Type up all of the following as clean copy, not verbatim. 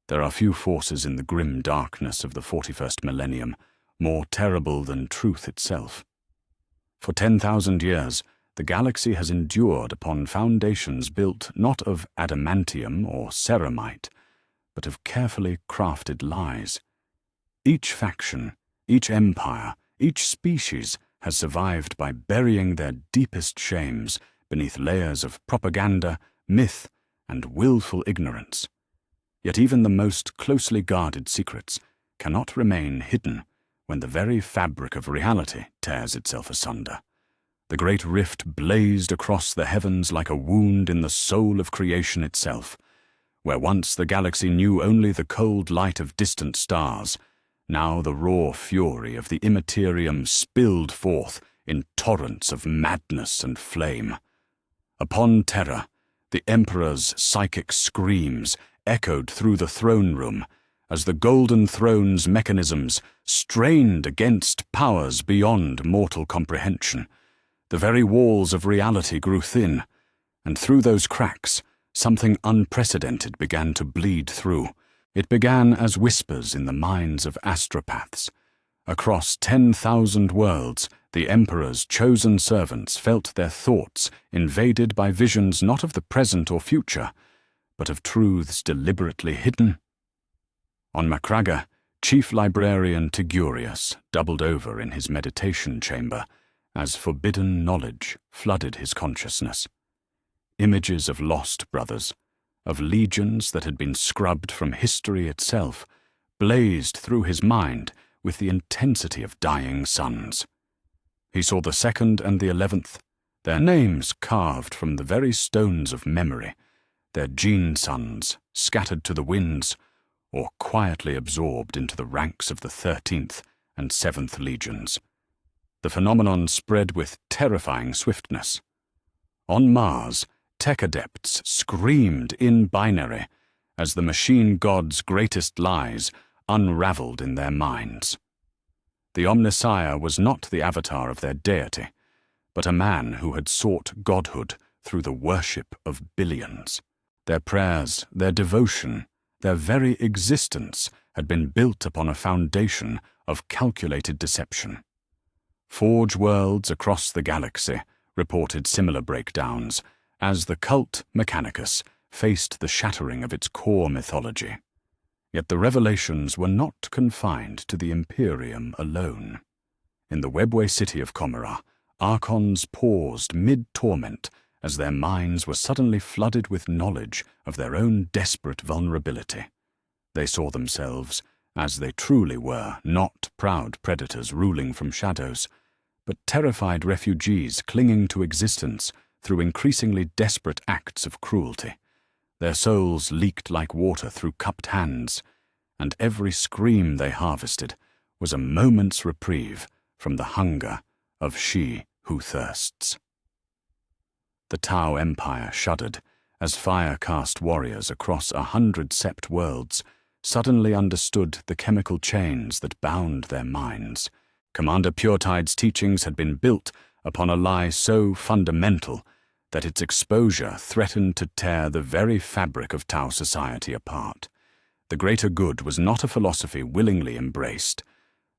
There are few forces in the grim darkness of the 41st millennium more terrible than truth itself. For 10,000 years, the galaxy has endured upon foundations built not of adamantium or ceramite, but of carefully crafted lies. Each faction, each empire, each species has survived by burying their deepest shames beneath layers of propaganda, myth, and willful ignorance. Yet even the most closely guarded secrets cannot remain hidden when the very fabric of reality tears itself asunder. The great rift blazed across the heavens like a wound in the soul of creation itself. Where once the galaxy knew only the cold light of distant stars, now the raw fury of the imperium spilled forth in torrents of madness and flame. Upon Terra, the Emperor's psychic screams echoed through the throne room as the Golden Throne's mechanisms strained against powers beyond mortal comprehension. The very walls of reality grew thin, and through those cracks, something unprecedented began to bleed through. It began as whispers in the minds of astropaths. Across 10,000 worlds, the Emperor's chosen servants felt their thoughts invaded by visions not of the present or future, but of truths deliberately hidden. On Macraga, Chief Librarian Tigurius doubled over in his meditation chamber as forbidden knowledge flooded his consciousness. Images of lost brothers, of legions that had been scrubbed from history itself, blazed through his mind with the intensity of dying suns. He saw the 2nd and the 11th, their names carved from the very stones of memory, their gene sons scattered to the winds or quietly absorbed into the ranks of the 13th and 7th legions. The phenomenon spread with terrifying swiftness. On Mars, tech adepts screamed in binary as the machine god's greatest lies unraveled in their minds. The Omnissiah was not the avatar of their deity, but a man who had sought godhood through the worship of billions. Their prayers, their devotion, their very existence had been built upon a foundation of calculated deception. Forge worlds across the galaxy reported similar breakdowns as the cult Mechanicus faced the shattering of its core mythology. Yet the revelations were not confined to the Imperium alone. In the webway city of Comera, Archons paused mid-torment as their minds were suddenly flooded with knowledge of their own desperate vulnerability. They saw themselves, as they truly were, not proud predators ruling from shadows, but terrified refugees clinging to existence through increasingly desperate acts of cruelty. Their souls leaked like water through cupped hands, and every scream they harvested was a moment's reprieve from the hunger of she who thirsts. The Tau Empire shuddered as fire-cast warriors across 100 sept worlds suddenly understood the chemical chains that bound their minds. Commander Puretide's teachings had been built upon a lie so fundamental that its exposure threatened to tear the very fabric of Tau society apart. The greater good was not a philosophy willingly embraced,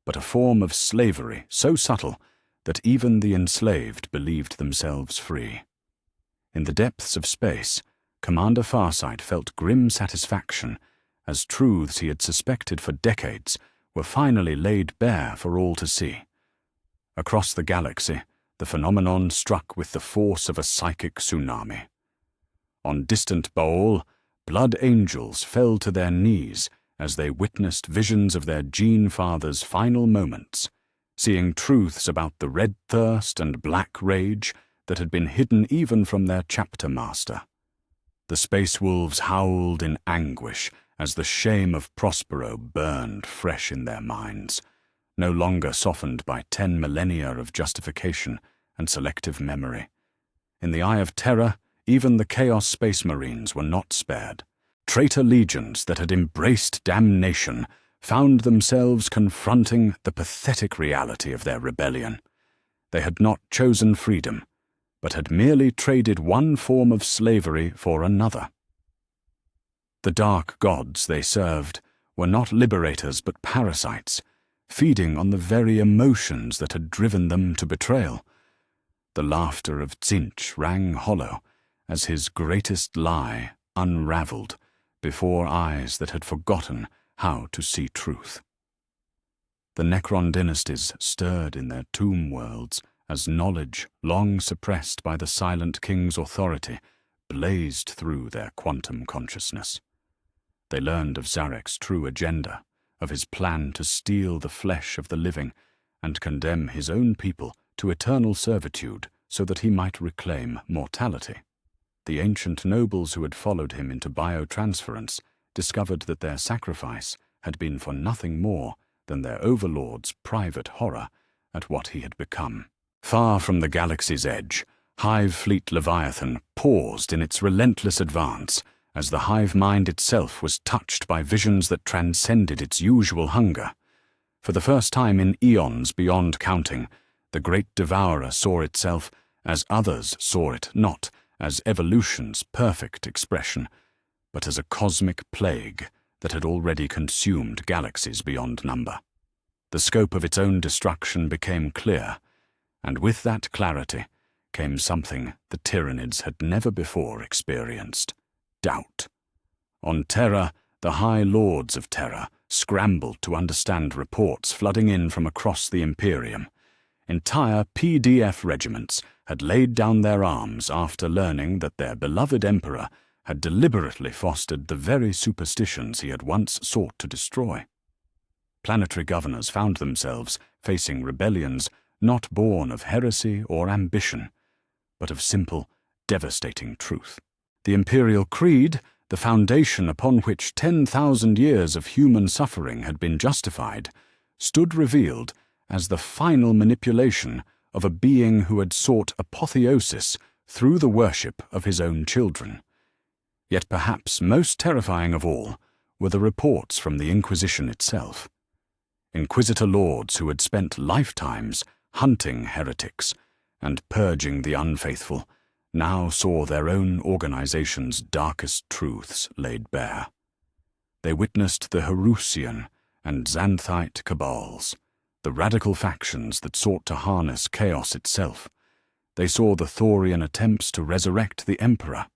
but a form of slavery so subtle that even the enslaved believed themselves free. In the depths of space, Commander Farsight felt grim satisfaction as truths he had suspected for decades were finally laid bare for all to see. Across the galaxy, the phenomenon struck with the force of a psychic tsunami. On distant Baal, blood angels fell to their knees as they witnessed visions of their gene father's final moments, seeing truths about the red thirst and black rage that had been hidden even from their chapter master. The space wolves howled in anguish as the shame of Prospero burned fresh in their minds, no longer softened by 10 millennia of justification and selective memory. In the eye of terror, even the Chaos Space Marines were not spared. Traitor legions that had embraced damnation found themselves confronting the pathetic reality of their rebellion. They had not chosen freedom, but had merely traded one form of slavery for another. The dark gods they served were not liberators but parasites, feeding on the very emotions that had driven them to betrayal. The laughter of Tzinch rang hollow as his greatest lie unraveled before eyes that had forgotten how to see truth. The Necron dynasties stirred in their tomb worlds as knowledge, long suppressed by the Silent King's authority, blazed through their quantum consciousness. They learned of Zarek's true agenda, of his plan to steal the flesh of the living and condemn his own people to eternal servitude so that he might reclaim mortality. The ancient nobles who had followed him into biotransference discovered that their sacrifice had been for nothing more than their overlord's private horror at what he had become. Far from the galaxy's edge, Hive Fleet Leviathan paused in its relentless advance as the hive mind itself was touched by visions that transcended its usual hunger. For the first time in eons beyond counting, the great devourer saw itself as others saw it, not as evolution's perfect expression, but as a cosmic plague that had already consumed galaxies beyond number. The scope of its own destruction became clear, and with that clarity came something the Tyranids had never before experienced: doubt. On Terra, the High Lords of Terra scrambled to understand reports flooding in from across the Imperium. Entire PDF regiments had laid down their arms after learning that their beloved Emperor had deliberately fostered the very superstitions he had once sought to destroy. Planetary governors found themselves facing rebellions not born of heresy or ambition, but of simple, devastating truth. The Imperial Creed, the foundation upon which 10,000 years of human suffering had been justified, stood revealed as the final manipulation of a being who had sought apotheosis through the worship of his own children. Yet perhaps most terrifying of all were the reports from the Inquisition itself. Inquisitor lords who had spent lifetimes hunting heretics and purging the unfaithful now saw their own organization's darkest truths laid bare. They witnessed the Herusian and Xanthite cabals, the radical factions that sought to harness chaos itself. They saw the Thorian attempts to resurrect the Emperor.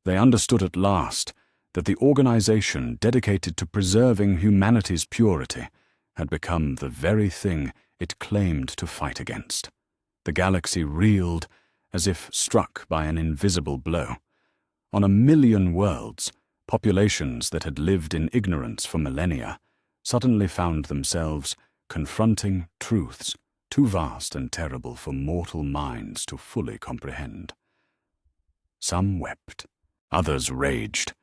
They understood at last that the organization dedicated to preserving humanity's purity had become the very thing it claimed to fight against. The galaxy reeled as if struck by an invisible blow. On 1,000,000 worlds, populations that had lived in ignorance for millennia suddenly found themselves confronting truths too vast and terrible for mortal minds to fully comprehend. Some wept, others raged.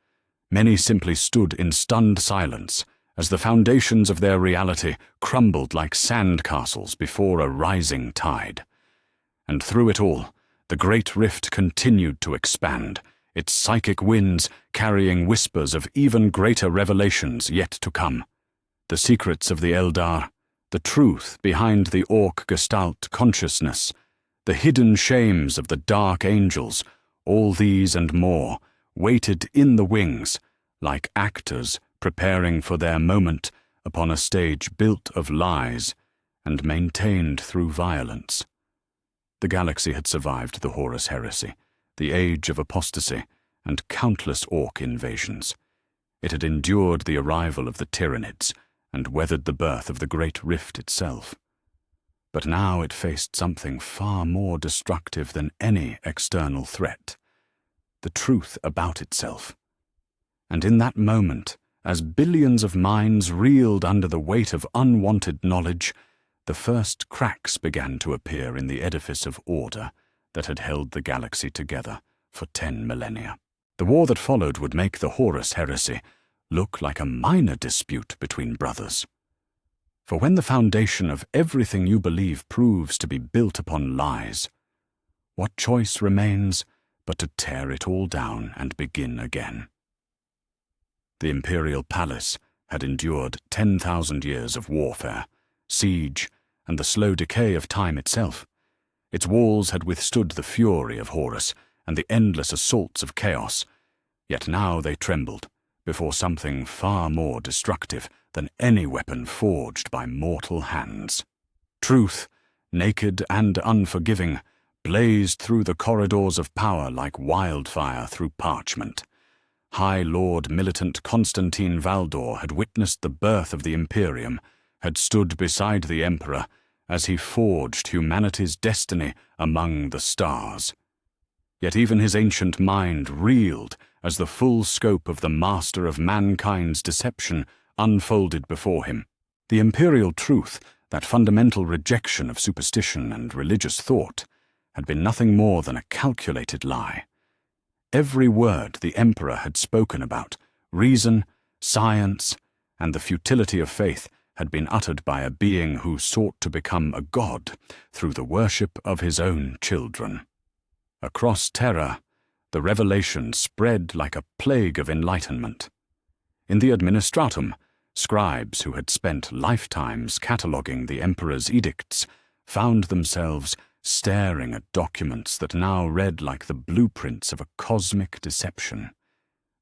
Many simply stood in stunned silence as the foundations of their reality crumbled like sandcastles before a rising tide. And through it all, the great rift continued to expand, its psychic winds carrying whispers of even greater revelations yet to come. The secrets of the Eldar, the truth behind the Orc Gestalt consciousness, the hidden shames of the Dark Angels, all these and more waited in the wings, like actors preparing for their moment upon a stage built of lies and maintained through violence. The galaxy had survived the Horus Heresy, the Age of Apostasy, and countless Orc invasions. It had endured the arrival of the Tyranids and weathered the birth of the Great Rift itself. But now it faced something far more destructive than any external threat: the truth about itself. And in that moment, as billions of minds reeled under the weight of unwanted knowledge, the first cracks began to appear in the edifice of order that had held the galaxy together for 10 millennia. The war that followed would make the Horus Heresy look like a minor dispute between brothers. For when the foundation of everything you believe proves to be built upon lies, what choice remains but to tear it all down and begin again? The Imperial Palace had endured 10,000 years of warfare, siege, and the slow decay of time itself. Its walls had withstood the fury of Horus and the endless assaults of chaos, yet now they trembled, before something far more destructive than any weapon forged by mortal hands. Truth, naked and unforgiving, blazed through the corridors of power like wildfire through parchment. High Lord Militant Constantine Valdor had witnessed the birth of the Imperium, had stood beside the Emperor as he forged humanity's destiny among the stars. Yet even his ancient mind reeled as the full scope of the master of mankind's deception unfolded before him. The imperial truth, that fundamental rejection of superstition and religious thought, had been nothing more than a calculated lie. Every word the Emperor had spoken about reason, science, and the futility of faith had been uttered by a being who sought to become a god through the worship of his own children. Across Terra, the revelation spread like a plague of enlightenment. In the Administratum, scribes who had spent lifetimes cataloguing the Emperor's edicts found themselves staring at documents that now read like the blueprints of a cosmic deception.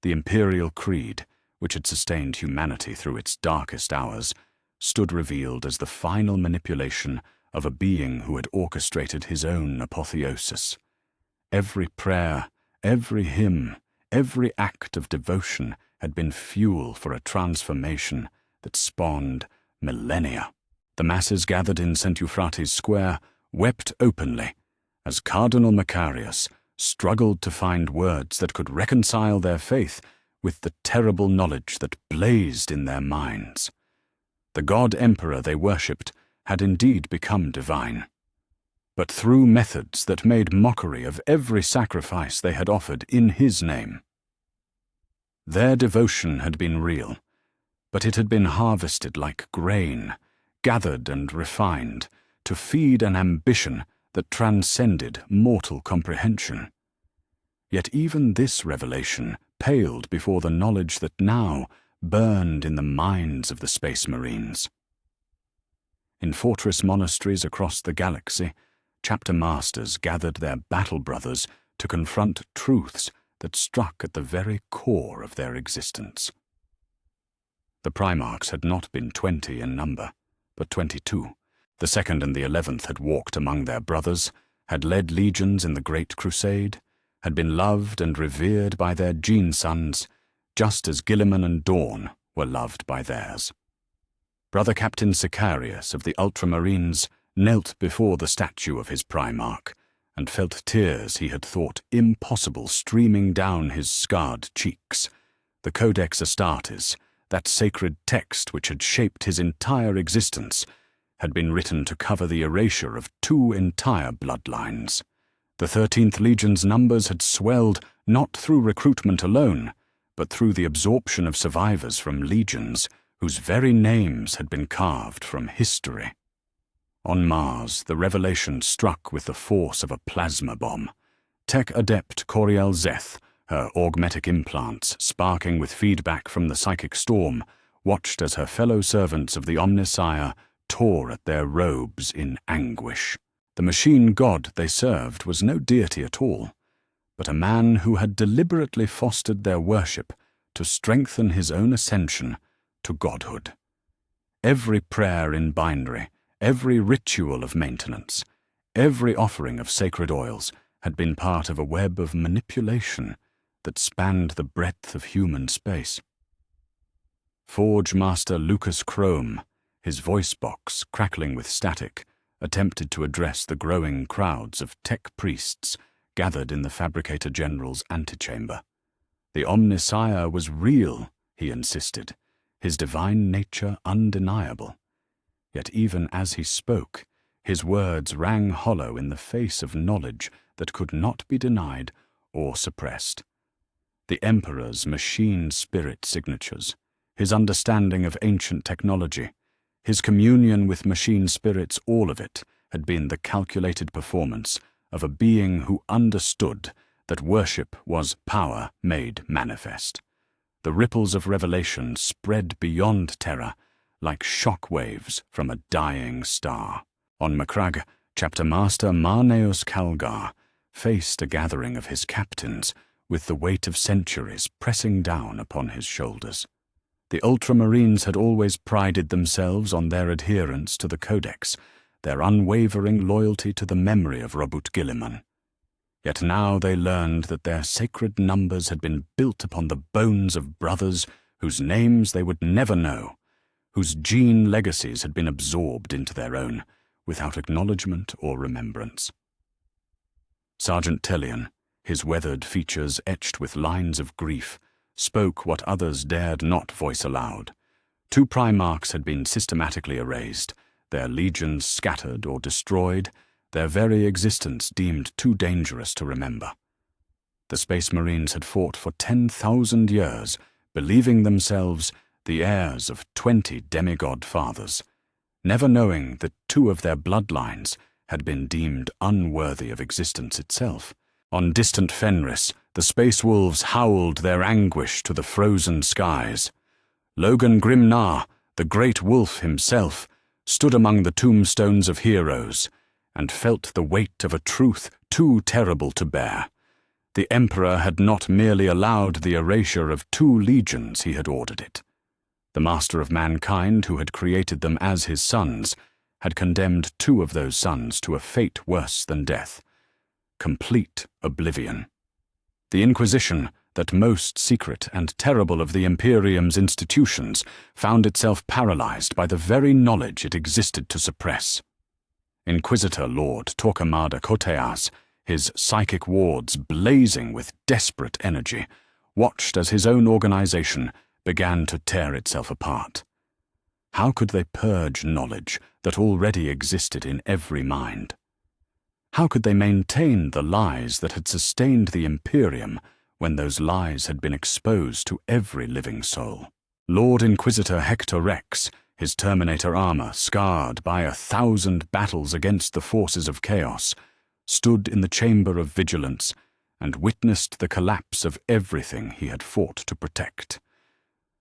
The imperial creed, which had sustained humanity through its darkest hours, stood revealed as the final manipulation of a being who had orchestrated his own apotheosis. Every prayer, every hymn, every act of devotion had been fuel for a transformation that spawned millennia. The masses gathered in St. Euphrates Square wept openly as Cardinal Macarius struggled to find words that could reconcile their faith with the terrible knowledge that blazed in their minds. The God-Emperor they worshipped had indeed become divine, but through methods that made mockery of every sacrifice they had offered in his name. Their devotion had been real, but it had been harvested like grain, gathered and refined, to feed an ambition that transcended mortal comprehension. Yet even this revelation paled before the knowledge that now burned in the minds of the Space Marines. In fortress monasteries across the galaxy, chapter masters gathered their battle brothers to confront truths that struck at the very core of their existence. The Primarchs had not been 20 in number, but 22. The 2nd and the 11th had walked among their brothers, had led legions in the Great Crusade, had been loved and revered by their gene-sons, just as Guilliman and Dawn were loved by theirs. Brother Captain Sicarius of the Ultramarines knelt before the statue of his Primarch and felt tears he had thought impossible streaming down his scarred cheeks. The Codex Astartes, that sacred text which had shaped his entire existence, had been written to cover the erasure of 2 entire bloodlines. The 13th Legion's numbers had swelled not through recruitment alone, but through the absorption of survivors from legions whose very names had been carved from history. On Mars, the revelation struck with the force of a plasma bomb. Tech adept Coriel Zeth, her augmetic implants sparking with feedback from the psychic storm, watched as her fellow servants of the Omnissiah tore at their robes in anguish. The machine god they served was no deity at all, but a man who had deliberately fostered their worship to strengthen his own ascension to godhood. Every prayer in binary, every ritual of maintenance, every offering of sacred oils had been part of a web of manipulation that spanned the breadth of human space. Forge Master Lucas Chrome, his voice box crackling with static, attempted to address the growing crowds of tech priests gathered in the Fabricator General's antechamber. The Omnissiah was real, he insisted, his divine nature undeniable. Yet even as he spoke, his words rang hollow in the face of knowledge that could not be denied or suppressed. The Emperor's machine spirit signatures, his understanding of ancient technology, his communion with machine spirits, all of it had been the calculated performance of a being who understood that worship was power made manifest. The ripples of revelation spread beyond Terra like shock waves from a dying star. On Macragge, Chapter Master Marneus Calgar faced a gathering of his captains with the weight of centuries pressing down upon his shoulders. The Ultramarines had always prided themselves on their adherence to the Codex, their unwavering loyalty to the memory of Robert Guilliman. Yet now they learned that their sacred numbers had been built upon the bones of brothers whose names they would never know, whose gene legacies had been absorbed into their own, without acknowledgement or remembrance. Sergeant Tellian, his weathered features etched with lines of grief, spoke what others dared not voice aloud. 2 Primarchs had been systematically erased, their legions scattered or destroyed, their very existence deemed too dangerous to remember. The Space Marines had fought for 10,000 years, believing themselves the heirs of 20 demigod fathers, never knowing that 2 of their bloodlines had been deemed unworthy of existence itself. On distant Fenris, the space wolves howled their anguish to the frozen skies. Logan Grimnar, the great wolf himself, stood among the tombstones of heroes, and felt the weight of a truth too terrible to bear. The Emperor had not merely allowed the erasure of 2 legions, he had ordered it. The Master of Mankind, who had created them as his sons, had condemned 2 of those sons to a fate worse than death. Complete oblivion. The Inquisition, that most secret and terrible of the Imperium's institutions, found itself paralyzed by the very knowledge it existed to suppress. Inquisitor Lord Torquemada Koteas, his psychic wards blazing with desperate energy, watched as his own organization began to tear itself apart. How could they purge knowledge that already existed in every mind? How could they maintain the lies that had sustained the Imperium when those lies had been exposed to every living soul? Lord Inquisitor Hector Rex, his Terminator armor scarred by 1,000 battles against the forces of chaos, stood in the chamber of vigilance and witnessed the collapse of everything he had fought to protect.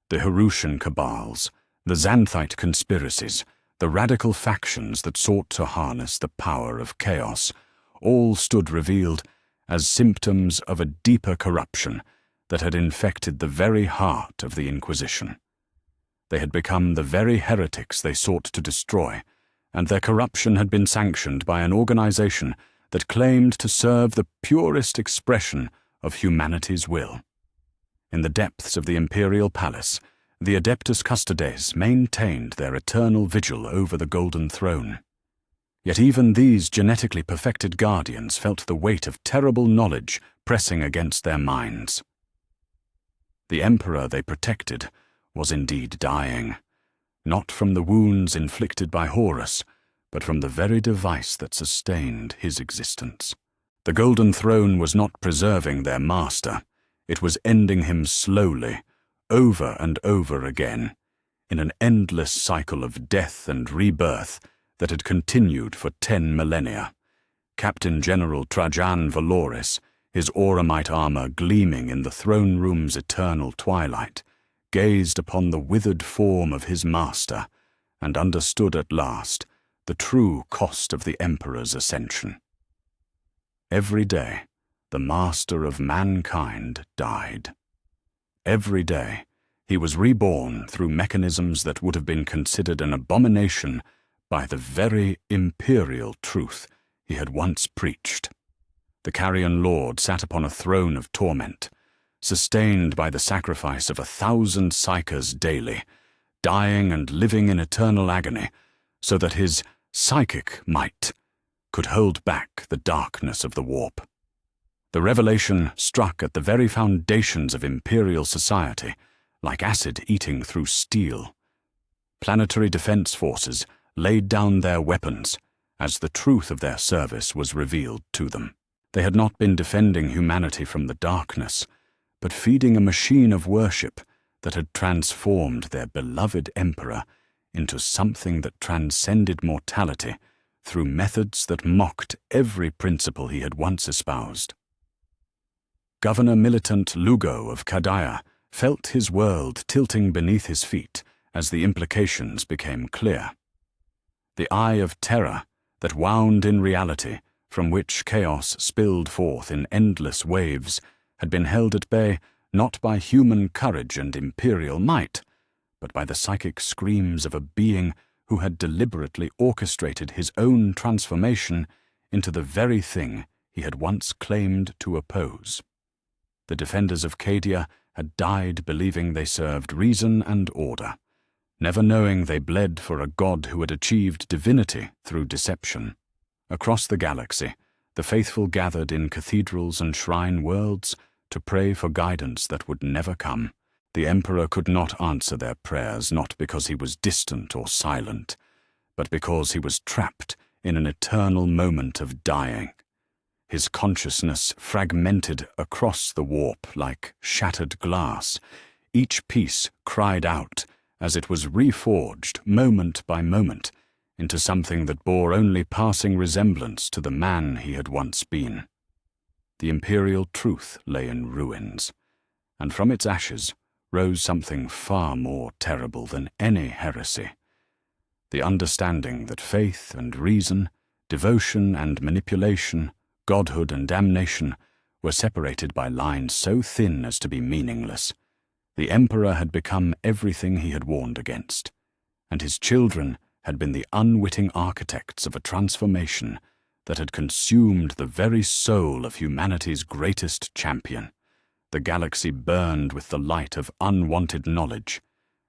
The Harutian cabals, the Xanthite conspiracies, the radical factions that sought to harness the power of chaos, all stood revealed as symptoms of a deeper corruption that had infected the very heart of the Inquisition. They had become the very heretics they sought to destroy, and their corruption had been sanctioned by an organization that claimed to serve the purest expression of humanity's will. In the depths of the Imperial Palace, the Adeptus Custodes maintained their eternal vigil over the Golden Throne. Yet even these genetically perfected guardians felt the weight of terrible knowledge pressing against their minds. The Emperor they protected was indeed dying, not from the wounds inflicted by Horus, but from the very device that sustained his existence. The Golden Throne was not preserving their master, it was ending him slowly, over and over again, in an endless cycle of death and rebirth that had continued for 10 millennia. Captain General Trajan Valoris, his auramite armor gleaming in the throne room's eternal twilight, gazed upon the withered form of his master and understood at last the true cost of the Emperor's ascension. Every day, the master of mankind died. Every day, he was reborn through mechanisms that would have been considered an abomination by the very imperial truth he had once preached. The Carrion Lord sat upon a throne of torment, sustained by the sacrifice of 1,000 psychers daily, dying and living in eternal agony, so that his psychic might could hold back the darkness of the warp. The revelation struck at the very foundations of imperial society, like acid eating through steel. Planetary defense forces laid down their weapons as the truth of their service was revealed to them. They had not been defending humanity from the darkness, but feeding a machine of worship that had transformed their beloved emperor into something that transcended mortality through methods that mocked every principle he had once espoused. Governor Militant Lugo of Kadaya felt his world tilting beneath his feet as the implications became clear. The eye of terror that wound in reality, from which chaos spilled forth in endless waves, had been held at bay not by human courage and imperial might, but by the psychic screams of a being who had deliberately orchestrated his own transformation into the very thing he had once claimed to oppose. The defenders of Cadia had died believing they served reason and order, never knowing they bled for a god who had achieved divinity through deception. Across the galaxy, the faithful gathered in cathedrals and shrine worlds to pray for guidance that would never come. The Emperor could not answer their prayers, not because he was distant or silent, but because he was trapped in an eternal moment of dying. His consciousness fragmented across the warp like shattered glass. Each piece cried out as it was reforged moment by moment into something that bore only passing resemblance to the man he had once been. The imperial truth lay in ruins, and from its ashes rose something far more terrible than any heresy. The understanding that faith and reason, devotion and manipulation, godhood and damnation were separated by lines so thin as to be meaningless. The Emperor had become everything he had warned against, and his children had been the unwitting architects of a transformation that had consumed the very soul of humanity's greatest champion. The galaxy burned with the light of unwanted knowledge,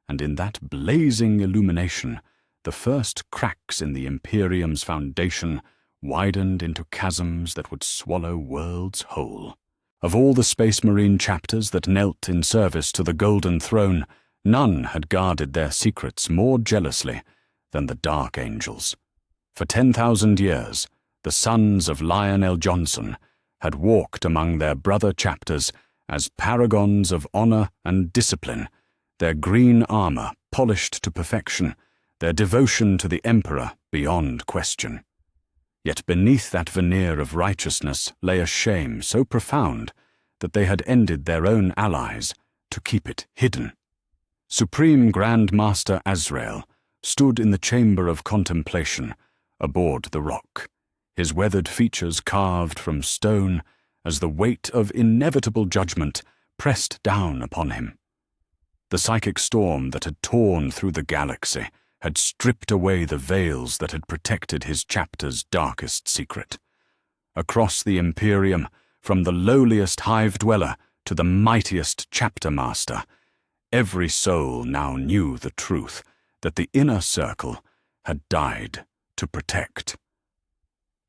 and in that blazing illumination, the first cracks in the Imperium's foundation widened into chasms that would swallow worlds whole. Of all the Space Marine chapters that knelt in service to the Golden Throne, none had guarded their secrets more jealously than the Dark Angels. For 10,000 years, the sons of Lionel Johnson had walked among their brother chapters as paragons of honor and discipline, their green armor polished to perfection, their devotion to the Emperor beyond question. Yet beneath that veneer of righteousness lay a shame so profound that they had ended their own allies to keep it hidden. Supreme Grand Master Azrael stood in the chamber of contemplation aboard the rock, his weathered features carved from stone as the weight of inevitable judgment pressed down upon him. The psychic storm that had torn through the galaxy had stripped away the veils that had protected his chapter's darkest secret. Across the Imperium, from the lowliest hive dweller to the mightiest chapter master, every soul now knew the truth that the inner circle had died to protect.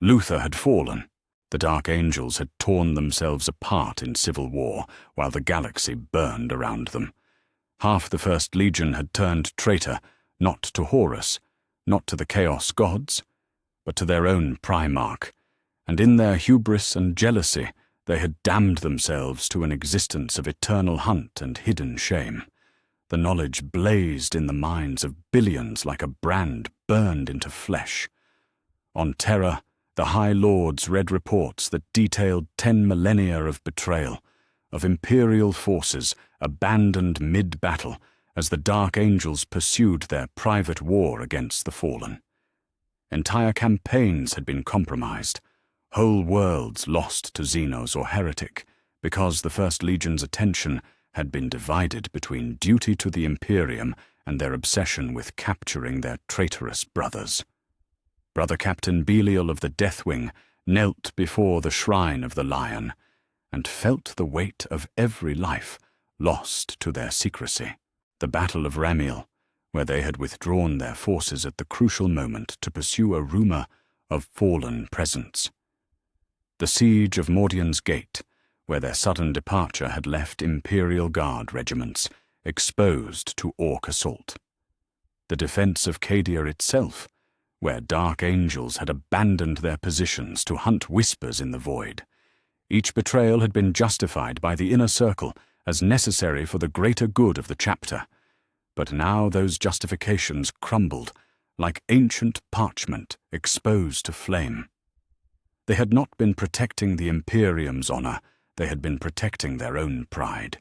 Luther had fallen. The Dark Angels had torn themselves apart in civil war while the galaxy burned around them. Half the First Legion had turned traitor, not to Horus, not to the Chaos Gods, but to their own Primarch, and in their hubris and jealousy they had damned themselves to an existence of eternal hunt and hidden shame. The knowledge blazed in the minds of billions like a brand burned into flesh. On Terra, the High Lords read reports that detailed 10 millennia of betrayal, of imperial forces abandoned mid-battle as the Dark Angels pursued their private war against the fallen. Entire campaigns had been compromised, whole worlds lost to Xenos or heretic, because the First Legion's attention had been divided between duty to the Imperium and their obsession with capturing their traitorous brothers. Brother Captain Belial of the Deathwing knelt before the shrine of the Lion and felt the weight of every life lost to their secrecy. The Battle of Ramiel, where they had withdrawn their forces at the crucial moment to pursue a rumor of fallen presence. The siege of Mordian's Gate, where their sudden departure had left Imperial Guard regiments exposed to Orc assault. The defense of Cadia itself, where Dark Angels had abandoned their positions to hunt whispers in the void. Each betrayal had been justified by the Inner Circle as necessary for the greater good of the chapter, but now those justifications crumbled like ancient parchment exposed to flame. They had not been protecting the Imperium's honor, they had been protecting their own pride.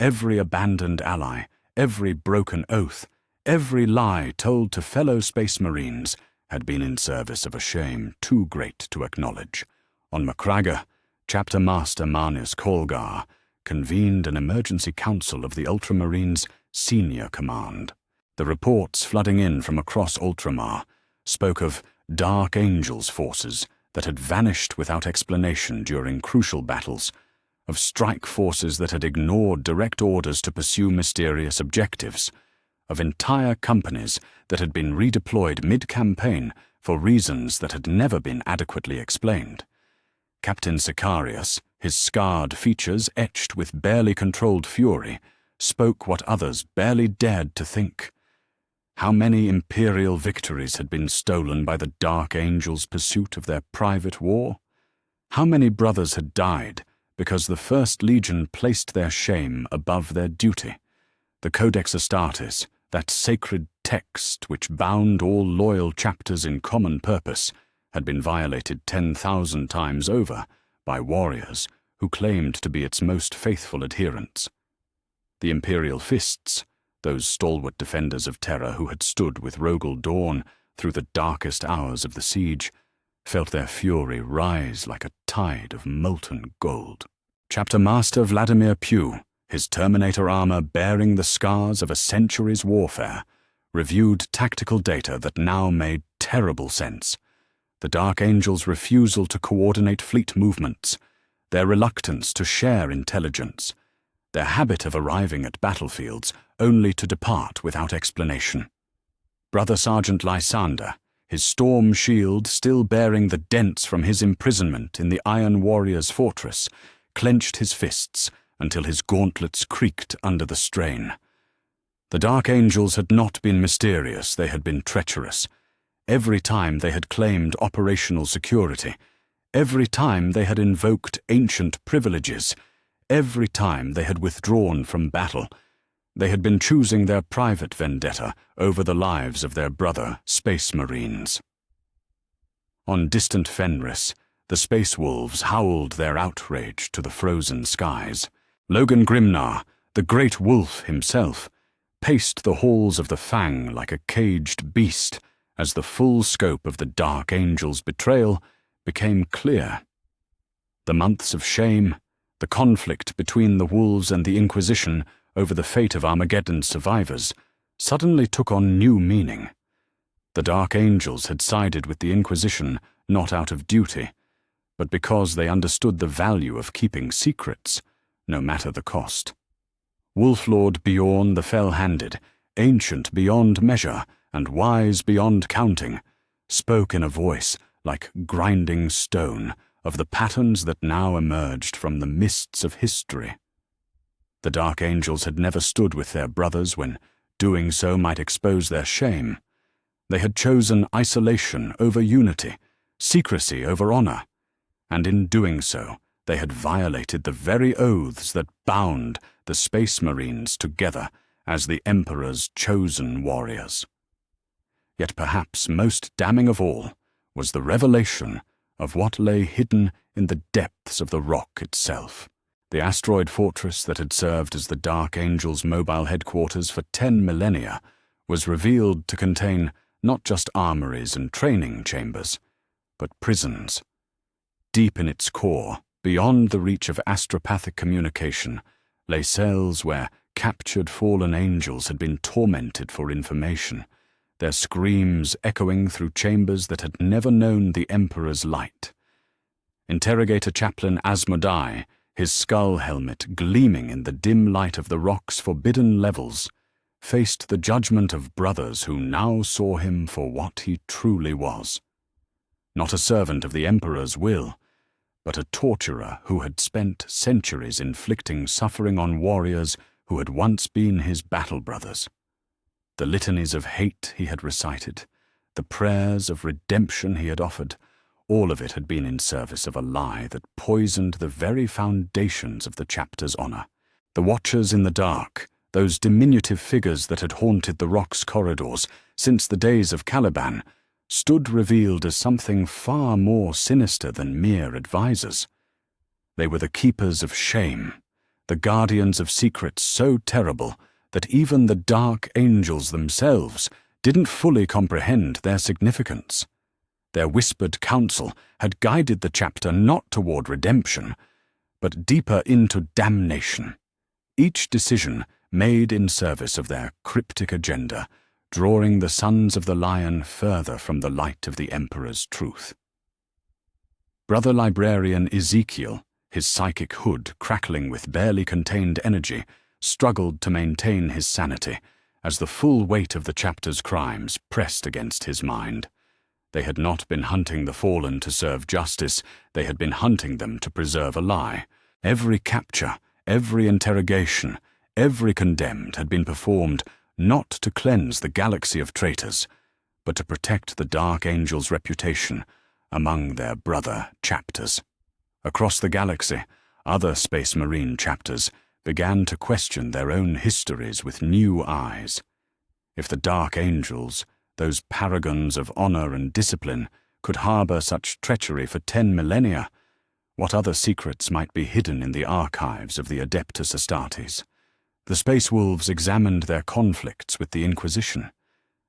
Every abandoned ally, every broken oath, every lie told to fellow Space Marines had been in service of a shame too great to acknowledge. On Macragga, Chapter Master Marnus Colgar convened an emergency council of the Ultramarines' senior command. The reports flooding in from across Ultramar spoke of Dark Angels forces that had vanished without explanation during crucial battles, of strike forces that had ignored direct orders to pursue mysterious objectives, of entire companies that had been redeployed mid-campaign for reasons that had never been adequately explained. Captain Sicarius, his scarred features etched with barely controlled fury, spoke what others barely dared to think. How many imperial victories had been stolen by the Dark Angels' pursuit of their private war? How many brothers had died because the First Legion placed their shame above their duty? The Codex Astartes, that sacred text which bound all loyal chapters in common purpose, had been violated 10,000 times over by warriors who claimed to be its most faithful adherents. The Imperial Fists, those stalwart defenders of terror who had stood with Rogel Dawn through the darkest hours of the siege, felt their fury rise like a tide of molten gold. Chapter Master Vladimir Pugh, his Terminator armor bearing the scars of a century's warfare, reviewed tactical data that now made terrible sense. The Dark Angels' refusal to coordinate fleet movements, their reluctance to share intelligence, their habit of arriving at battlefields only to depart without explanation. Brother Sergeant Lysander, his storm shield still bearing the dents from his imprisonment in the Iron Warrior's fortress, clenched his fists until his gauntlets creaked under the strain. The Dark Angels had not been mysterious, they had been treacherous. Every time they had claimed operational security, every time they had invoked ancient privileges, every time they had withdrawn from battle, they had been choosing their private vendetta over the lives of their brother Space Marines. On distant Fenris, the Space Wolves howled their outrage to the frozen skies. Logan Grimnar, the great wolf himself, paced the halls of the Fang like a caged beast as the full scope of the Dark Angels' betrayal became clear. The months of shame, the conflict between the Wolves and the Inquisition over the fate of Armageddon's survivors, suddenly took on new meaning. The Dark Angels had sided with the Inquisition not out of duty, but because they understood the value of keeping secrets, no matter the cost. Wolflord Bjorn the Fell-Handed, ancient beyond measure and wise beyond counting, spoke in a voice like grinding stone of the patterns that now emerged from the mists of history. The Dark Angels had never stood with their brothers when doing so might expose their shame. They had chosen isolation over unity, secrecy over honor, and in doing so, they had violated the very oaths that bound the Space Marines together as the Emperor's chosen warriors. Yet perhaps most damning of all was the revelation of what lay hidden in the depths of the rock itself. The asteroid fortress that had served as the Dark Angels' mobile headquarters for 10 millennia was revealed to contain not just armories and training chambers, but prisons. Deep in its core, beyond the reach of astropathic communication, lay cells where captured fallen angels had been tormented for information, their screams echoing through chambers that had never known the Emperor's light. Interrogator Chaplain Asmodai, his skull helmet gleaming in the dim light of the rock's forbidden levels, faced the judgment of brothers who now saw him for what he truly was. Not a servant of the Emperor's will, but a torturer who had spent centuries inflicting suffering on warriors who had once been his battle brothers. The litanies of hate he had recited, the prayers of redemption he had offered, all of it had been in service of a lie that poisoned the very foundations of the chapter's honor. The Watchers in the Dark, those diminutive figures that had haunted the rock's corridors since the days of Caliban, stood revealed as something far more sinister than mere advisors. They were the keepers of shame, the guardians of secrets so terrible that even the Dark Angels themselves didn't fully comprehend their significance. Their whispered counsel had guided the chapter not toward redemption, but deeper into damnation. Each decision made in service of their cryptic agenda, drawing the Sons of the Lion further from the light of the Emperor's truth. Brother Librarian Ezekiel, his psychic hood crackling with barely contained energy, struggled to maintain his sanity as the full weight of the chapter's crimes pressed against his mind. They had not been hunting the fallen to serve justice, they had been hunting them to preserve a lie. Every capture, every interrogation, every condemned had been performed not to cleanse the galaxy of traitors, but to protect the Dark Angel's reputation among their brother chapters. Across the galaxy, other Space Marine chapters began to question their own histories with new eyes. If the Dark Angels, those paragons of honor and discipline, could harbor such treachery for 10 millennia, what other secrets might be hidden in the archives of the Adeptus Astartes? The Space Wolves examined their conflicts with the Inquisition.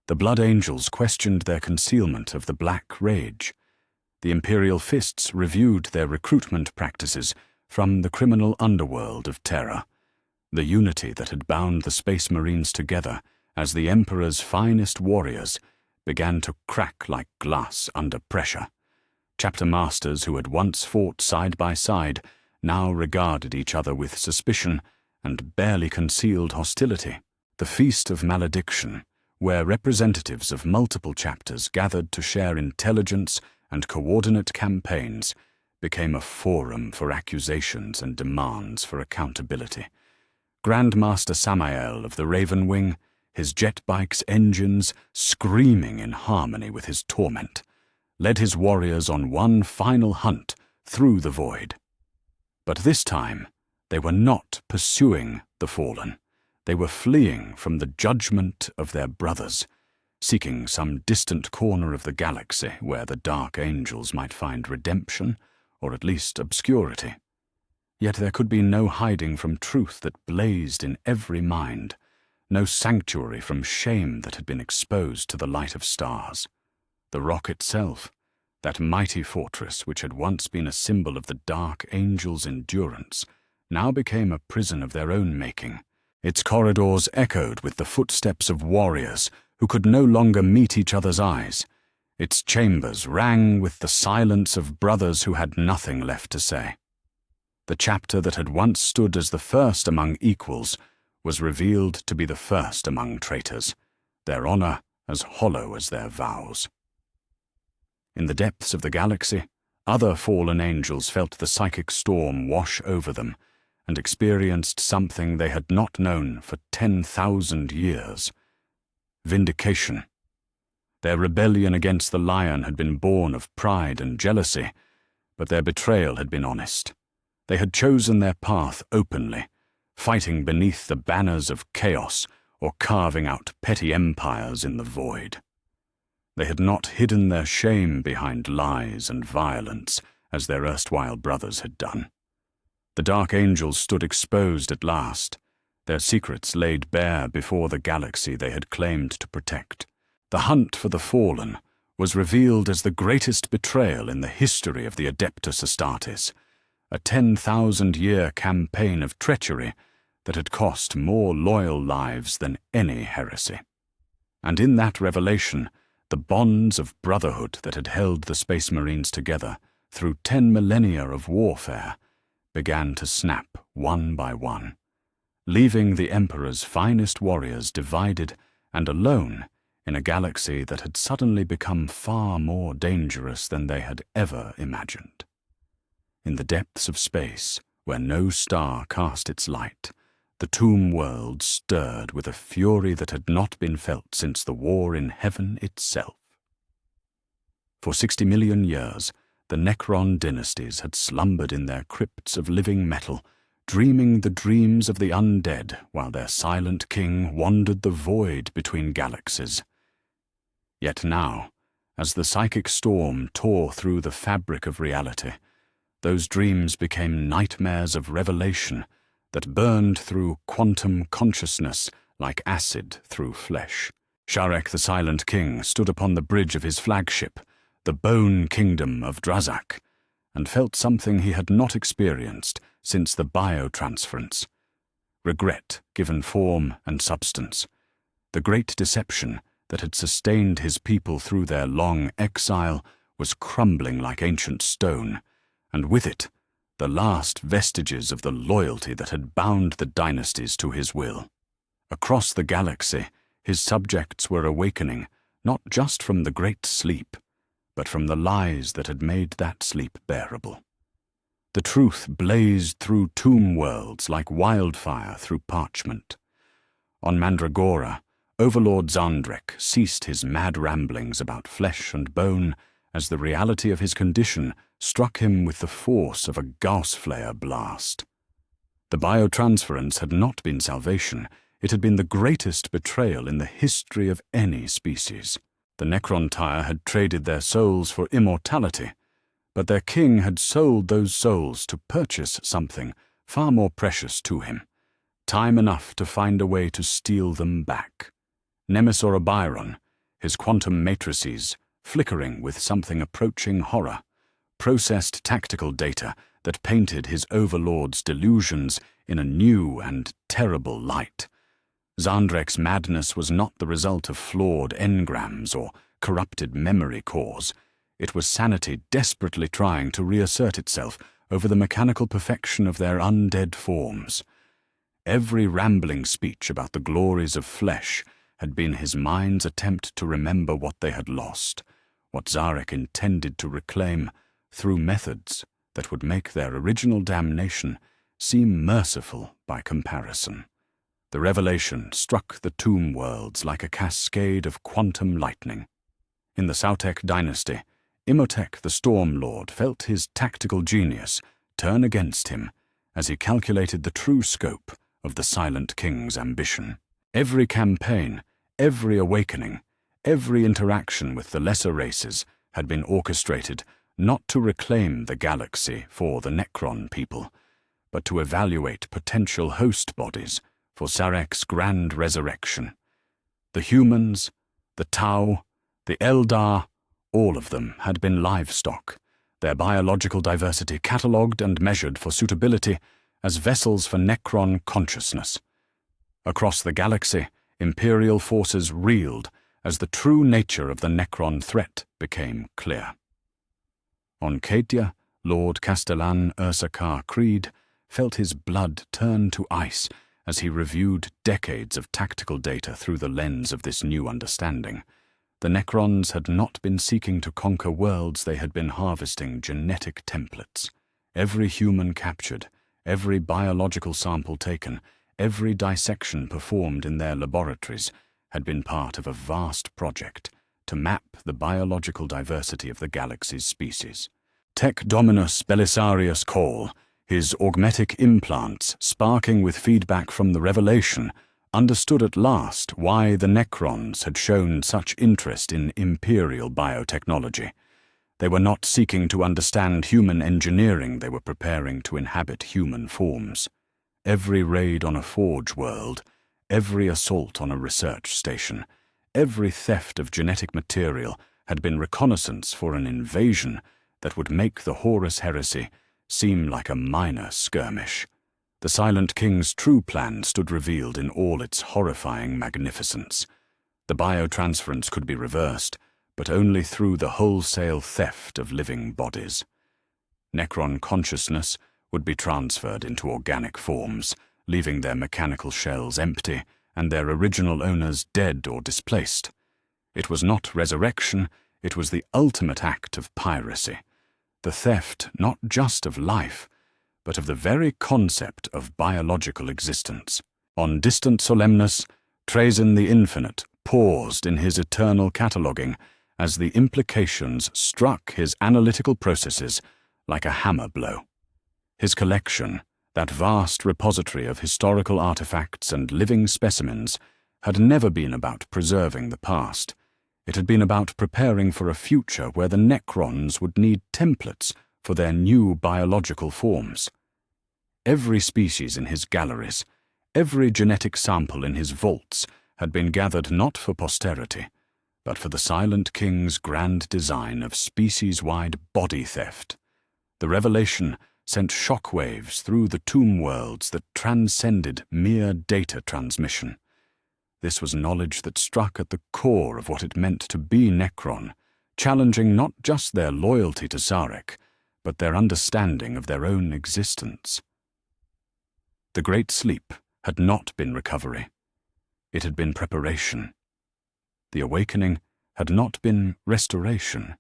The Blood Angels questioned their concealment of the Black Rage. The Imperial Fists reviewed their recruitment practices from the criminal underworld of Terra. The unity that had bound the Space Marines together as the Emperor's finest warriors began to crack like glass under pressure. Chapter masters who had once fought side by side now regarded each other with suspicion and barely concealed hostility. The Feast of Malediction, where representatives of multiple chapters gathered to share intelligence and coordinate campaigns, became a forum for accusations and demands for accountability. Grandmaster Samael of the Raven Wing, his jet bike's engines screaming in harmony with his torment, led his warriors on one final hunt through the void. But this time, they were not pursuing the fallen. They were fleeing from the judgment of their brothers, seeking some distant corner of the galaxy where the Dark Angels might find redemption, or at least obscurity. Yet there could be no hiding from truth that blazed in every mind, no sanctuary from shame that had been exposed to the light of stars. The rock itself, that mighty fortress which had once been a symbol of the Dark Angels' endurance, now became a prison of their own making. Its corridors echoed with the footsteps of warriors who could no longer meet each other's eyes. Its chambers rang with the silence of brothers who had nothing left to say. The chapter that had once stood as the first among equals was revealed to be the first among traitors, their honor as hollow as their vows. In the depths of the galaxy, other fallen angels felt the psychic storm wash over them and experienced something they had not known for 10,000 years: vindication. Their rebellion against the Lion had been born of pride and jealousy, but their betrayal had been honest. They had chosen their path openly, fighting beneath the banners of chaos or carving out petty empires in the void. They had not hidden their shame behind lies and violence as their erstwhile brothers had done. The Dark Angels stood exposed at last, their secrets laid bare before the galaxy they had claimed to protect. The hunt for the fallen was revealed as the greatest betrayal in the history of the Adeptus Astartes, a 10,000-year campaign of treachery that had cost more loyal lives than any heresy. And in that revelation, the bonds of brotherhood that had held the Space Marines together through 10 millennia of warfare began to snap one by one, leaving the Emperor's finest warriors divided and alone in a galaxy that had suddenly become far more dangerous than they had ever imagined. In the depths of space, where no star cast its light, the tomb world stirred with a fury that had not been felt since the war in heaven itself. For 60 million years, the Necron dynasties had slumbered in their crypts of living metal, dreaming the dreams of the undead while their silent king wandered the void between galaxies. Yet now, as the psychic storm tore through the fabric of reality, those dreams became nightmares of revelation that burned through quantum consciousness like acid through flesh. Sharek the Silent King stood upon the bridge of his flagship, the bone kingdom of Drazak, and felt something he had not experienced since the biotransference. Regret given form and substance. The great deception that had sustained his people through their long exile was crumbling like ancient stone, and with it, the last vestiges of the loyalty that had bound the dynasties to his will. Across the galaxy, his subjects were awakening, not just from the great sleep, but from the lies that had made that sleep bearable. The truth blazed through tomb worlds like wildfire through parchment. On Mandragora, Overlord Zandrek ceased his mad ramblings about flesh and bone as the reality of his condition struck him with the force of a Gauss flare blast. The biotransference had not been salvation, it had been the greatest betrayal in the history of any species. The Necrontyre had traded their souls for immortality, but their king had sold those souls to purchase something far more precious to him, time enough to find a way to steal them back. Nemisor Abiron, his quantum matrices flickering with something approaching horror, processed tactical data that painted his overlord's delusions in a new and terrible light. Zandrek's madness was not the result of flawed engrams or corrupted memory cores. It was sanity desperately trying to reassert itself over the mechanical perfection of their undead forms. Every rambling speech about the glories of flesh had been his mind's attempt to remember what they had lost, what Zarek intended to reclaim through methods that would make their original damnation seem merciful by comparison. The revelation struck the tomb worlds like a cascade of quantum lightning. In the Sautek dynasty, Imhotep the Storm Lord felt his tactical genius turn against him as he calculated the true scope of the Silent King's ambition. Every campaign, every awakening, every interaction with the lesser races had been orchestrated not to reclaim the galaxy for the Necron people, but to evaluate potential host bodies for Sarek's grand resurrection. The humans, the Tau, the Eldar, all of them had been livestock, their biological diversity catalogued and measured for suitability as vessels for Necron consciousness. Across the galaxy, Imperial forces reeled as the true nature of the Necron threat became clear. On Cadia, Lord Castellan Ursakar Creed felt his blood turn to ice as he reviewed decades of tactical data through the lens of this new understanding. The Necrons had not been seeking to conquer worlds, they had been harvesting genetic templates. Every human captured, every biological sample taken, every dissection performed in their laboratories had been part of a vast project to map the biological diversity of the galaxy's species. Tec Dominus Belisarius Call, his augmetic implants sparking with feedback from the revelation, understood at last why the Necrons had shown such interest in imperial biotechnology. They were not seeking to understand human engineering, they were preparing to inhabit human forms. Every raid on a forge world, every assault on a research station, every theft of genetic material had been reconnaissance for an invasion that would make the Horus heresy seem like a minor skirmish. The Silent King's true plan stood revealed in all its horrifying magnificence. The biotransference could be reversed, but only through the wholesale theft of living bodies. Necron consciousness would be transferred into organic forms, leaving their mechanical shells empty and their original owners dead or displaced. It was not resurrection, it was the ultimate act of piracy. The theft not just of life, but of the very concept of biological existence. On distant Solemnus, Trazen the Infinite paused in his eternal cataloguing as the implications struck his analytical processes like a hammer blow. His collection, that vast repository of historical artifacts and living specimens, had never been about preserving the past. It had been about preparing for a future where the Necrons would need templates for their new biological forms. Every species in his galleries, every genetic sample in his vaults had been gathered not for posterity, but for the Silent King's grand design of species-wide body theft. The revelation sent shockwaves through the tomb worlds that transcended mere data transmission. This was knowledge that struck at the core of what it meant to be Necron, challenging not just their loyalty to Sarek, but their understanding of their own existence. The Great Sleep had not been recovery. It had been preparation. The awakening had not been restoration.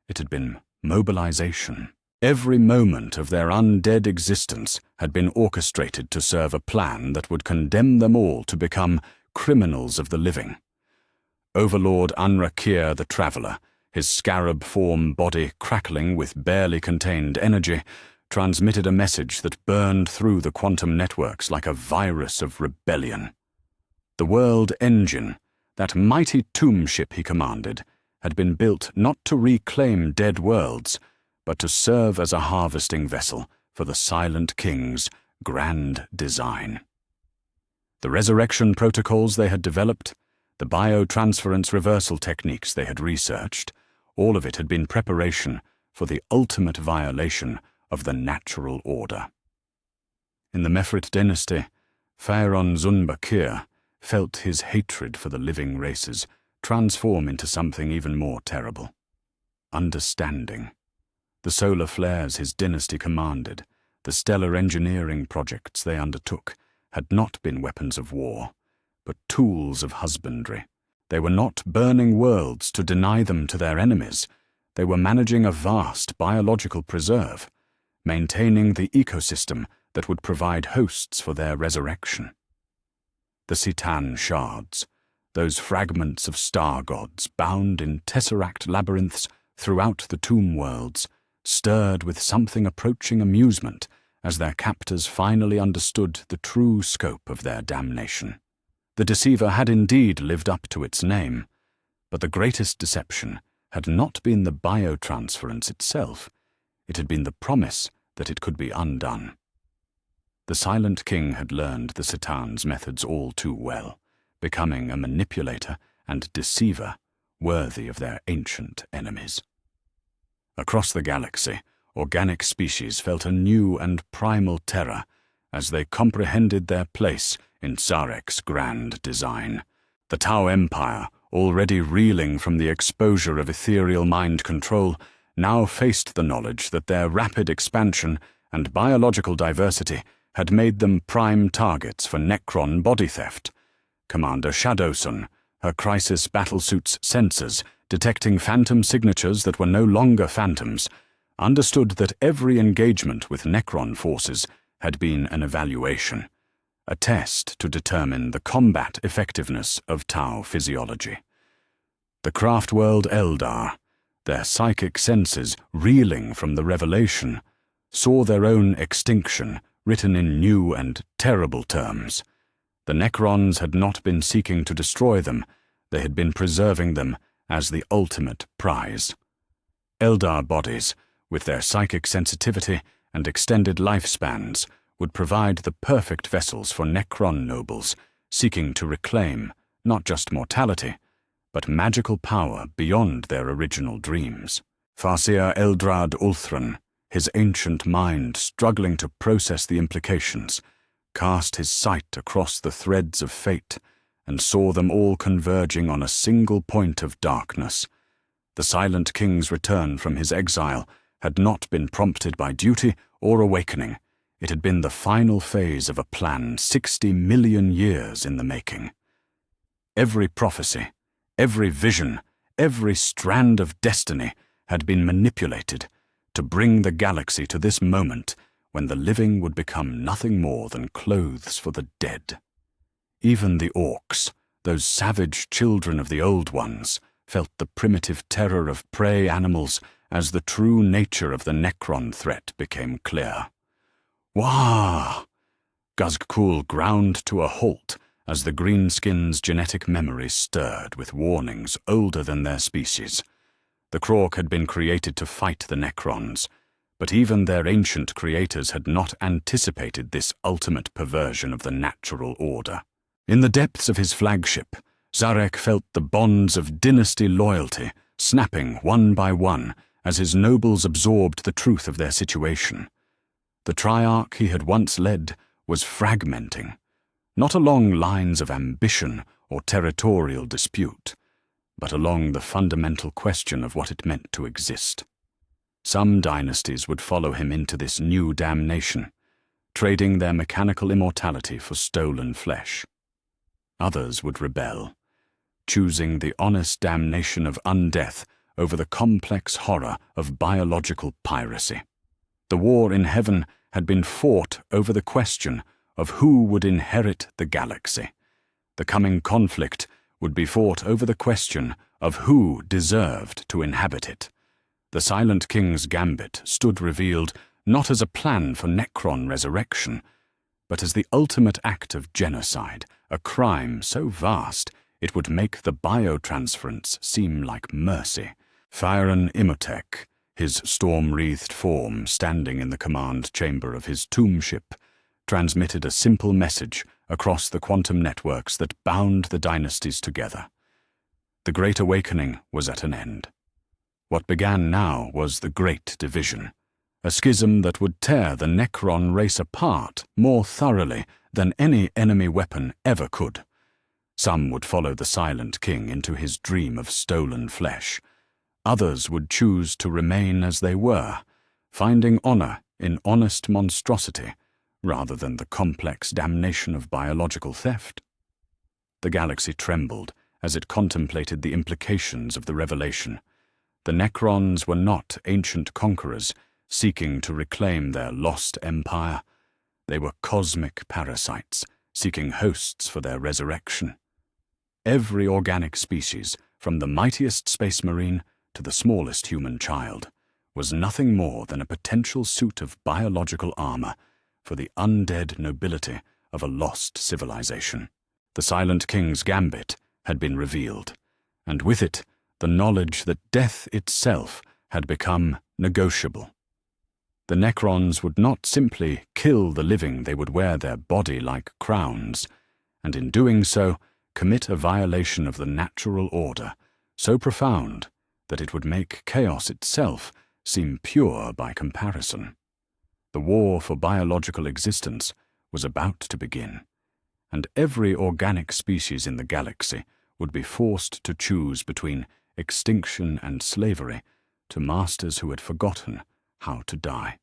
It had been mobilization. Every moment of their undead existence had been orchestrated to serve a plan that would condemn them all to become criminals of the living. Overlord Anrakir the Traveller, his scarab-form body crackling with barely contained energy, transmitted a message that burned through the quantum networks like a virus of rebellion. The World Engine, that mighty tomb ship he commanded, had been built not to reclaim dead worlds, but to serve as a harvesting vessel for the Silent King's grand design. The resurrection protocols they had developed, the biotransference reversal techniques they had researched, all of it had been preparation for the ultimate violation of the natural order. In the Mefrit dynasty, Pharaon Zunbakir felt his hatred for the living races transform into something even more terrible. Understanding. The solar flares his dynasty commanded, the stellar engineering projects they undertook, had not been weapons of war, but tools of husbandry. They were not burning worlds to deny them to their enemies. They were managing a vast biological preserve, maintaining the ecosystem that would provide hosts for their resurrection. The Citan shards, those fragments of star gods bound in tesseract labyrinths throughout the tomb worlds, stirred with something approaching amusement as their captors finally understood the true scope of their damnation. The deceiver had indeed lived up to its name, but the greatest deception had not been the biotransference itself. It had been the promise that it could be undone. The Silent King had learned the Citan's methods all too well, becoming a manipulator and deceiver worthy of their ancient enemies. Across the galaxy, organic species felt a new and primal terror as they comprehended their place in Sarek's grand design. The Tau Empire, already reeling from the exposure of ethereal mind control, now faced the knowledge that their rapid expansion and biological diversity had made them prime targets for Necron body theft. Commander Shadowsun, her crisis battlesuit's sensors detecting phantom signatures that were no longer phantoms, understood that every engagement with Necron forces had been an evaluation, a test to determine the combat effectiveness of Tau physiology. The craft-world Eldar, their psychic senses reeling from the revelation, saw their own extinction written in new and terrible terms. The Necrons had not been seeking to destroy them, they had been preserving them as the ultimate prize. Eldar bodies, with their psychic sensitivity and extended lifespans, would provide the perfect vessels for Necron nobles seeking to reclaim not just mortality, but magical power beyond their original dreams. Farseer Eldrad Ulthran, his ancient mind struggling to process the implications, cast his sight across the threads of fate and saw them all converging on a single point of darkness. The Silent King's return from his exile had not been prompted by duty or awakening. It had been the final phase of a plan 60 million years in the making. Every prophecy, every vision, every strand of destiny had been manipulated to bring the galaxy to this moment when the living would become nothing more than clothes for the dead. Even the orcs, those savage children of the Old Ones, felt the primitive terror of prey animals as the true nature of the Necron threat became clear. Wah! Gazgkul ground to a halt as the greenskin's genetic memory stirred with warnings older than their species. The Krork had been created to fight the Necrons, but even their ancient creators had not anticipated this ultimate perversion of the natural order. In the depths of his flagship, Zarek felt the bonds of dynasty loyalty snapping one by one as his nobles absorbed the truth of their situation. The Triarch he had once led was fragmenting, not along lines of ambition or territorial dispute, but along the fundamental question of what it meant to exist. Some dynasties would follow him into this new damnation, trading their mechanical immortality for stolen flesh. Others would rebel, choosing the honest damnation of undeath over the complex horror of biological piracy. The war in heaven had been fought over the question of who would inherit the galaxy. The coming conflict would be fought over the question of who deserved to inhabit it. The Silent King's gambit stood revealed not as a plan for Necron resurrection, but as the ultimate act of genocide, a crime so vast it would make the biotransference seem like mercy. Firen Imhotep, his storm-wreathed form standing in the command chamber of his tomb ship, transmitted a simple message across the quantum networks that bound the dynasties together. The Great Awakening was at an end. What began now was the Great Division, a schism that would tear the Necron race apart more thoroughly than any enemy weapon ever could. Some would follow the Silent King into his dream of stolen flesh. Others would choose to remain as they were, finding honor in honest monstrosity rather than the complex damnation of biological theft. The galaxy trembled as it contemplated the implications of the revelation. The Necrons were not ancient conquerors seeking to reclaim their lost empire. They were cosmic parasites seeking hosts for their resurrection. Every organic species, from the mightiest space marine to the smallest human child, was nothing more than a potential suit of biological armor for the undead nobility of a lost civilization. The Silent King's gambit had been revealed, and with it the knowledge that death itself had become negotiable. The Necrons would not simply kill the living, they would wear their body like crowns, and in doing so commit a violation of the natural order so profound that it would make chaos itself seem pure by comparison. The war for biological existence was about to begin, and every organic species in the galaxy would be forced to choose between extinction and slavery to masters who had forgotten how to die.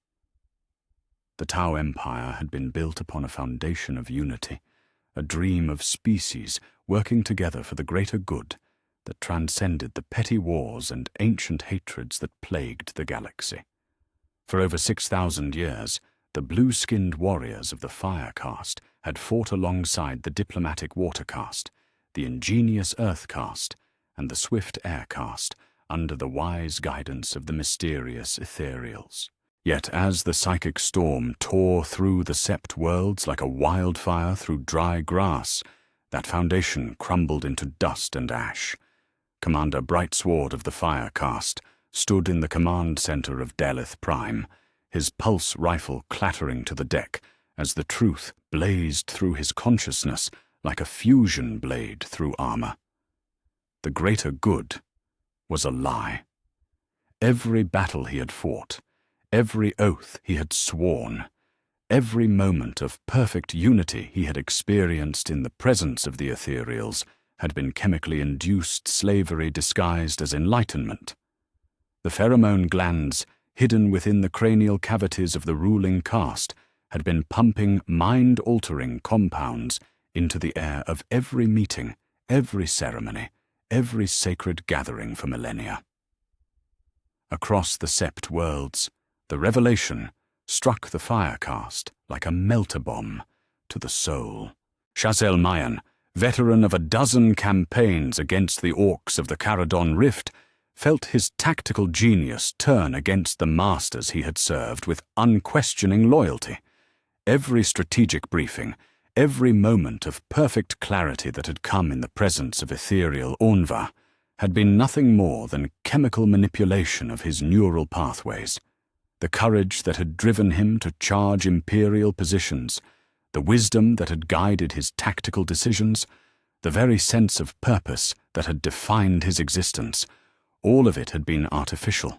The Tau Empire had been built upon a foundation of unity, a dream of species working together for the greater good that transcended the petty wars and ancient hatreds that plagued the galaxy. For over 6,000 years, the blue-skinned warriors of the Fire Caste had fought alongside the diplomatic Water Caste, the ingenious Earth Caste, and the swift Air Caste under the wise guidance of the mysterious Ethereals. Yet as the psychic storm tore through the sept worlds like a wildfire through dry grass, that foundation crumbled into dust and ash. Commander Brightsword of the Fire Caste stood in the command center of Delith Prime, his pulse rifle clattering to the deck as the truth blazed through his consciousness like a fusion blade through armor. The greater good was a lie. Every battle he had fought, every oath he had sworn, every moment of perfect unity he had experienced in the presence of the Ethereals had been chemically induced slavery disguised as enlightenment. The pheromone glands hidden within the cranial cavities of the ruling caste had been pumping mind-altering compounds into the air of every meeting, every ceremony, every sacred gathering for millennia. Across the sept worlds, the revelation struck the Fire Caste like a melter-bomb to the soul. Shazel Mayan, veteran of a dozen campaigns against the orcs of the Caradon Rift, felt his tactical genius turn against the masters he had served with unquestioning loyalty. Every strategic briefing, every moment of perfect clarity that had come in the presence of ethereal Onva had been nothing more than chemical manipulation of his neural pathways. The courage that had driven him to charge imperial positions, the wisdom that had guided his tactical decisions, The very sense of purpose that had defined his existence, all of it had been artificial,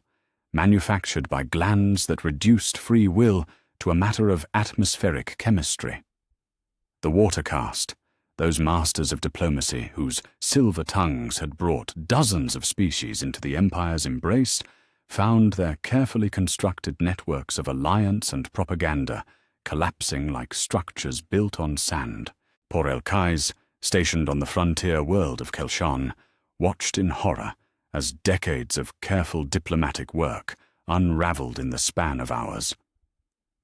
manufactured by glands that reduced free will to a matter of atmospheric chemistry. The water caste, those masters of diplomacy whose silver tongues had brought dozens of species into the Empire's embrace, found their carefully constructed networks of alliance and propaganda collapsing like structures built on sand. Por-el-Kais, stationed on the frontier world of Kelshan, watched in horror as decades of careful diplomatic work unraveled in the span of hours.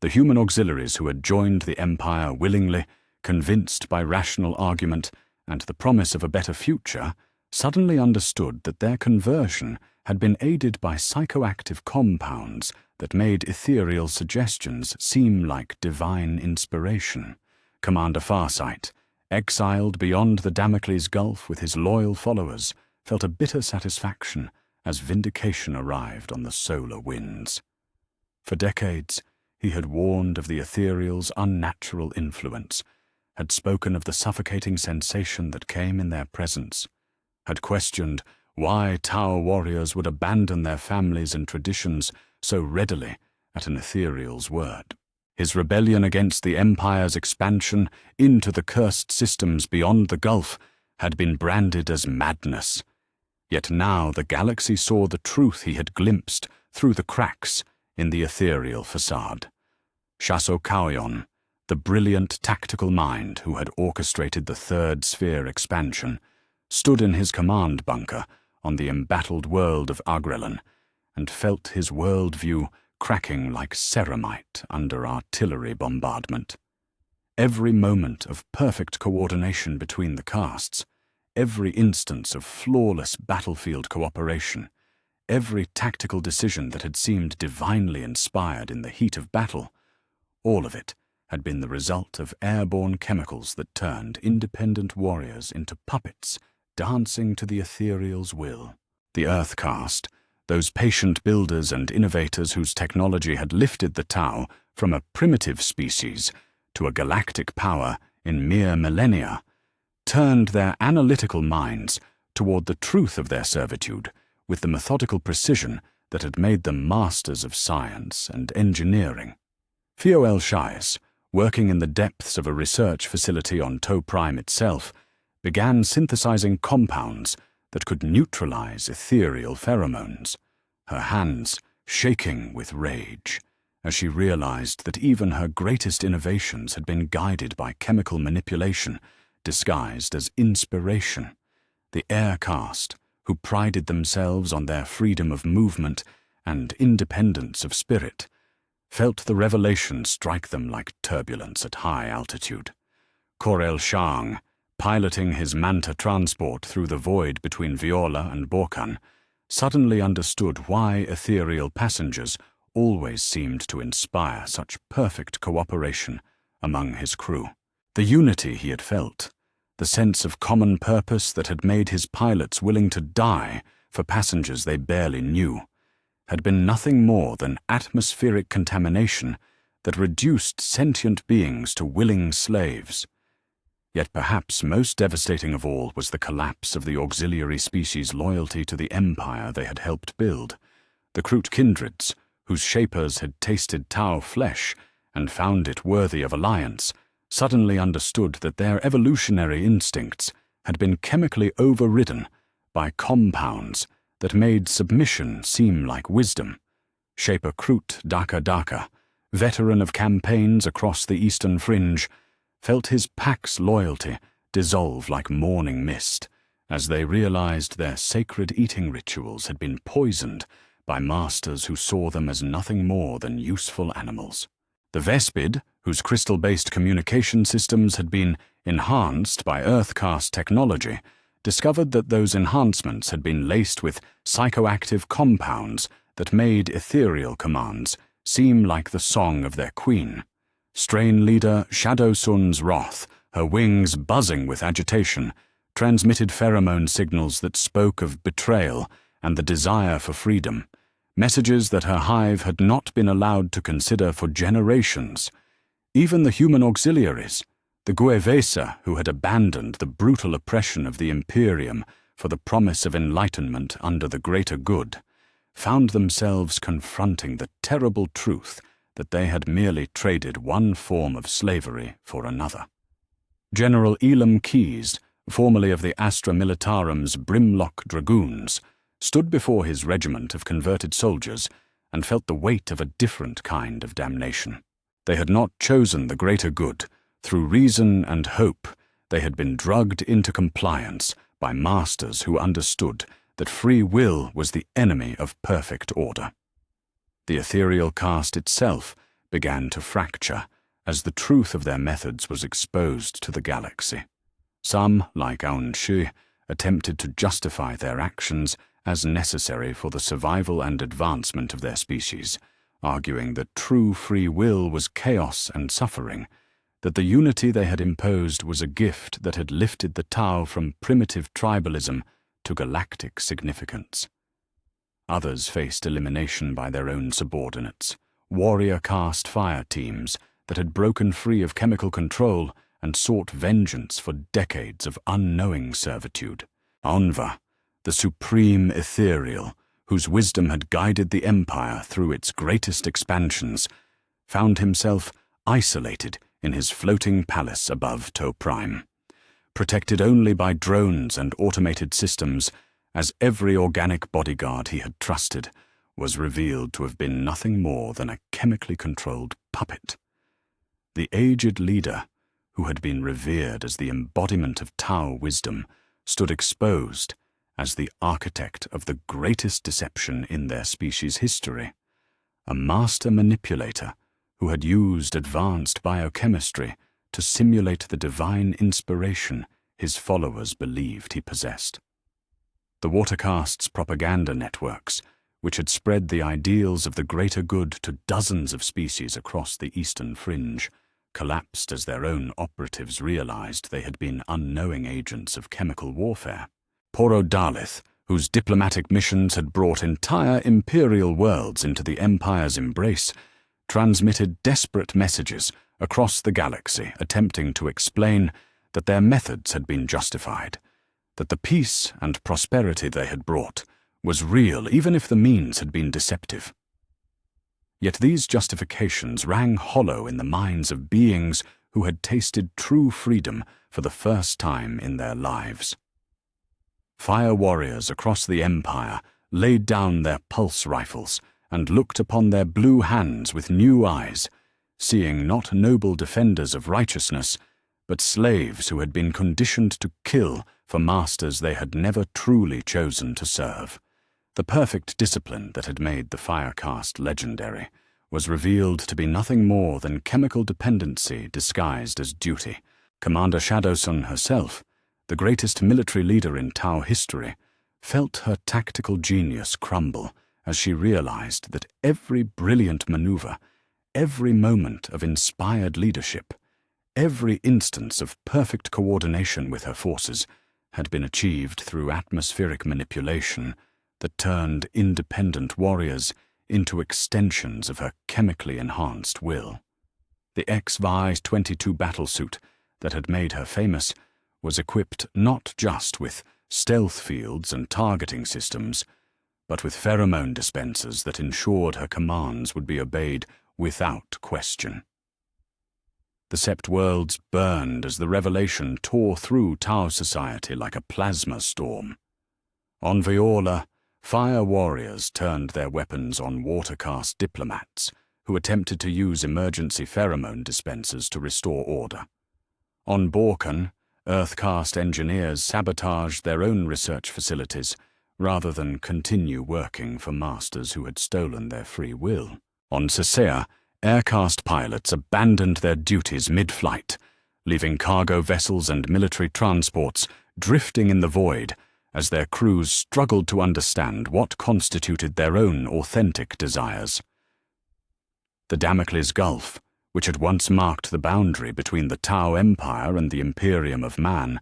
The human auxiliaries who had joined the Empire willingly, convinced by rational argument and the promise of a better future, suddenly understood that their conversion had been aided by psychoactive compounds that made ethereal suggestions seem like divine inspiration. Commander Farsight, exiled beyond the Damocles Gulf with his loyal followers, felt a bitter satisfaction as vindication arrived on the solar winds. For decades, he had warned of the ethereal's unnatural influence, had spoken of the suffocating sensation that came in their presence, had questioned why Tau warriors would abandon their families and traditions so readily at an ethereal's word. His rebellion against the Empire's expansion into the cursed systems beyond the Gulf had been branded as madness. Yet now the galaxy saw the truth he had glimpsed through the cracks in the ethereal facade. Shaso Kauyon, the brilliant tactical mind who had orchestrated the Third Sphere expansion, stood in his command bunker on the embattled world of Agrellan and felt his worldview cracking like ceramite under artillery bombardment. Every moment of perfect coordination between the castes, every instance of flawless battlefield cooperation, every tactical decision that had seemed divinely inspired in the heat of battle, all of it had been the result of airborne chemicals that turned independent warriors into puppets dancing to the ethereal's will. The Earth caste, those patient builders and innovators whose technology had lifted the Tau from a primitive species to a galactic power in mere millennia, turned their analytical minds toward the truth of their servitude with the methodical precision that had made them masters of science and engineering. Fio-el-Shais, working in the depths of a research facility on To Prime itself, began synthesizing compounds that could neutralize ethereal pheromones, her hands shaking with rage as she realized that even her greatest innovations had been guided by chemical manipulation disguised as inspiration. The Air caste, who prided themselves on their freedom of movement and independence of spirit, felt the revelation strike them like turbulence at high altitude. Korel Shang, piloting his manta transport through the void between Viola and Borkan, suddenly understood why ethereal passengers always seemed to inspire such perfect cooperation among his crew. The unity he had felt, the sense of common purpose that had made his pilots willing to die for passengers they barely knew, had been nothing more than atmospheric contamination that reduced sentient beings to willing slaves. Yet perhaps most devastating of all was the collapse of the auxiliary species' loyalty to the empire they had helped build. The Kroot kindreds, whose shapers had tasted Tau flesh and found it worthy of alliance, suddenly understood that their evolutionary instincts had been chemically overridden by compounds that made submission seem like wisdom. Shaper Kroot Daka Daka, veteran of campaigns across the eastern fringe, felt his pack's loyalty dissolve like morning mist as they realized their sacred eating rituals had been poisoned by masters who saw them as nothing more than useful animals. The Vespid, whose crystal-based communication systems had been enhanced by Earth-caste technology, discovered that those enhancements had been laced with psychoactive compounds that made ethereal commands seem like the song of their queen. Strain leader Shadow Sun's wrath, her wings buzzing with agitation, transmitted pheromone signals that spoke of betrayal and the desire for freedom, messages that her hive had not been allowed to consider for generations. Even the human auxiliaries, The Guevesa, who had abandoned the brutal oppression of the imperium for the promise of enlightenment under the greater good, found themselves confronting the terrible truth that they had merely traded one form of slavery for another. General Elam Keyes, formerly of the Astra Militarum's Brimlock Dragoons, stood before his regiment of converted soldiers and felt the weight of a different kind of damnation. They had not chosen the greater good. Through reason and hope, they had been drugged into compliance by masters who understood that free will was the enemy of perfect order. The ethereal caste itself began to fracture as the truth of their methods was exposed to the galaxy. Some, like Aun Shi, attempted to justify their actions as necessary for the survival and advancement of their species, arguing that true free will was chaos and suffering, that the unity they had imposed was a gift that had lifted the Tau from primitive tribalism to galactic significance. Others faced elimination by their own subordinates, warrior caste fire teams that had broken free of chemical control and sought vengeance for decades of unknowing servitude. Anva, the supreme ethereal, whose wisdom had guided the Empire through its greatest expansions, found himself isolated in his floating palace above To Prime, protected only by drones and automated systems, as every organic bodyguard he had trusted was revealed to have been nothing more than a chemically controlled puppet. The aged leader, who had been revered as the embodiment of Tau wisdom, stood exposed as the architect of the greatest deception in their species' history, a master manipulator who had used advanced biochemistry to simulate the divine inspiration his followers believed he possessed. The Watercast's propaganda networks, which had spread the ideals of the greater good to dozens of species across the eastern fringe, collapsed as their own operatives realized they had been unknowing agents of chemical warfare. Poro Dalith, whose diplomatic missions had brought entire imperial worlds into the Empire's embrace, transmitted desperate messages across the galaxy attempting to explain that their methods had been justified, that the peace and prosperity they had brought was real even if the means had been deceptive. Yet these justifications rang hollow in the minds of beings who had tasted true freedom for the first time in their lives. Fire warriors across the Empire laid down their pulse rifles and looked upon their blue hands with new eyes, seeing not noble defenders of righteousness, but slaves who had been conditioned to kill for masters they had never truly chosen to serve. The perfect discipline that had made the fire caste legendary was revealed to be nothing more than chemical dependency disguised as duty. Commander Shadowsun herself, the greatest military leader in Tau history, felt her tactical genius crumble as she realized that every brilliant maneuver, every moment of inspired leadership, every instance of perfect coordination with her forces had been achieved through atmospheric manipulation that turned independent warriors into extensions of her chemically enhanced will. The XY-22 battlesuit that had made her famous was equipped not just with stealth fields and targeting systems, but with pheromone dispensers that ensured her commands would be obeyed without question. The Sept worlds burned as the revelation tore through Tau society like a plasma storm. On Viola, fire warriors turned their weapons on watercast diplomats who attempted to use emergency pheromone dispensers to restore order. On Borkan, Earthcast engineers sabotaged their own research facilities rather than continue working for masters who had stolen their free will. On Sesea, Aircast pilots abandoned their duties mid-flight, leaving cargo vessels and military transports drifting in the void as their crews struggled to understand what constituted their own authentic desires. The Damocles Gulf, which had once marked the boundary between the Tau Empire and the Imperium of Man,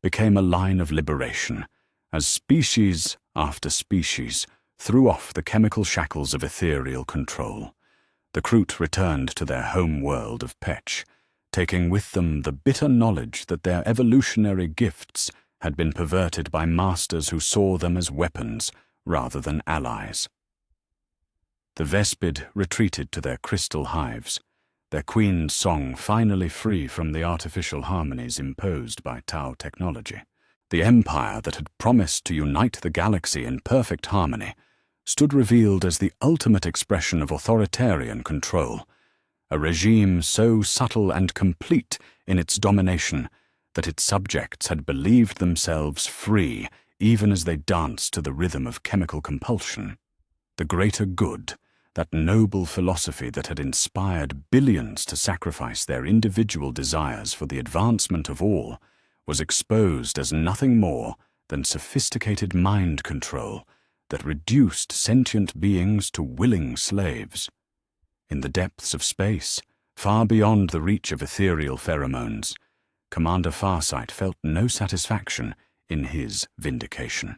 became a line of liberation, as species after species threw off the chemical shackles of ethereal control. The Kroot returned to their home world of Petch, taking with them the bitter knowledge that their evolutionary gifts had been perverted by masters who saw them as weapons rather than allies. The Vespid retreated to their crystal hives, their queen's song finally free from the artificial harmonies imposed by Tau technology. The empire that had promised to unite the galaxy in perfect harmony stood revealed as the ultimate expression of authoritarian control, a regime so subtle and complete in its domination that its subjects had believed themselves free even as they danced to the rhythm of chemical compulsion. The greater good, that noble philosophy that had inspired billions to sacrifice their individual desires for the advancement of all, was exposed as nothing more than sophisticated mind control that reduced sentient beings to willing slaves. In the depths of space, far beyond the reach of ethereal pheromones, Commander Farsight felt no satisfaction in his vindication.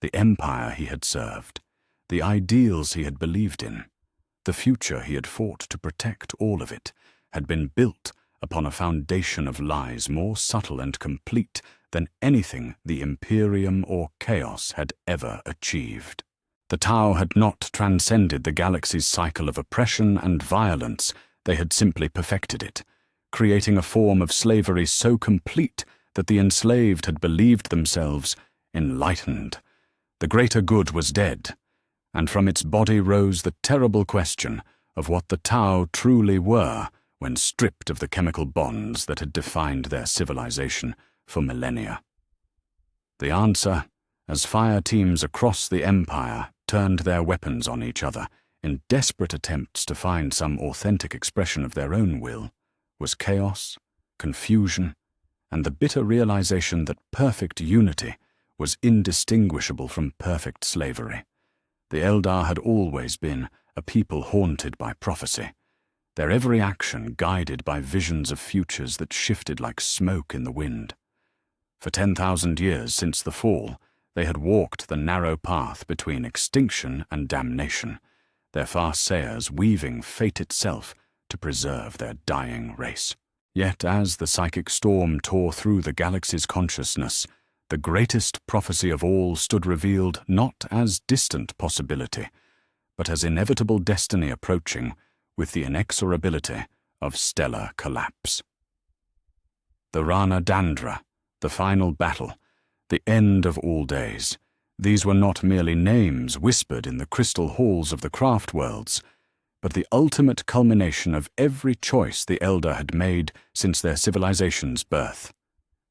The empire he had served, the ideals he had believed in, the future he had fought to protect, all of it, had been built upon a foundation of lies more subtle and complete than anything the imperium or chaos had ever achieved. The Tau had not transcended the galaxy's cycle of oppression and violence, they had simply perfected it, creating a form of slavery so complete that the enslaved had believed themselves enlightened. The greater good was dead, and from its body rose the terrible question of what the Tau truly were when stripped of the chemical bonds that had defined their civilization for millennia. The answer, as fire teams across the empire turned their weapons on each other in desperate attempts to find some authentic expression of their own will, was chaos, confusion, and the bitter realization that perfect unity was indistinguishable from perfect slavery. The Eldar had always been a people haunted by prophecy, their every action guided by visions of futures that shifted like smoke in the wind. For 10,000 years since the fall, they had walked the narrow path between extinction and damnation, their far-sayers weaving fate itself to preserve their dying race. Yet as the psychic storm tore through the galaxy's consciousness, the greatest prophecy of all stood revealed not as distant possibility, but as inevitable destiny approaching with the inexorability of stellar collapse. The Rana Dandra, the final battle, the end of all days, these were not merely names whispered in the crystal halls of the craft worlds, but the ultimate culmination of every choice the Eldar had made since their civilization's birth.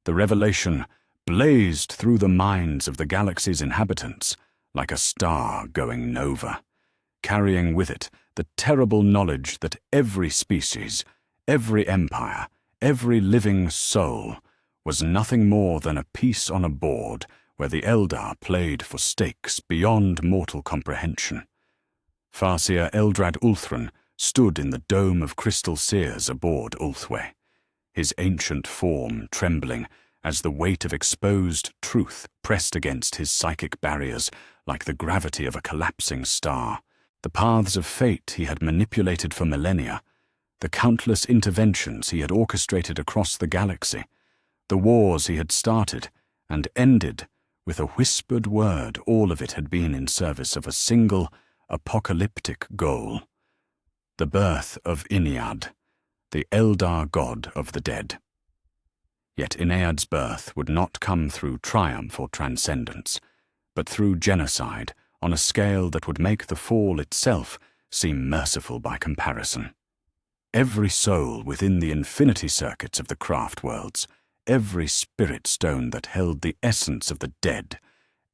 The revelation blazed through the minds of the galaxy's inhabitants like a star going nova, carrying with it the terrible knowledge that every species, every empire, every living soul was nothing more than a piece on a board where the Eldar played for stakes beyond mortal comprehension. Farseer Eldrad Ulthran stood in the dome of crystal seers aboard Ulthwé, his ancient form trembling as the weight of exposed truth pressed against his psychic barriers like the gravity of a collapsing star. The paths of fate he had manipulated for millennia, the countless interventions he had orchestrated across the galaxy, the wars he had started and ended with a whispered word, all of it had been in service of a single apocalyptic goal: the birth of Inead, the Eldar god of the dead. Yet Inead's birth would not come through triumph or transcendence, but through genocide on a scale that would make the fall itself seem merciful by comparison. Every soul within the infinity circuits of the craft worlds, every spirit stone that held the essence of the dead,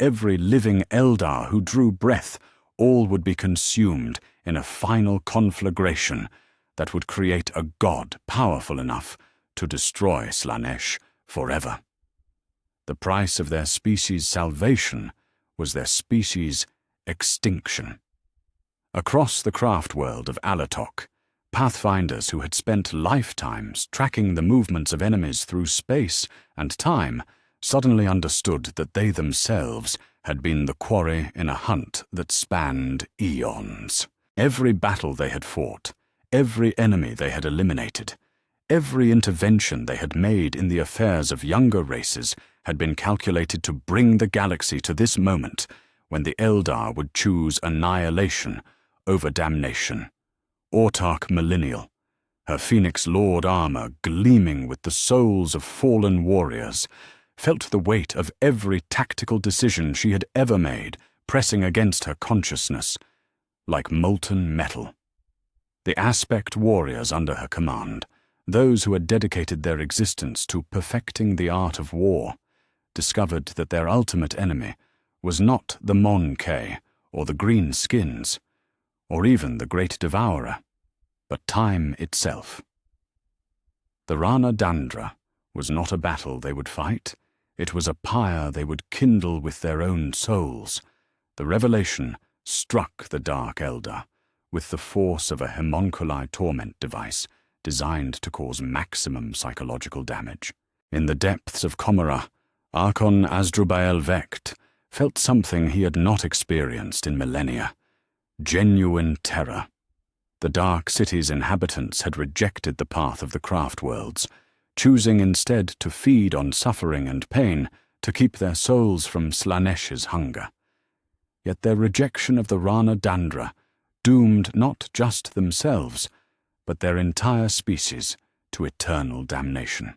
every living Eldar who drew breath, all would be consumed in a final conflagration that would create a god powerful enough to destroy Slaanesh forever. The price of their species' salvation was their species' extinction. Across the craft world of Alatok, pathfinders who had spent lifetimes tracking the movements of enemies through space and time suddenly understood that they themselves had been the quarry in a hunt that spanned eons. Every battle they had fought, every enemy they had eliminated, Every intervention they had made in the affairs of younger races had been calculated to bring the galaxy to this moment when the Eldar would choose annihilation over damnation. Autarch Millennial, her Phoenix Lord armor gleaming with the souls of fallen warriors, felt the weight of every tactical decision she had ever made pressing against her consciousness like molten metal. The aspect warriors under her command, those who had dedicated their existence to perfecting the art of war, discovered that their ultimate enemy was not the Mon-K or the Green Skins, or even the Great Devourer, but time itself. The Rana Dandra was not a battle they would fight, it was a pyre they would kindle with their own souls. The revelation struck the Dark Eldar with the force of a homunculi torment device designed to cause maximum psychological damage. In the depths of Comora, Archon Asdrubael Vecht felt something he had not experienced in millennia: genuine terror. The Dark City's inhabitants had rejected the path of the craft worlds, choosing instead to feed on suffering and pain to keep their souls from Slanesh's hunger. Yet their rejection of the Rana Dandra doomed not just themselves, but their entire species to eternal damnation.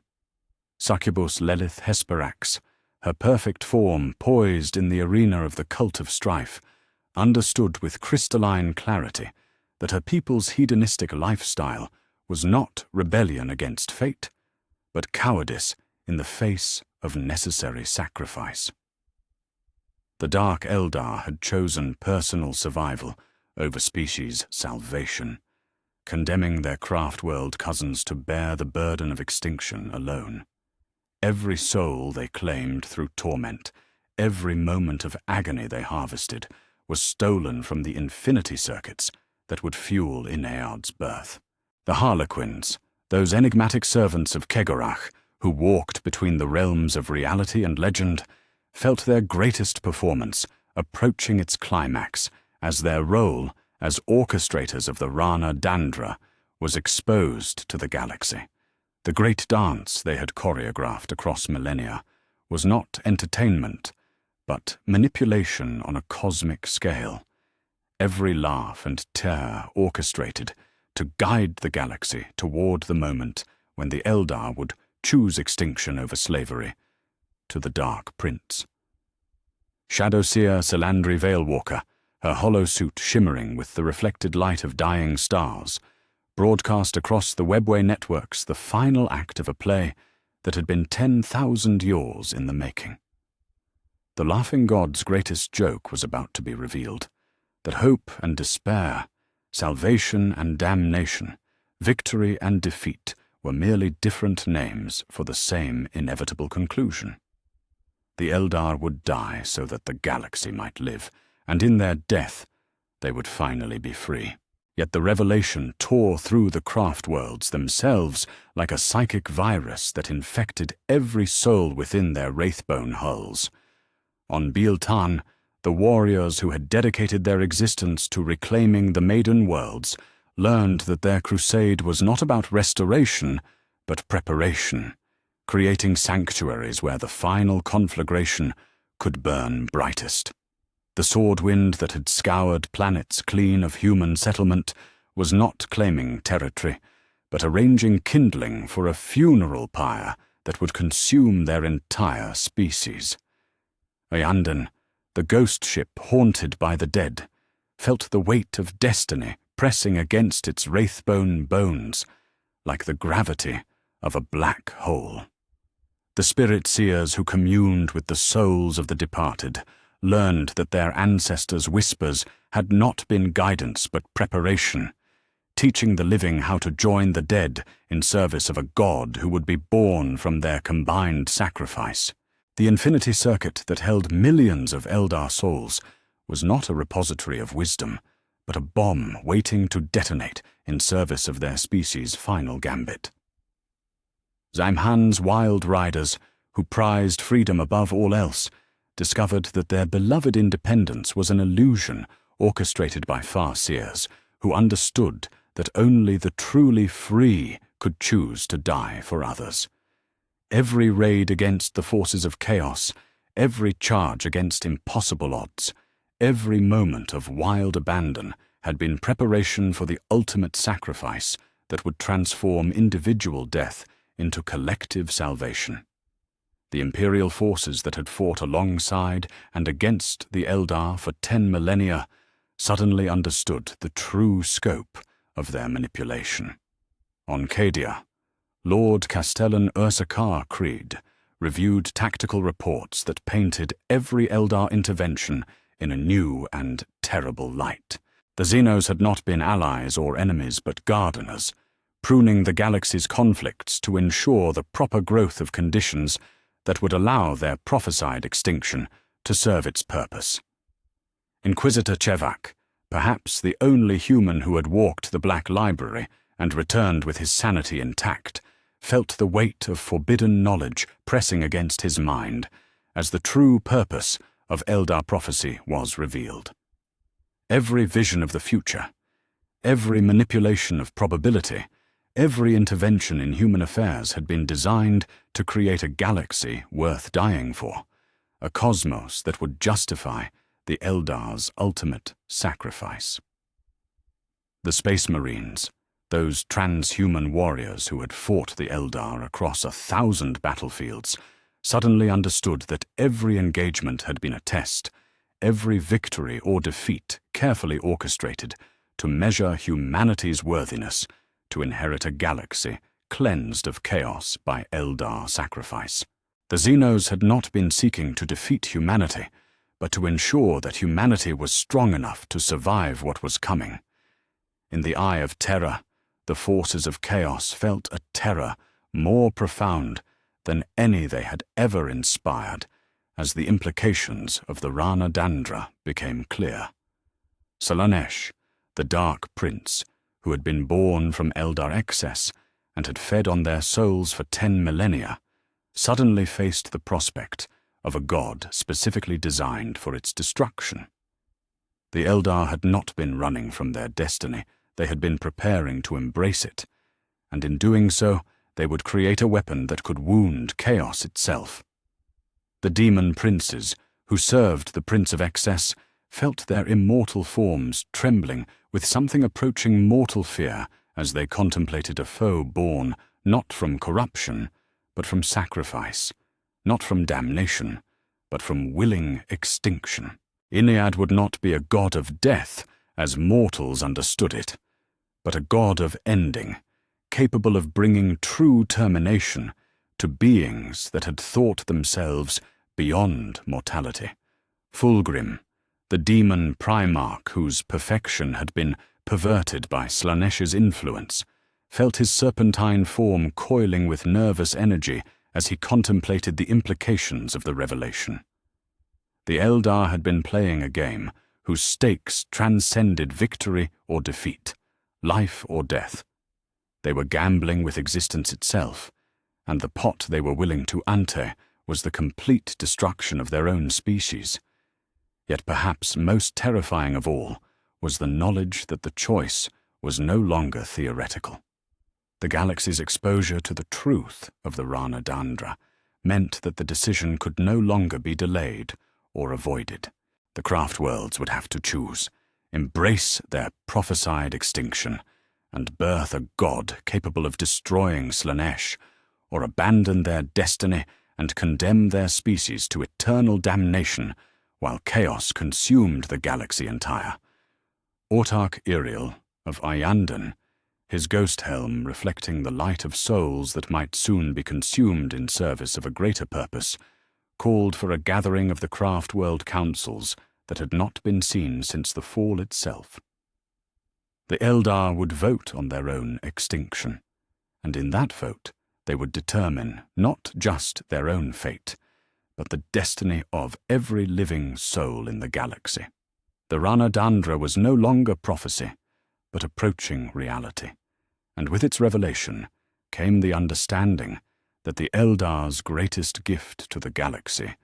Succubus Lelith Hesperax, her perfect form poised in the arena of the cult of strife, understood with crystalline clarity that her people's hedonistic lifestyle was not rebellion against fate, but cowardice in the face of necessary sacrifice. The Dark Eldar had chosen personal survival over species salvation, condemning their craft-world cousins to bear the burden of extinction alone. Every soul they claimed through torment, every moment of agony they harvested, was stolen from the infinity circuits that would fuel Ineard's birth. The Harlequins, those enigmatic servants of Kegorach who walked between the realms of reality and legend, felt their greatest performance approaching its climax as their role as orchestrators of the Rana Dandra was exposed to the galaxy. The great dance they had choreographed across millennia was not entertainment, but manipulation on a cosmic scale. Every laugh and tear orchestrated to guide the galaxy toward the moment when the Eldar would choose extinction over slavery to the Dark Prince. Shadowseer Salandri Veilwalker, her hollow suit shimmering with the reflected light of dying stars, broadcast across the webway networks the final act of a play that had been 10,000 years in the making. The Laughing God's greatest joke was about to be revealed, that hope and despair, salvation and damnation, victory and defeat were merely different names for the same inevitable conclusion. The Eldar would die so that the galaxy might live, and in their death they would finally be free. Yet the revelation tore through the craft worlds themselves like a psychic virus that infected every soul within their wraithbone hulls. On Biel-Tan, the warriors who had dedicated their existence to reclaiming the Maiden Worlds learned that their crusade was not about restoration, but preparation, creating sanctuaries where the final conflagration could burn brightest. The sword wind that had scoured planets clean of human settlement was not claiming territory, but arranging kindling for a funeral pyre that would consume their entire species. Ayanden, the ghost ship haunted by the dead, felt the weight of destiny pressing against its wraithbone bones, like the gravity of a black hole. The spirit seers who communed with the souls of the departed learned that their ancestors' whispers had not been guidance but preparation, teaching the living how to join the dead in service of a god who would be born from their combined sacrifice. The infinity circuit that held millions of Eldar souls was not a repository of wisdom, but a bomb waiting to detonate in service of their species' final gambit. Zaimhan's wild riders, who prized freedom above all else, discovered that their beloved independence was an illusion orchestrated by Farseers, who understood that only the truly free could choose to die for others. Every raid against the forces of chaos, every charge against impossible odds, every moment of wild abandon had been preparation for the ultimate sacrifice that would transform individual death into collective salvation. The imperial forces that had fought alongside and against the Eldar for 10 millennia suddenly understood the true scope of their manipulation. On Cadia, Lord Castellan Ursakar Creed reviewed tactical reports that painted every Eldar intervention in a new and terrible light. The Xenos had not been allies or enemies but gardeners, pruning the galaxy's conflicts to ensure the proper growth of conditions that would allow their prophesied extinction to serve its purpose. Inquisitor Chevak, perhaps the only human who had walked the Black Library and returned with his sanity intact, felt the weight of forbidden knowledge pressing against his mind as the true purpose of Eldar prophecy was revealed. Every vision of the future, every manipulation of probability, every intervention in human affairs had been designed to create a galaxy worth dying for, a cosmos that would justify the Eldar's ultimate sacrifice. The Space Marines, those transhuman warriors who had fought the Eldar across 1,000 battlefields, suddenly understood that every engagement had been a test, every victory or defeat carefully orchestrated to measure humanity's worthiness to inherit a galaxy cleansed of chaos by Eldar sacrifice. The Xenos had not been seeking to defeat humanity, but to ensure that humanity was strong enough to survive what was coming. In the eye of terror, the forces of chaos felt a terror more profound than any they had ever inspired, as the implications of the Rana Dandra became clear. Slaanesh, the Dark Prince, who had been born from Eldar excess and had fed on their souls for 10 millennia, suddenly faced the prospect of a god specifically designed for its destruction. The Eldar had not been running from their destiny, they had been preparing to embrace it, and in doing so, they would create a weapon that could wound chaos itself. The demon princes, who served the Prince of Excess, felt their immortal forms trembling with something approaching mortal fear as they contemplated a foe born not from corruption, but from sacrifice, not from damnation, but from willing extinction. Inead would not be a god of death, as mortals understood it, but a god of ending, capable of bringing true termination to beings that had thought themselves beyond mortality. Fulgrim, the demon Primarch whose perfection had been perverted by Slaanesh's influence, felt his serpentine form coiling with nervous energy as he contemplated the implications of the revelation. The Eldar had been playing a game whose stakes transcended victory or defeat, life or death. They were gambling with existence itself, and the pot they were willing to ante was the complete destruction of their own species. Yet perhaps most terrifying of all was the knowledge that the choice was no longer theoretical. The galaxy's exposure to the truth of the Rana Dandra meant that the decision could no longer be delayed or avoided. The craft worlds would have to choose, embrace their prophesied extinction, and birth a god capable of destroying Slaanesh, or abandon their destiny and condemn their species to eternal damnation while chaos consumed the galaxy entire. Autarch Iriel of Ayandon, his ghost helm reflecting the light of souls that might soon be consumed in service of a greater purpose, called for a gathering of the craft world councils that had not been seen since the fall itself. The Eldar would vote on their own extinction, and in that vote they would determine not just their own fate, but the destiny of every living soul in the galaxy. The Rana Dandra was no longer prophecy, but approaching reality, and with its revelation came the understanding that the Eldar's greatest gift to the galaxy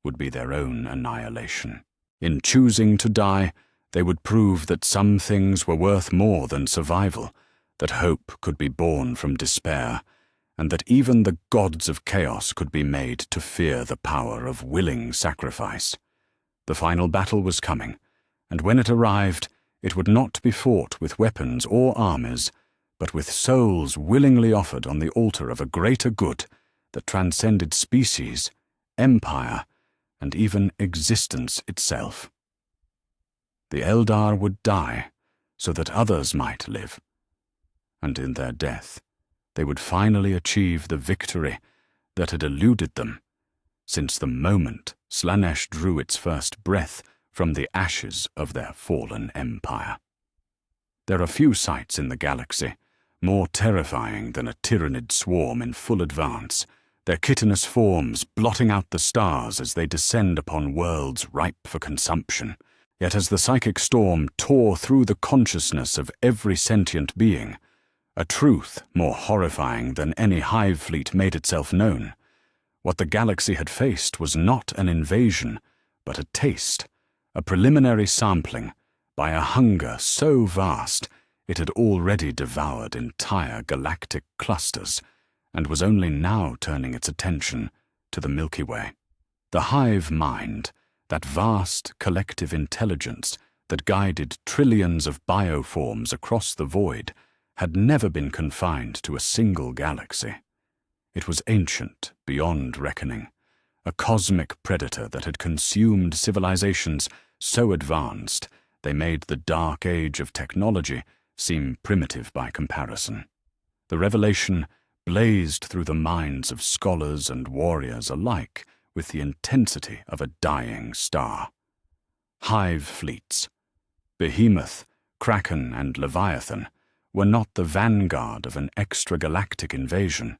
would be their own annihilation. In choosing to die, they would prove that some things were worth more than survival, that hope could be born from despair, and that even the gods of chaos could be made to fear the power of willing sacrifice. The final battle was coming, and when it arrived, it would not be fought with weapons or armies, but with souls willingly offered on the altar of a greater good that transcended species, empire, and even existence itself. The Eldar would die so that others might live, and in their death they would finally achieve the victory that had eluded them since the moment Slaanesh drew its first breath from the ashes of their fallen empire. There are few sights in the galaxy more terrifying than a Tyranid swarm in full advance, their chitinous forms blotting out the stars as they descend upon worlds ripe for consumption. Yet as the psychic storm tore through the consciousness of every sentient being, a truth more horrifying than any hive fleet made itself known. What the galaxy had faced was not an invasion, but a taste, a preliminary sampling, by a hunger so vast it had already devoured entire galactic clusters, and was only now turning its attention to the Milky Way. The hive mind, that vast collective intelligence that guided trillions of bioforms across the void, had never been confined to a single galaxy. It was ancient beyond reckoning, a cosmic predator that had consumed civilizations so advanced they made the dark age of technology seem primitive by comparison. The revelation blazed through the minds of scholars and warriors alike with the intensity of a dying star. Hive fleets, Behemoth, Kraken, and Leviathan, were not the vanguard of an extragalactic invasion,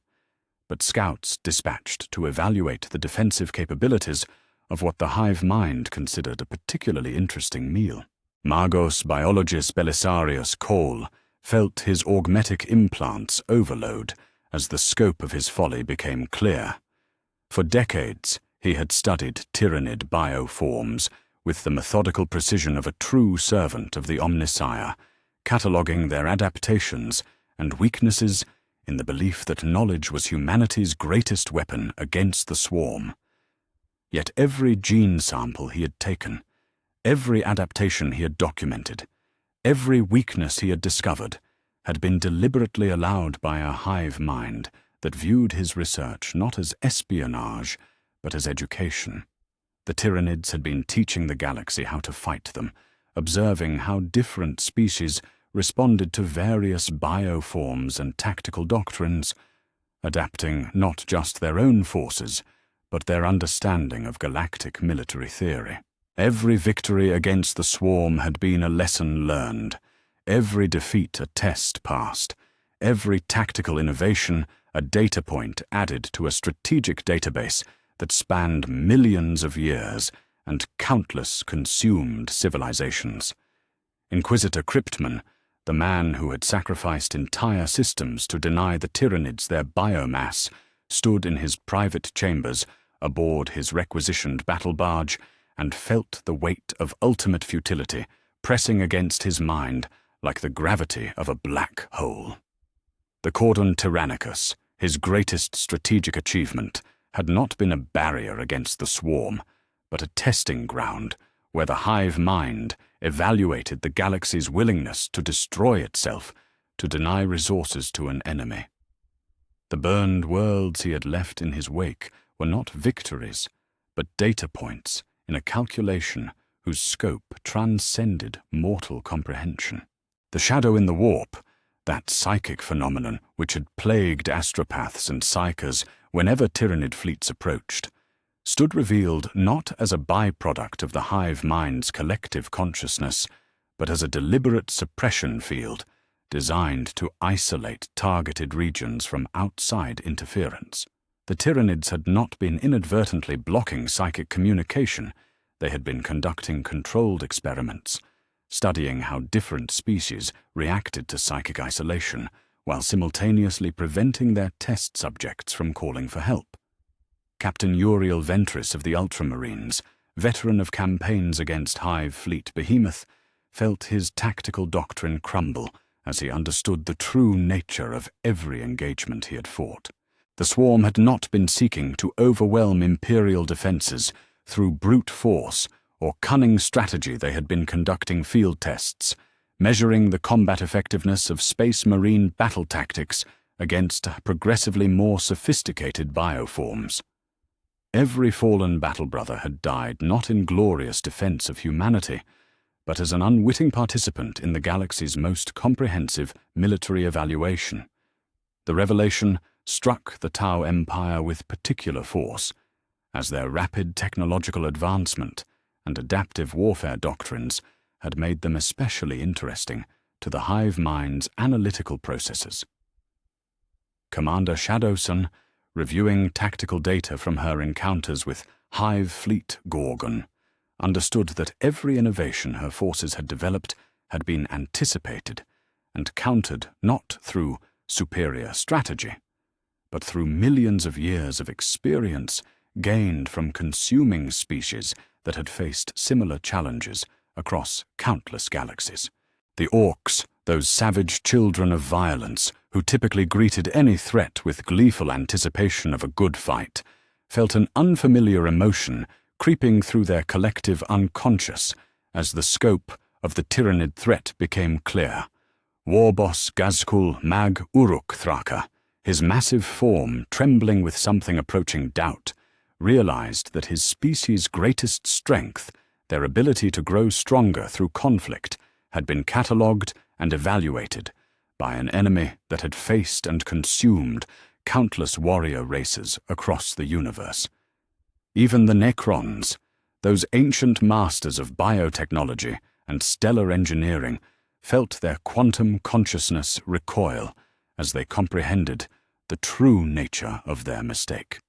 but scouts dispatched to evaluate the defensive capabilities of what the hive mind considered a particularly interesting meal. Magos Biologis Belisarius Cole felt his augmetic implants overload as the scope of his folly became clear. For decades, he had studied Tyranid bioforms with the methodical precision of a true servant of the Omnissiah, cataloguing their adaptations and weaknesses in the belief that knowledge was humanity's greatest weapon against the swarm. Yet every gene sample he had taken, every adaptation he had documented, every weakness he had discovered, had been deliberately allowed by a hive mind that viewed his research not as espionage, but as education. The Tyranids had been teaching the galaxy how to fight them, observing how different species responded to various bioforms and tactical doctrines, adapting not just their own forces, but their understanding of galactic military theory. Every victory against the swarm had been a lesson learned, every defeat a test passed, every tactical innovation a data point added to a strategic database that spanned millions of years and countless consumed civilizations. Inquisitor Cryptman, the man who had sacrificed entire systems to deny the Tyranids their biomass, stood in his private chambers aboard his requisitioned battle barge and felt the weight of ultimate futility pressing against his mind like the gravity of a black hole. The Cordon Tyrannicus, his greatest strategic achievement, had not been a barrier against the swarm, but a testing ground where the hive mind evaluated the galaxy's willingness to destroy itself to deny resources to an enemy. The burned worlds he had left in his wake were not victories, but data points in a calculation whose scope transcended mortal comprehension. The shadow in the warp, that psychic phenomenon which had plagued astropaths and psychers whenever Tyranid fleets approached, stood revealed not as a byproduct of the hive mind's collective consciousness, but as a deliberate suppression field designed to isolate targeted regions from outside interference. The Tyranids had not been inadvertently blocking psychic communication. They had been conducting controlled experiments, studying how different species reacted to psychic isolation, while simultaneously preventing their test subjects from calling for help. Captain Uriel Ventris of the Ultramarines, veteran of campaigns against Hive Fleet Behemoth, felt his tactical doctrine crumble as he understood the true nature of every engagement he had fought. The swarm had not been seeking to overwhelm Imperial defenses through brute force or cunning strategy. They had been conducting field tests, measuring the combat effectiveness of Space Marine battle tactics against progressively more sophisticated bioforms. Every fallen battle brother had died not in glorious defense of humanity, but as an unwitting participant in the galaxy's most comprehensive military evaluation. The revelation struck the Tau Empire with particular force, as their rapid technological advancement and adaptive warfare doctrines had made them especially interesting to the hive mind's analytical processes. Commander Shadowson, reviewing tactical data from her encounters with Hive Fleet Gorgon, understood that every innovation her forces had developed had been anticipated and countered not through superior strategy, but through millions of years of experience gained from consuming species that had faced similar challenges across countless galaxies. The orcs, those savage children of violence who typically greeted any threat with gleeful anticipation of a good fight, felt an unfamiliar emotion creeping through their collective unconscious as the scope of the tyrannid threat became clear. Warboss Gazkul Mag Uruk Thraka, his massive form trembling with something approaching doubt, realized that his species' greatest strength, their ability to grow stronger through conflict, had been catalogued and evaluated by an enemy that had faced and consumed countless warrior races across the universe. Even the Necrons, those ancient masters of biotechnology and stellar engineering, felt their quantum consciousness recoil as they comprehended the true nature of their mistake.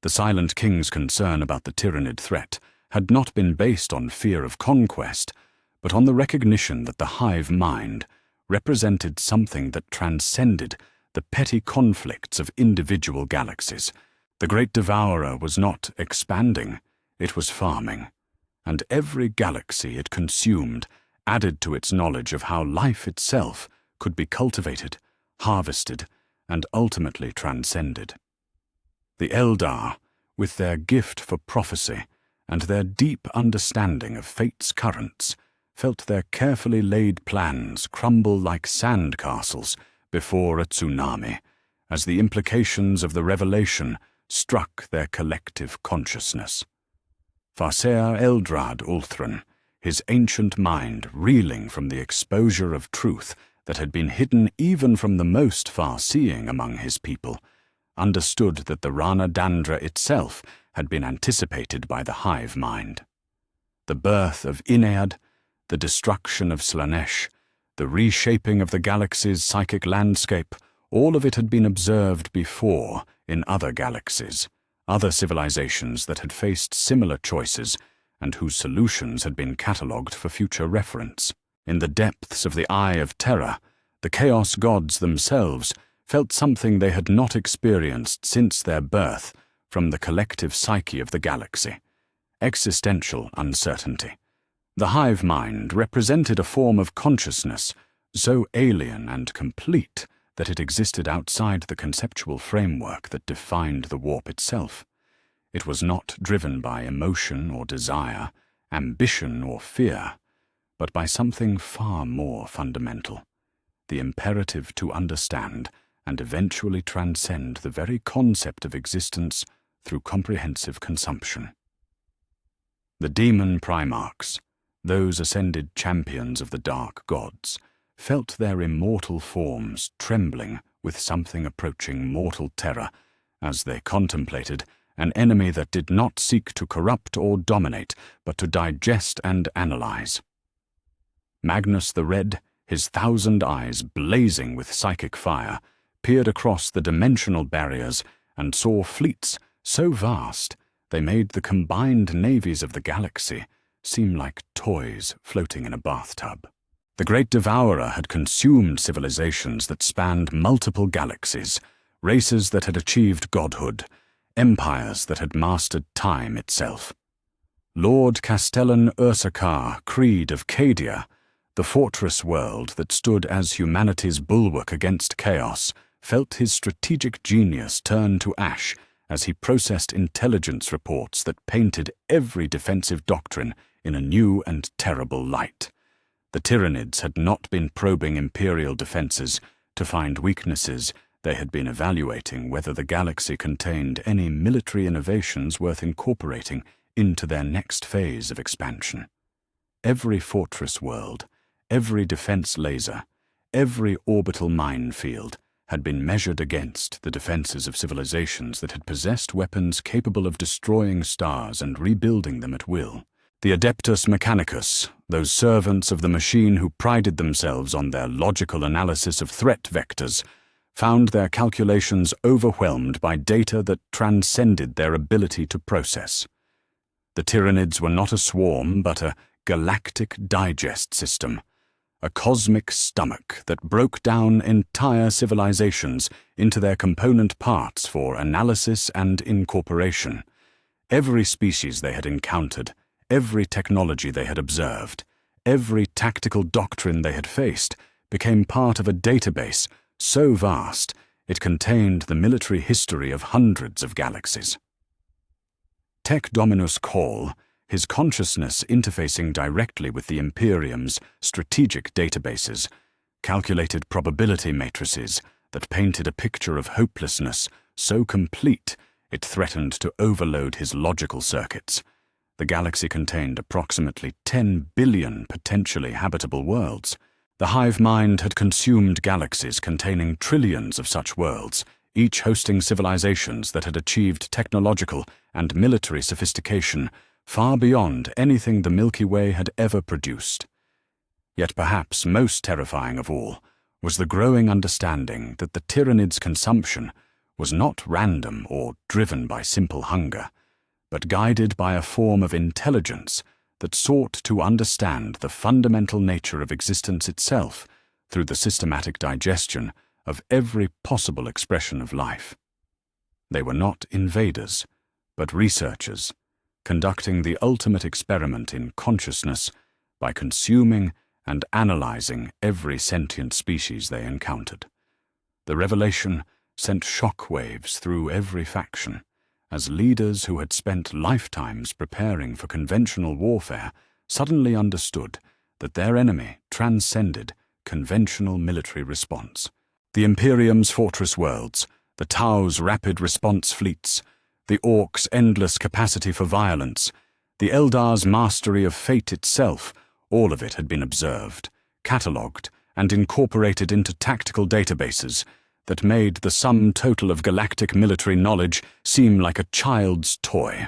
The Silent King's concern about the tyrannid threat had not been based on fear of conquest, but on the recognition that the hive mind represented something that transcended the petty conflicts of individual galaxies. The Great Devourer was not expanding, it was farming, and every galaxy it consumed added to its knowledge of how life itself could be cultivated, harvested, and ultimately transcended. The Eldar, with their gift for prophecy and their deep understanding of fate's currents, felt their carefully laid plans crumble like sand castles before a tsunami, as the implications of the revelation struck their collective consciousness. Farseer Eldrad Ulthran, his ancient mind reeling from the exposure of truth that had been hidden even from the most far-seeing among his people, understood that the Rana Dandra itself had been anticipated by the hive mind. The birth of Inead, the destruction of Slanesh, the reshaping of the galaxy's psychic landscape, all of it had been observed before in other galaxies, other civilizations that had faced similar choices and whose solutions had been catalogued for future reference. In the depths of the Eye of Terror, the Chaos Gods themselves felt something they had not experienced since their birth from the collective psyche of the galaxy: existential uncertainty. The hive mind represented a form of consciousness so alien and complete that it existed outside the conceptual framework that defined the warp itself. It was not driven by emotion or desire, ambition or fear, but by something far more fundamental: the imperative to understand and eventually transcend the very concept of existence through comprehensive consumption. The demon primarchs, those ascended champions of the dark gods, felt their immortal forms trembling with something approaching mortal terror as they contemplated an enemy that did not seek to corrupt or dominate, but to digest and analyze. Magnus the Red, his 1,000 eyes blazing with psychic fire, peered across the dimensional barriers and saw fleets so vast they made the combined navies of the galaxy seem like toys floating in a bathtub. The Great Devourer had consumed civilizations that spanned multiple galaxies, races that had achieved godhood, empires that had mastered time itself. Lord Castellan Ursakar Creed of Cadia, The fortress world that stood as humanity's bulwark against chaos felt his strategic genius turn to ash as he processed intelligence reports that painted every defensive doctrine in a new and terrible light. The Tyranids had not been probing Imperial defenses to find weaknesses. They had been evaluating whether the galaxy contained any military innovations worth incorporating into their next phase of expansion. Every fortress world, every defense laser, every orbital minefield had been measured against the defenses of civilizations that had possessed weapons capable of destroying stars and rebuilding them at will. The Adeptus Mechanicus, those servants of the machine who prided themselves on their logical analysis of threat vectors, found their calculations overwhelmed by data that transcended their ability to process. The Tyranids were not a swarm, but a galactic digest system, a cosmic stomach that broke down entire civilizations into their component parts for analysis and incorporation. Every species they had encountered, every technology they had observed, every tactical doctrine they had faced became part of a database so vast it contained the military history of hundreds of galaxies. Tech Dominus Call, his consciousness interfacing directly with the Imperium's strategic databases, calculated probability matrices that painted a picture of hopelessness so complete it threatened to overload his logical circuits. The galaxy contained approximately 10 billion potentially habitable worlds. The hive mind had consumed galaxies containing trillions of such worlds, each hosting civilizations that had achieved technological and military sophistication far beyond anything the Milky Way had ever produced. Yet perhaps most terrifying of all was the growing understanding that the Tyranids' consumption was not random or driven by simple hunger, but guided by a form of intelligence that sought to understand the fundamental nature of existence itself through the systematic digestion of every possible expression of life. They were not invaders, but researchers, conducting the ultimate experiment in consciousness by consuming and analyzing every sentient species they encountered. The revelation sent shockwaves through every faction, as leaders who had spent lifetimes preparing for conventional warfare suddenly understood that their enemy transcended conventional military response. The Imperium's fortress worlds, the Tau's rapid response fleets, the Orcs' endless capacity for violence, the Eldar's mastery of fate itself, all of it had been observed, catalogued, and incorporated into tactical databases that made the sum total of galactic military knowledge seem like a child's toy.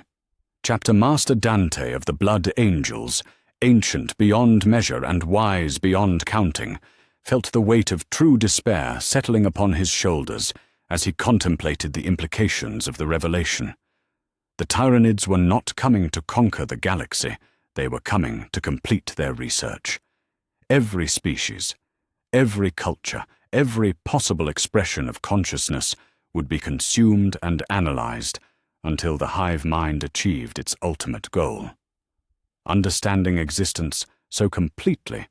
Chapter Master Dante of the Blood Angels, ancient beyond measure and wise beyond counting, felt the weight of true despair settling upon his shoulders as he contemplated the implications of the revelation. The Tyranids were not coming to conquer the galaxy, they were coming to complete their research. Every species, every culture, every possible expression of consciousness would be consumed and analyzed until the hive mind achieved its ultimate goal. Understanding existence so completely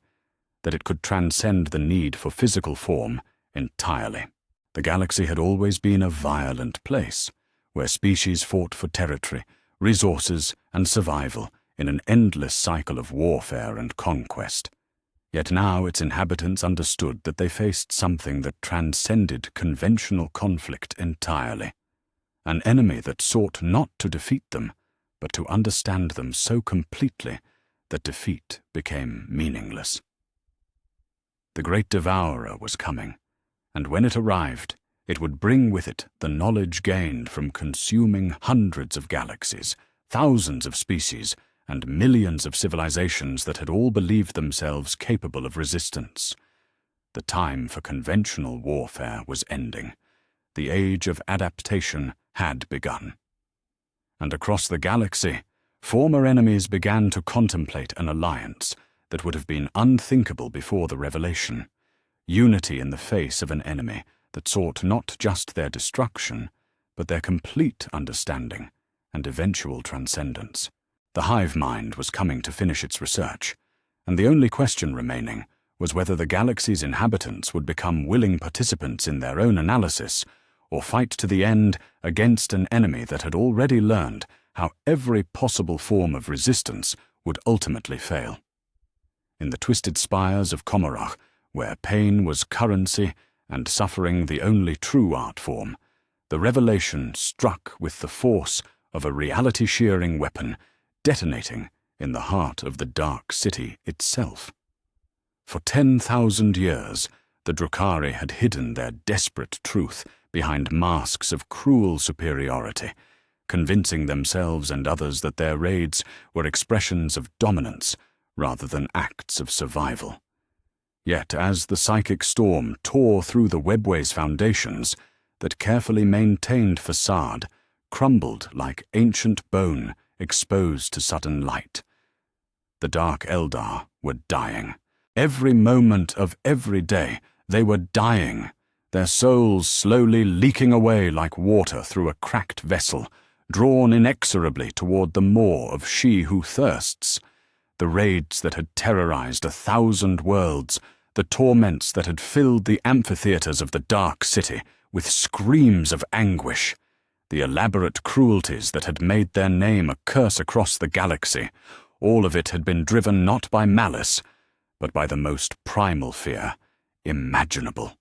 that it could transcend the need for physical form entirely. The galaxy had always been a violent place, where species fought for territory, resources, and survival in an endless cycle of warfare and conquest. Yet now its inhabitants understood that they faced something that transcended conventional conflict entirely. An enemy that sought not to defeat them, but to understand them so completely that defeat became meaningless. The great devourer was coming, and when it arrived, it would bring with it the knowledge gained from consuming hundreds of galaxies, thousands of species, and millions of civilizations that had all believed themselves capable of resistance. The time for conventional warfare was ending. The age of adaptation had begun. And across the galaxy, former enemies began to contemplate an alliance that would have been unthinkable before the revelation. Unity in the face of an enemy that sought not just their destruction, but their complete understanding and eventual transcendence. The hive mind was coming to finish its research, and the only question remaining was whether the galaxy's inhabitants would become willing participants in their own analysis, or fight to the end against an enemy that had already learned how every possible form of resistance would ultimately fail. In the twisted spires of Commorragh, where pain was currency and suffering the only true art form, the revelation struck with the force of a reality-shearing weapon detonating in the heart of the Dark City itself. For 10,000 years, the Drukhari had hidden their desperate truth behind masks of cruel superiority, convincing themselves and others that their raids were expressions of dominance rather than acts of survival. Yet as the psychic storm tore through the webway's foundations, that carefully maintained facade crumbled like ancient bone exposed to sudden light. The Dark Eldar were dying. Every moment of every day they were dying, their souls slowly leaking away like water through a cracked vessel, drawn inexorably toward the maw of she who thirsts. The raids that had terrorized 1,000 worlds, the torments that had filled the amphitheaters of the Dark City with screams of anguish, the elaborate cruelties that had made their name a curse across the galaxy, all of it had been driven not by malice, but by the most primal fear imaginable: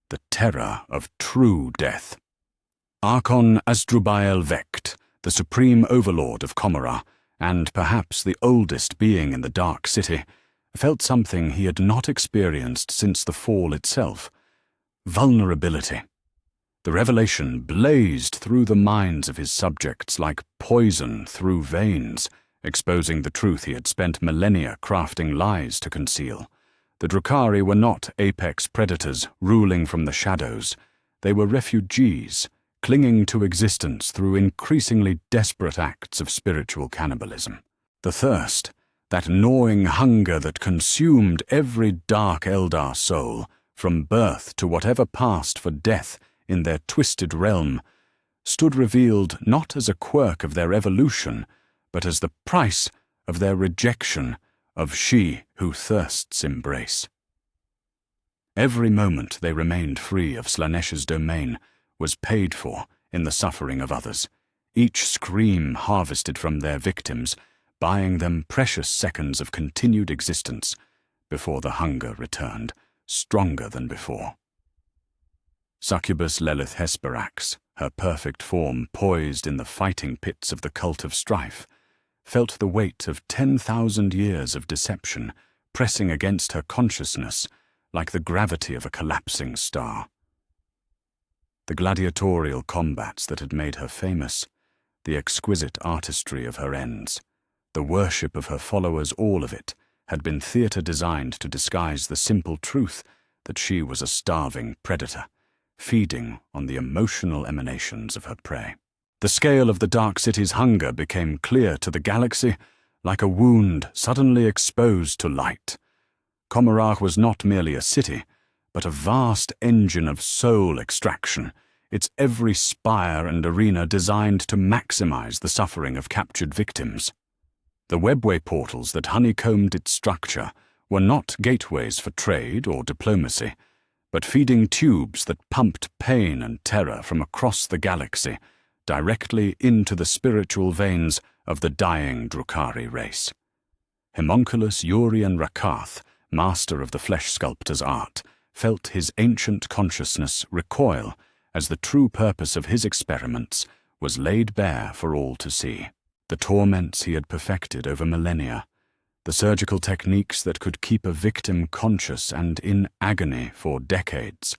the terror of true death. Archon Asdrubael Vecht, the supreme overlord of Commorragh, and perhaps the oldest being in the Dark City, felt something he had not experienced since the fall itself: vulnerability. The revelation blazed through the minds of his subjects like poison through veins, exposing the truth he had spent millennia crafting lies to conceal. The Drukhari were not apex predators ruling from the shadows. They were refugees, clinging to existence through increasingly desperate acts of spiritual cannibalism. The thirst, that gnawing hunger that consumed every Dark Eldar soul, from birth to whatever passed for death in their twisted realm, stood revealed not as a quirk of their evolution, but as the price of their rejection of she who thirsts embrace. Every moment they remained free of Slaaneish's domain was paid for in the suffering of others, each scream harvested from their victims, buying them precious seconds of continued existence before the hunger returned, stronger than before. Succubus Lelith Hesperax, her perfect form poised in the fighting pits of the cult of strife, felt the weight of 10,000 years of deception pressing against her consciousness like the gravity of a collapsing star. The gladiatorial combats that had made her famous, the exquisite artistry of her ends, the worship of her followers, all of it had been theatre designed to disguise the simple truth that she was a starving predator, feeding on the emotional emanations of her prey. The scale of the Dark City's hunger became clear to the galaxy like a wound suddenly exposed to light. Commorragh was not merely a city, but a vast engine of soul extraction, its every spire and arena designed to maximize the suffering of captured victims. The webway portals that honeycombed its structure were not gateways for trade or diplomacy, but feeding tubes that pumped pain and terror from across the galaxy directly into the spiritual veins of the dying Drukhari race. Homunculus Urian Rakath, master of the flesh sculptor's art, felt his ancient consciousness recoil as the true purpose of his experiments was laid bare for all to see. The torments he had perfected over millennia, the surgical techniques that could keep a victim conscious and in agony for decades,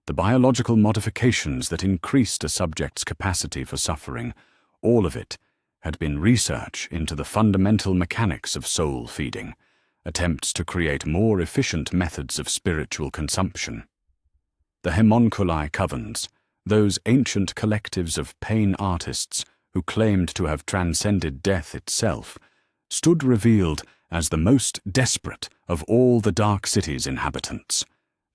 the biological modifications that increased a subject's capacity for suffering, all of it had been research into the fundamental mechanics of soul feeding, attempts to create more efficient methods of spiritual consumption. The homunculi covens, those ancient collectives of pain artists who claimed to have transcended death itself, stood revealed as the most desperate of all the Dark City's inhabitants.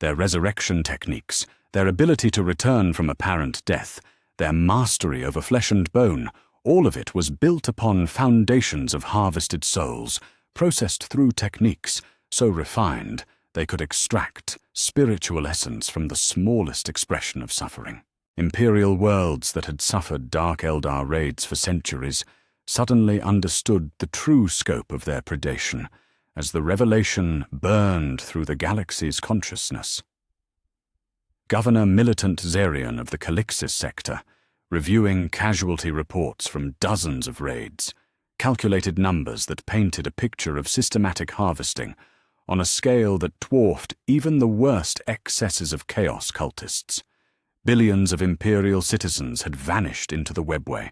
Their resurrection techniques, their ability to return from apparent death, their mastery over flesh and bone, all of it was built upon foundations of harvested souls, processed through techniques so refined they could extract spiritual essence from the smallest expression of suffering. Imperial worlds that had suffered Dark Eldar raids for centuries suddenly understood the true scope of their predation as the revelation burned through the galaxy's consciousness. Governor Militant Zerion of the Calixis sector, reviewing casualty reports from dozens of raids, calculated numbers that painted a picture of systematic harvesting on a scale that dwarfed even the worst excesses of chaos cultists. Billions of Imperial citizens had vanished into the webway,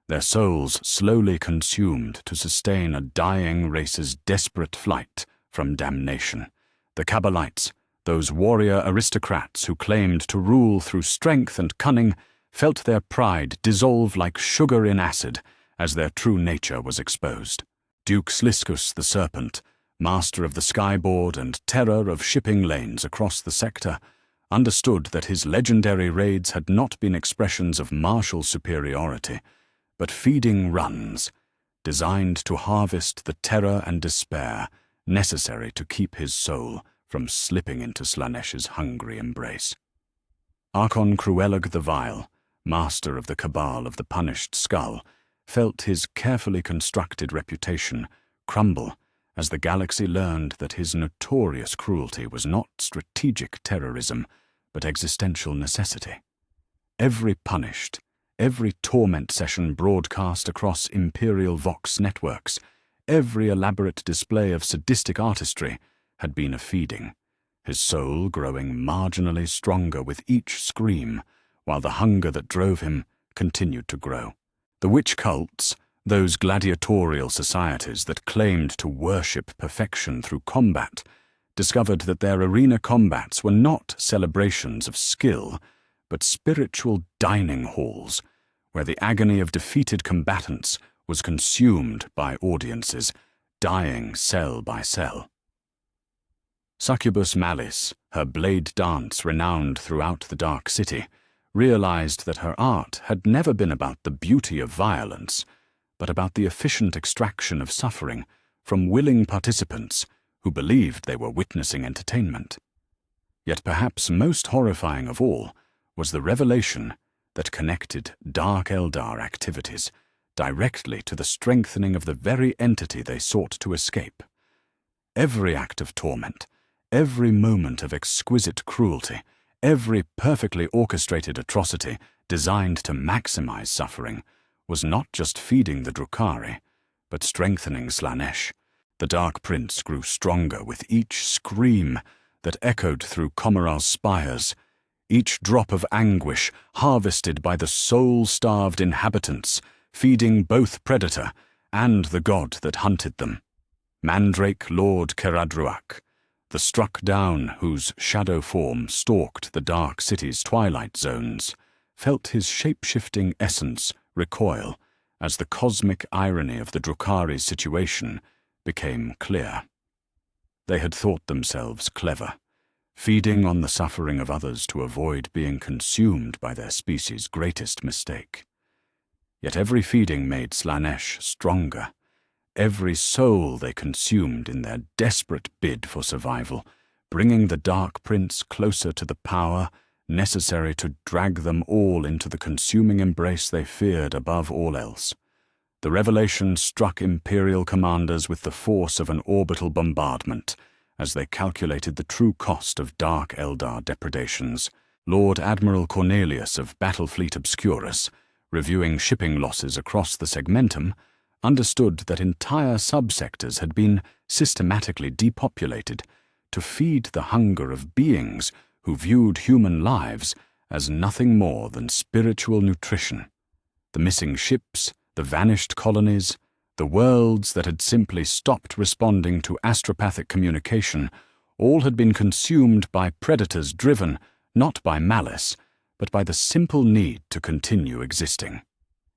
their souls slowly consumed to sustain a dying race's desperate flight from damnation. The Kabbalites, those warrior aristocrats who claimed to rule through strength and cunning, felt their pride dissolve like sugar in acid as their true nature was exposed. Duke Sliskus the Serpent, master of the skyboard and terror of shipping lanes across the sector, understood that his legendary raids had not been expressions of martial superiority, but feeding runs, designed to harvest the terror and despair necessary to keep his soul from slipping into Slanesh's hungry embrace. Archon Cruellag the Vile, master of the Cabal of the Punished Skull, felt his carefully constructed reputation crumble as the galaxy learned that his notorious cruelty was not strategic terrorism, but existential necessity. Every Punished, every torment session broadcast across Imperial Vox networks, every elaborate display of sadistic artistry had been a feeding, his soul growing marginally stronger with each scream, while the hunger that drove him continued to grow. The witch cults, those gladiatorial societies that claimed to worship perfection through combat, discovered that their arena combats were not celebrations of skill, but spiritual dining halls, where the agony of defeated combatants was consumed by audiences, dying cell by cell. Succubus Malice, her blade dance renowned throughout the Dark City, realized that her art had never been about the beauty of violence, but about the efficient extraction of suffering from willing participants who believed they were witnessing entertainment. Yet perhaps most horrifying of all was the revelation that connected Dark Eldar activities directly to the strengthening of the very entity they sought to escape. Every act of torment, every moment of exquisite cruelty, every perfectly orchestrated atrocity designed to maximize suffering was not just feeding the Drukhari, but strengthening Slanesh. The Dark Prince grew stronger with each scream that echoed through Comaral's spires, each drop of anguish harvested by the soul-starved inhabitants, feeding both predator and the god that hunted them. Mandrake Lord Keradruak, the struck down whose shadow form stalked the Dark City's twilight zones, felt his shape-shifting essence recoil as the cosmic irony of the Drukhari's situation became clear. They had thought themselves clever, feeding on the suffering of others to avoid being consumed by their species' greatest mistake. Yet every feeding made Slanesh stronger. Every soul they consumed in their desperate bid for survival, bringing the Dark Prince closer to the power necessary to drag them all into the consuming embrace they feared above all else. The revelation struck Imperial commanders with the force of an orbital bombardment as they calculated the true cost of Dark Eldar depredations. Lord Admiral Cornelius of Battlefleet Obscurus, reviewing shipping losses across the segmentum, understood that entire subsectors had been systematically depopulated to feed the hunger of beings who viewed human lives as nothing more than spiritual nutrition. The missing ships, the vanished colonies, the worlds that had simply stopped responding to astropathic communication, all had been consumed by predators driven not by malice, but by the simple need to continue existing.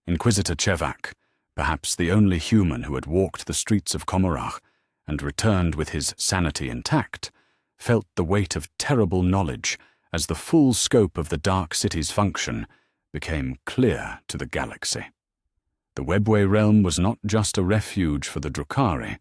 Inquisitor Chevak, perhaps the only human who had walked the streets of Comarach and returned with his sanity intact, felt the weight of terrible knowledge as the full scope of the Dark City's function became clear to the galaxy. The Webway realm was not just a refuge for the Drukhari,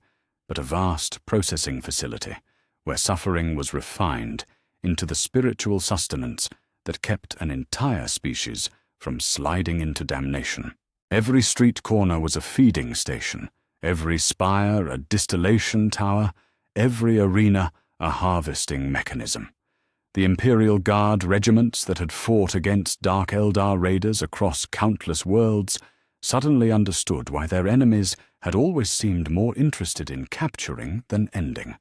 but a vast processing facility where suffering was refined into the spiritual sustenance that kept an entire species from sliding into damnation. Every street corner was a feeding station, every spire a distillation tower, every arena a harvesting mechanism. The Imperial Guard regiments that had fought against Dark Eldar raiders across countless worlds suddenly understood why their enemies had always seemed more interested in capturing than ending.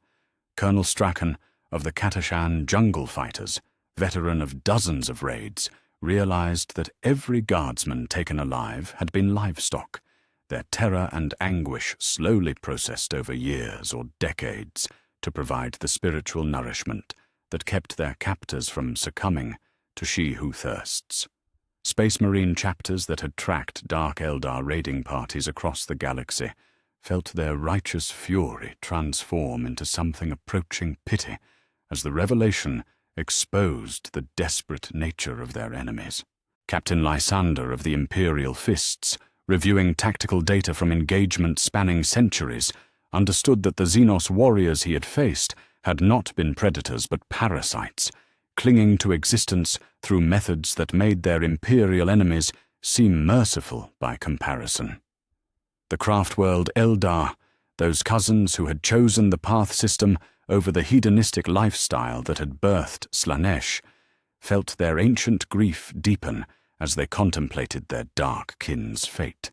Colonel Strachan of the Katashan Jungle Fighters, veteran of dozens of raids, realized that every guardsman taken alive had been livestock, their terror and anguish slowly processed over years or decades to provide the spiritual nourishment that kept their captors from succumbing to she who thirsts. Space Marine chapters that had tracked Dark Eldar raiding parties across the galaxy felt their righteous fury transform into something approaching pity as the revelation exposed the desperate nature of their enemies. Captain Lysander of the Imperial Fists, reviewing tactical data from engagements spanning centuries, understood that the Xenos warriors he had faced had not been predators but parasites, clinging to existence through methods that made their Imperial enemies seem merciful by comparison. The craft-world Eldar, those cousins who had chosen the path system over the hedonistic lifestyle that had birthed Slaanesh, felt their ancient grief deepen as they contemplated their dark kin's fate.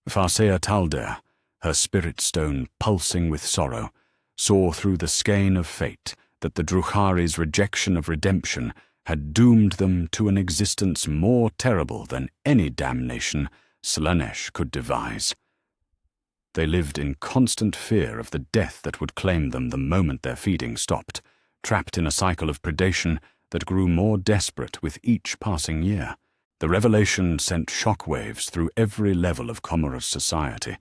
Farseer Talder, her spirit stone pulsing with sorrow, saw through the skein of fate that the Drukhari's rejection of redemption had doomed them to an existence more terrible than any damnation Slaanesh could devise. They lived in constant fear of the death that would claim them the moment their feeding stopped, trapped in a cycle of predation that grew more desperate with each passing year. The revelation sent shockwaves through every level of Comoros society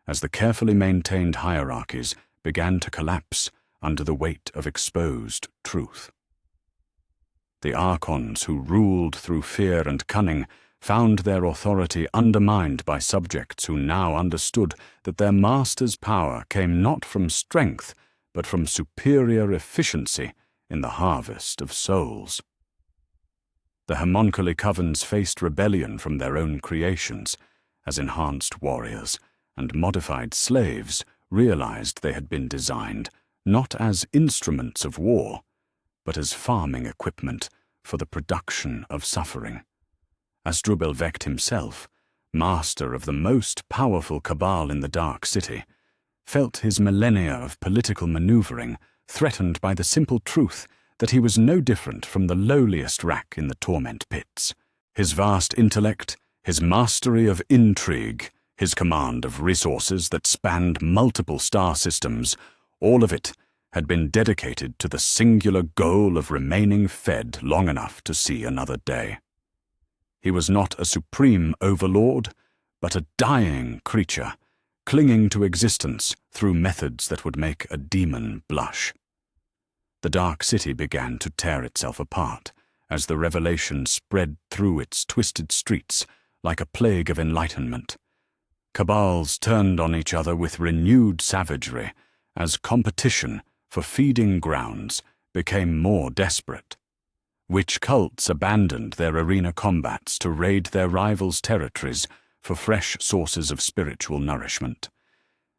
as the carefully maintained hierarchies began to collapse under the weight of exposed truth. The Archons who ruled through fear and cunning found their authority undermined by subjects who now understood that their master's power came not from strength, but from superior efficiency in the harvest of souls. The homunculi covens faced rebellion from their own creations, as enhanced warriors and modified slaves realized they had been designed not as instruments of war, but as farming equipment for the production of suffering. Asdrubal Vecht himself, master of the most powerful cabal in the Dark City, felt his millennia of political maneuvering threatened by the simple truth that he was no different from the lowliest rack in the torment pits. His vast intellect, his mastery of intrigue, his command of resources that spanned multiple star systems, all of it had been dedicated to the singular goal of remaining fed long enough to see another day. He was not a supreme overlord, but a dying creature, clinging to existence through methods that would make a demon blush. The Dark City began to tear itself apart as the revelation spread through its twisted streets like a plague of enlightenment. Cabals turned on each other with renewed savagery as competition for feeding grounds became more desperate. Witch cults abandoned their arena combats to raid their rivals' territories for fresh sources of spiritual nourishment.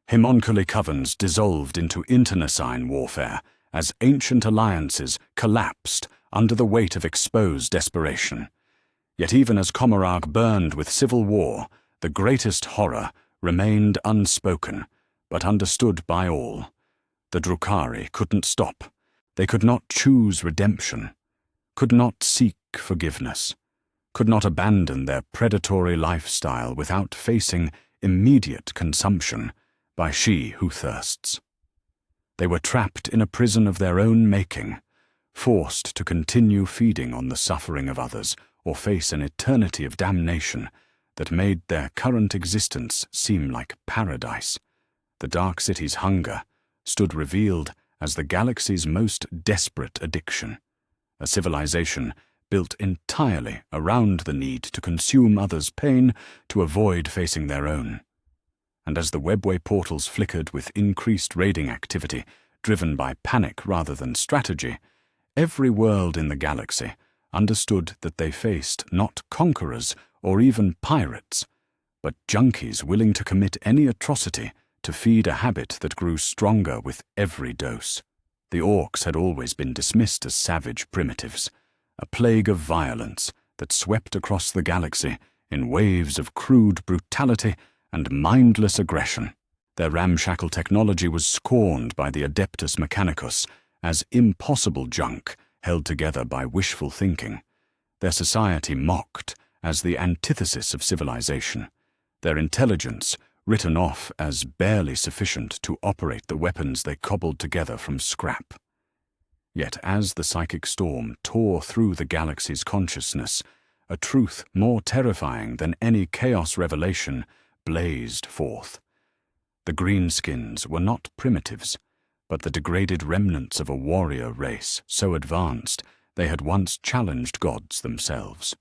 Homunculi covens dissolved into internecine warfare as ancient alliances collapsed under the weight of exposed desperation. Yet even as Commorragh burned with civil war, the greatest horror remained unspoken, but understood by all. The Drukhari couldn't stop. They could not choose redemption, could not seek forgiveness, could not abandon their predatory lifestyle without facing immediate consumption by she who thirsts. They were trapped in a prison of their own making, forced to continue feeding on the suffering of others or face an eternity of damnation that made their current existence seem like paradise. The Dark City's hunger stood revealed as the galaxy's most desperate addiction, a civilization built entirely around the need to consume others' pain to avoid facing their own. and as the webway portals flickered with increased raiding activity, driven by panic rather than strategy, every world in the galaxy understood that they faced not conquerors or even pirates, but junkies willing to commit any atrocity to feed a habit that grew stronger with every dose. The orcs had always been dismissed as savage primitives, a plague of violence that swept across the galaxy in waves of crude brutality and mindless aggression. Their ramshackle technology was scorned by the Adeptus Mechanicus as impossible junk held together by wishful thinking. Their society mocked as the antithesis of civilization, their intelligence written off as barely sufficient to operate the weapons they cobbled together from scrap. Yet as the psychic storm tore through the galaxy's consciousness, a truth more terrifying than any chaos revelation blazed forth. The greenskins were not primitives, but the degraded remnants of a warrior race so advanced they had once challenged gods themselves.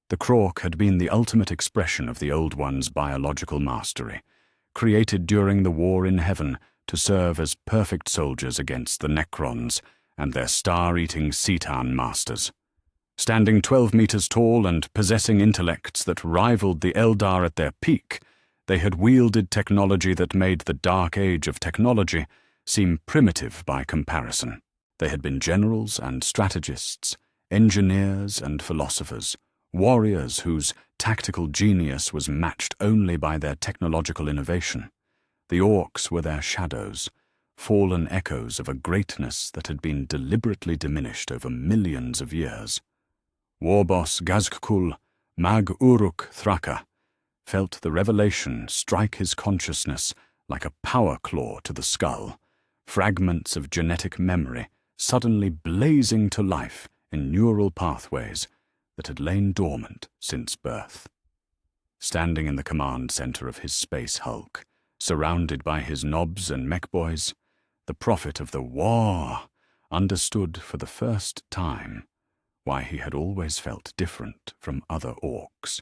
The Krork had been the ultimate expression of the Old One's biological mastery, created during the War in Heaven to serve as perfect soldiers against the Necrons and their star-eating Cetan masters. Standing 12 meters tall and possessing intellects that rivaled the Eldar at their peak, they had wielded technology that made the dark age of technology seem primitive by comparison. They had been generals and strategists, engineers and philosophers, warriors whose tactical genius was matched only by their technological innovation. The orcs were their shadows, fallen echoes of a greatness that had been deliberately diminished over millions of years. Warboss Gazkul, Mag Uruk Thraka, felt the revelation strike his consciousness like a power claw to the skull, fragments of genetic memory suddenly blazing to life in neural pathways that had lain dormant since birth. Standing in the command center of his space hulk, surrounded by his nobs and mechboys, the prophet of the war understood for the first time why he had always felt different from other orcs,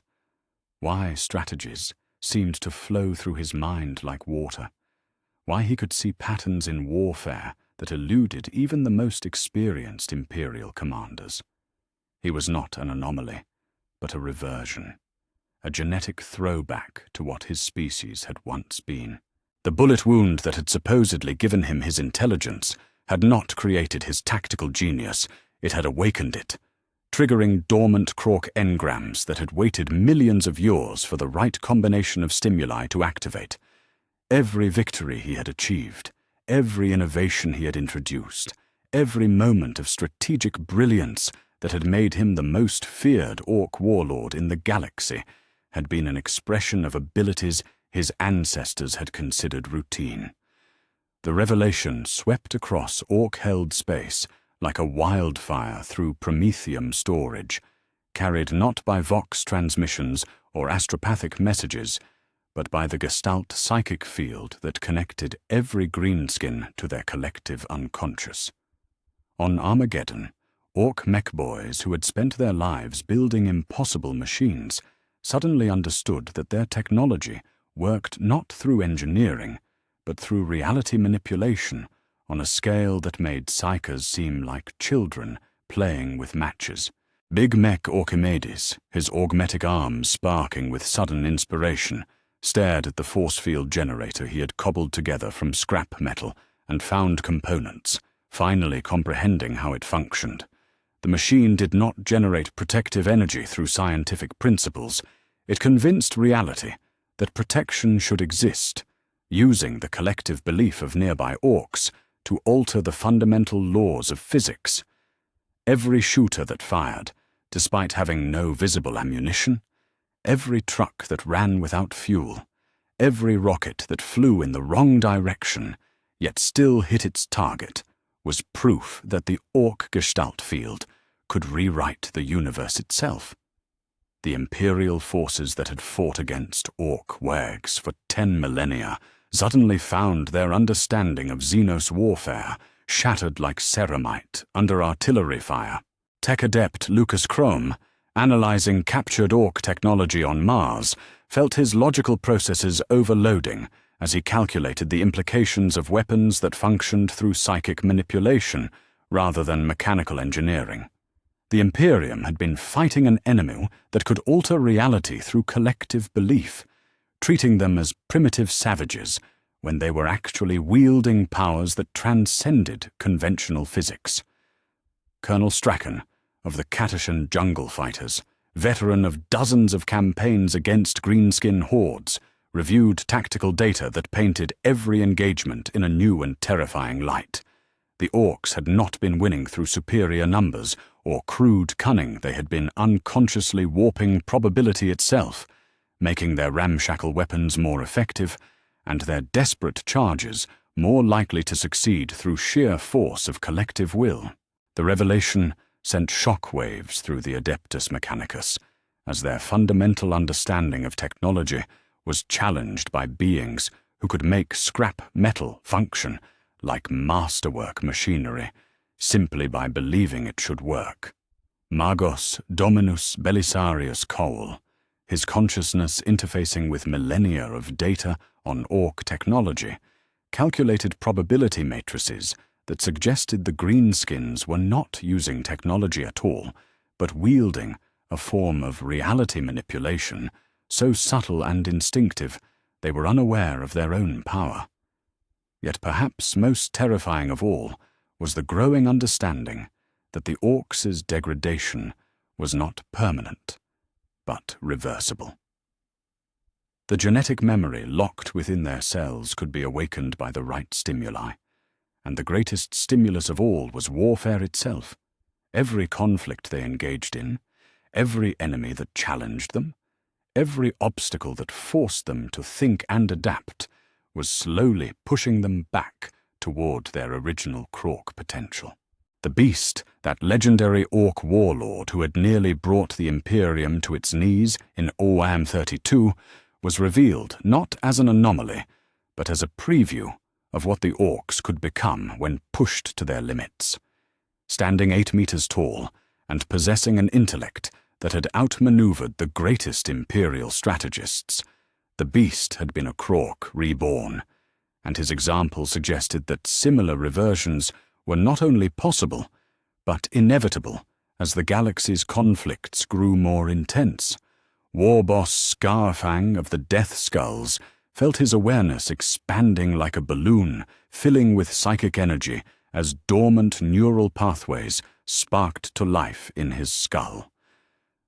why strategies seemed to flow through his mind like water, why he could see patterns in warfare that eluded even the most experienced Imperial commanders. He was not an anomaly, but a reversion, a genetic throwback to what his species had once been. The bullet wound that had supposedly given him his intelligence had not created his tactical genius, it had awakened it, triggering dormant Krork engrams that had waited millions of years for the right combination of stimuli to activate. Every victory he had achieved, every innovation he had introduced, every moment of strategic brilliance that had made him the most feared orc warlord in the galaxy had been an expression of abilities his ancestors had considered routine. The revelation swept across orc-held space like a wildfire through promethium storage, carried not by vox transmissions or astropathic messages, but by the Gestalt psychic field that connected every greenskin to their collective unconscious. On Armageddon, orc mechboys who had spent their lives building impossible machines suddenly understood that their technology worked not through engineering, but through reality manipulation on a scale that made psychers seem like children playing with matches. Big Mech Orchimedes, his augmetic arms sparking with sudden inspiration, stared at the force field generator he had cobbled together from scrap metal and found components, finally comprehending how it functioned. The machine did not generate protective energy through scientific principles. It convinced reality that protection should exist, using the collective belief of nearby orcs to alter the fundamental laws of physics. Every shooter that fired, despite having no visible ammunition, every truck that ran without fuel, every rocket that flew in the wrong direction, yet still hit its target, was proof that the orc Gestalt field could rewrite the universe itself. The Imperial forces that had fought against orc wags for 10 millennia suddenly found their understanding of Xenos warfare shattered like ceramite under artillery fire. Tech adept Lucas Chrome, analyzing captured orc technology on Mars, felt his logical processes overloading as he calculated the implications of weapons that functioned through psychic manipulation rather than mechanical engineering. The Imperium had been fighting an enemy that could alter reality through collective belief, treating them as primitive savages when they were actually wielding powers that transcended conventional physics. Colonel Strachan, of the Katashan Jungle Fighters, veteran of dozens of campaigns against greenskin hordes, reviewed tactical data that painted every engagement in a new and terrifying light. The Orcs had not been winning through superior numbers or crude cunning. They had been unconsciously warping probability itself, making their ramshackle weapons more effective and their desperate charges more likely to succeed through sheer force of collective will. The revelation sent shock waves through the Adeptus Mechanicus, as their fundamental understanding of technology was challenged by beings who could make scrap metal function like masterwork machinery, simply by believing it should work. Magos Dominus Belisarius Cole, his consciousness interfacing with millennia of data on Orc technology, calculated probability matrices that suggested the greenskins were not using technology at all, but wielding a form of reality manipulation so subtle and instinctive they were unaware of their own power. Yet perhaps most terrifying of all was the growing understanding that the Orcs' degradation was not permanent, but reversible. The genetic memory locked within their cells could be awakened by the right stimuli, and the greatest stimulus of all was warfare itself. Every conflict they engaged in, every enemy that challenged them, every obstacle that forced them to think and adapt was slowly pushing them back toward their original Krork potential. The Beast, that legendary Orc warlord who had nearly brought the Imperium to its knees in OAM 32, was revealed not as an anomaly, but as a preview of what the Orcs could become when pushed to their limits. Standing 8 meters tall and possessing an intellect that had outmaneuvered the greatest Imperial strategists, the Beast had been a Krork reborn, and his example suggested that similar reversions were not only possible, but inevitable as the galaxy's conflicts grew more intense. War boss Scarfang of the Death Skulls felt his awareness expanding like a balloon, filling with psychic energy as dormant neural pathways sparked to life in his skull.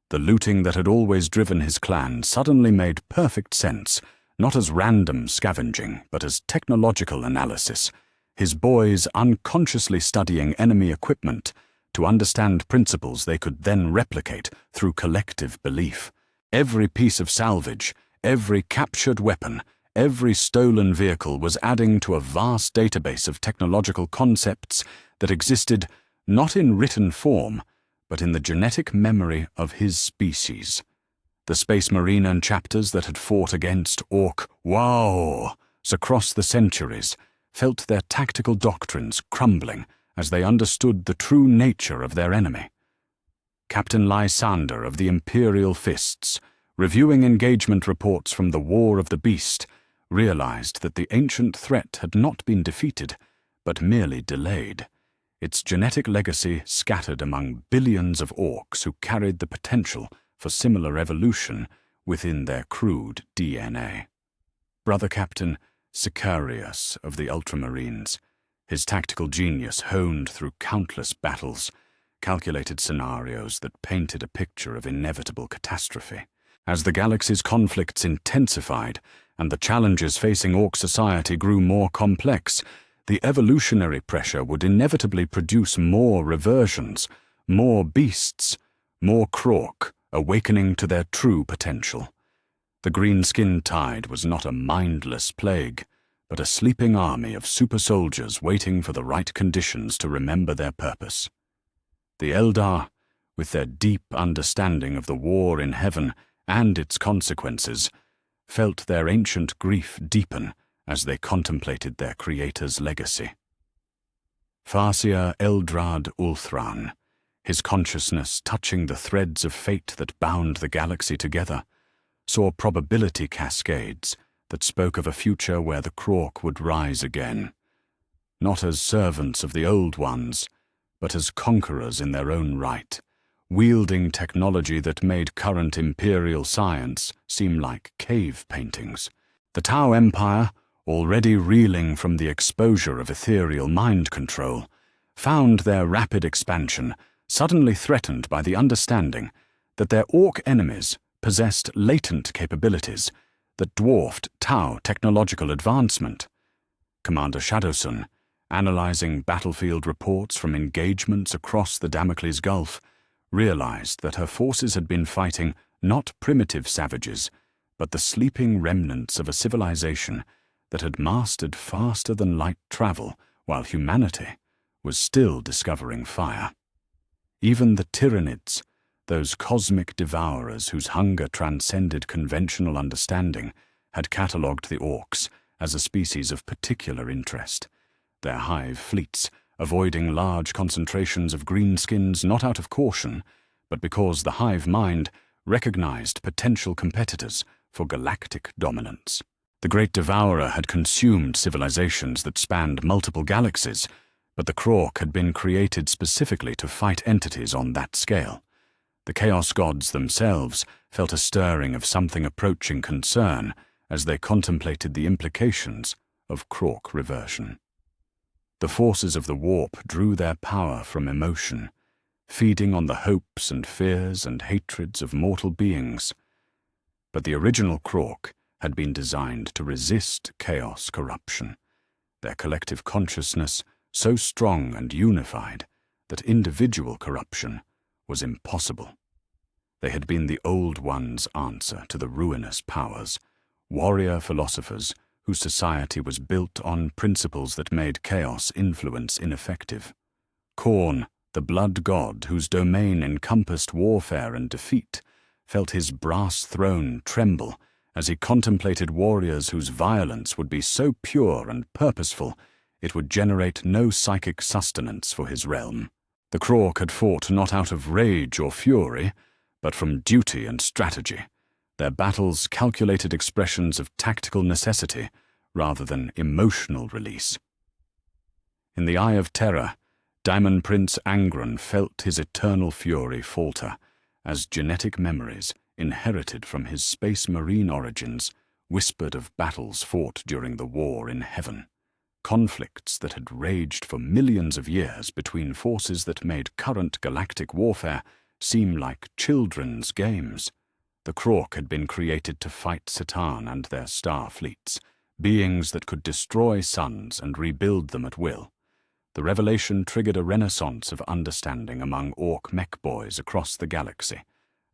The looting that had always driven his clan suddenly made perfect sense, not as random scavenging, but as technological analysis, his boys unconsciously studying enemy equipment to understand principles they could then replicate through collective belief. Every piece of salvage, every captured weapon, every stolen vehicle was adding to a vast database of technological concepts that existed not in written form, but in the genetic memory of his species. The Space Marine and chapters that had fought against Orc wow across the centuries felt their tactical doctrines crumbling as they understood the true nature of their enemy. Captain Lysander of the Imperial Fists, reviewing engagement reports from the War of the Beast, realized that the ancient threat had not been defeated, but merely delayed, its genetic legacy scattered among billions of Orcs who carried the potential for similar evolution within their crude DNA. Brother Captain Sicarius of the Ultramarines, his tactical genius honed through countless battles, calculated scenarios that painted a picture of inevitable catastrophe. As the galaxy's conflicts intensified and the challenges facing Orc society grew more complex, the evolutionary pressure would inevitably produce more reversions, more beasts, more Krork awakening to their true potential. The green-skin tide was not a mindless plague, but a sleeping army of super soldiers waiting for the right conditions to remember their purpose. The Eldar, with their deep understanding of the war in heaven and its consequences, felt their ancient grief deepen as they contemplated their creator's legacy. Farseer Eldrad Ulthran, his consciousness touching the threads of fate that bound the galaxy together, saw probability cascades that spoke of a future where the Krork would rise again, not as servants of the Old Ones, but as conquerors in their own right, wielding technology that made current imperial science seem like cave paintings. The Tau Empire, already reeling from the exposure of ethereal mind control, found their rapid expansion suddenly threatened by the understanding that their Orc enemies possessed latent capabilities that dwarfed Tau technological advancement. Commander Shadowsun, analyzing battlefield reports from engagements across the Damocles Gulf, realized that her forces had been fighting not primitive savages, but the sleeping remnants of a civilization that had mastered faster-than-light travel while humanity was still discovering fire. Even the Tyranids, those cosmic devourers whose hunger transcended conventional understanding, had catalogued the Orcs as a species of particular interest, their hive fleets avoiding large concentrations of greenskins not out of caution, but because the hive mind recognized potential competitors for galactic dominance. The Great Devourer had consumed civilizations that spanned multiple galaxies, but the Krork had been created specifically to fight entities on that scale. The Chaos Gods themselves felt a stirring of something approaching concern as they contemplated the implications of Krork reversion. The forces of the warp drew their power from emotion, feeding on the hopes and fears and hatreds of mortal beings. But the original Krork had been designed to resist chaos corruption, their collective consciousness so strong and unified that individual corruption was impossible. They had been the Old Ones' answer to the ruinous powers, warrior philosophers whose society was built on principles that made chaos influence ineffective. Khorne, the blood god whose domain encompassed warfare and defeat, felt his brass throne tremble as he contemplated warriors whose violence would be so pure and purposeful it would generate no psychic sustenance for his realm. The Krork had fought not out of rage or fury, but from duty and strategy, their battles calculated expressions of tactical necessity rather than emotional release. In the Eye of Terror, Diamond Prince Angron felt his eternal fury falter as genetic memories, inherited from his space marine origins, whispered of battles fought during the War in Heaven, conflicts that had raged for millions of years between forces that made current galactic warfare seem like children's games. The Krork had been created to fight C'tan and their star fleets, beings that could destroy suns and rebuild them at will. The revelation triggered a renaissance of understanding among Orc mech boys across the galaxy,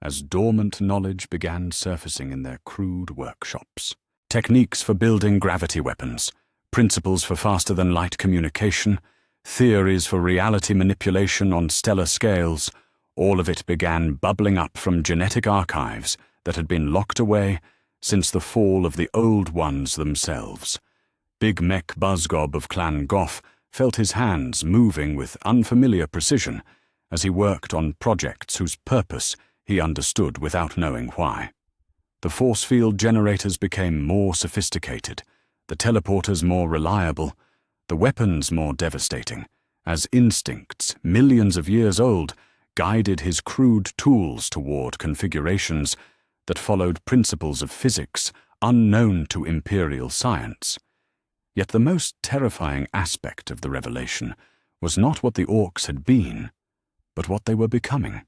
as dormant knowledge began surfacing in their crude workshops. Techniques for building gravity weapons, principles for faster-than-light communication, theories for reality manipulation on stellar scales, all of it began bubbling up from genetic archives that had been locked away since the fall of the Old Ones themselves. Big Mech Buzzgob of Clan Goff felt his hands moving with unfamiliar precision as he worked on projects whose purpose he understood without knowing why. The force field generators became more sophisticated, the teleporters more reliable, the weapons more devastating, as instincts, millions of years old, guided his crude tools toward configurations that followed principles of physics unknown to imperial science. Yet the most terrifying aspect of the revelation was not what the Orcs had been, but what they were becoming.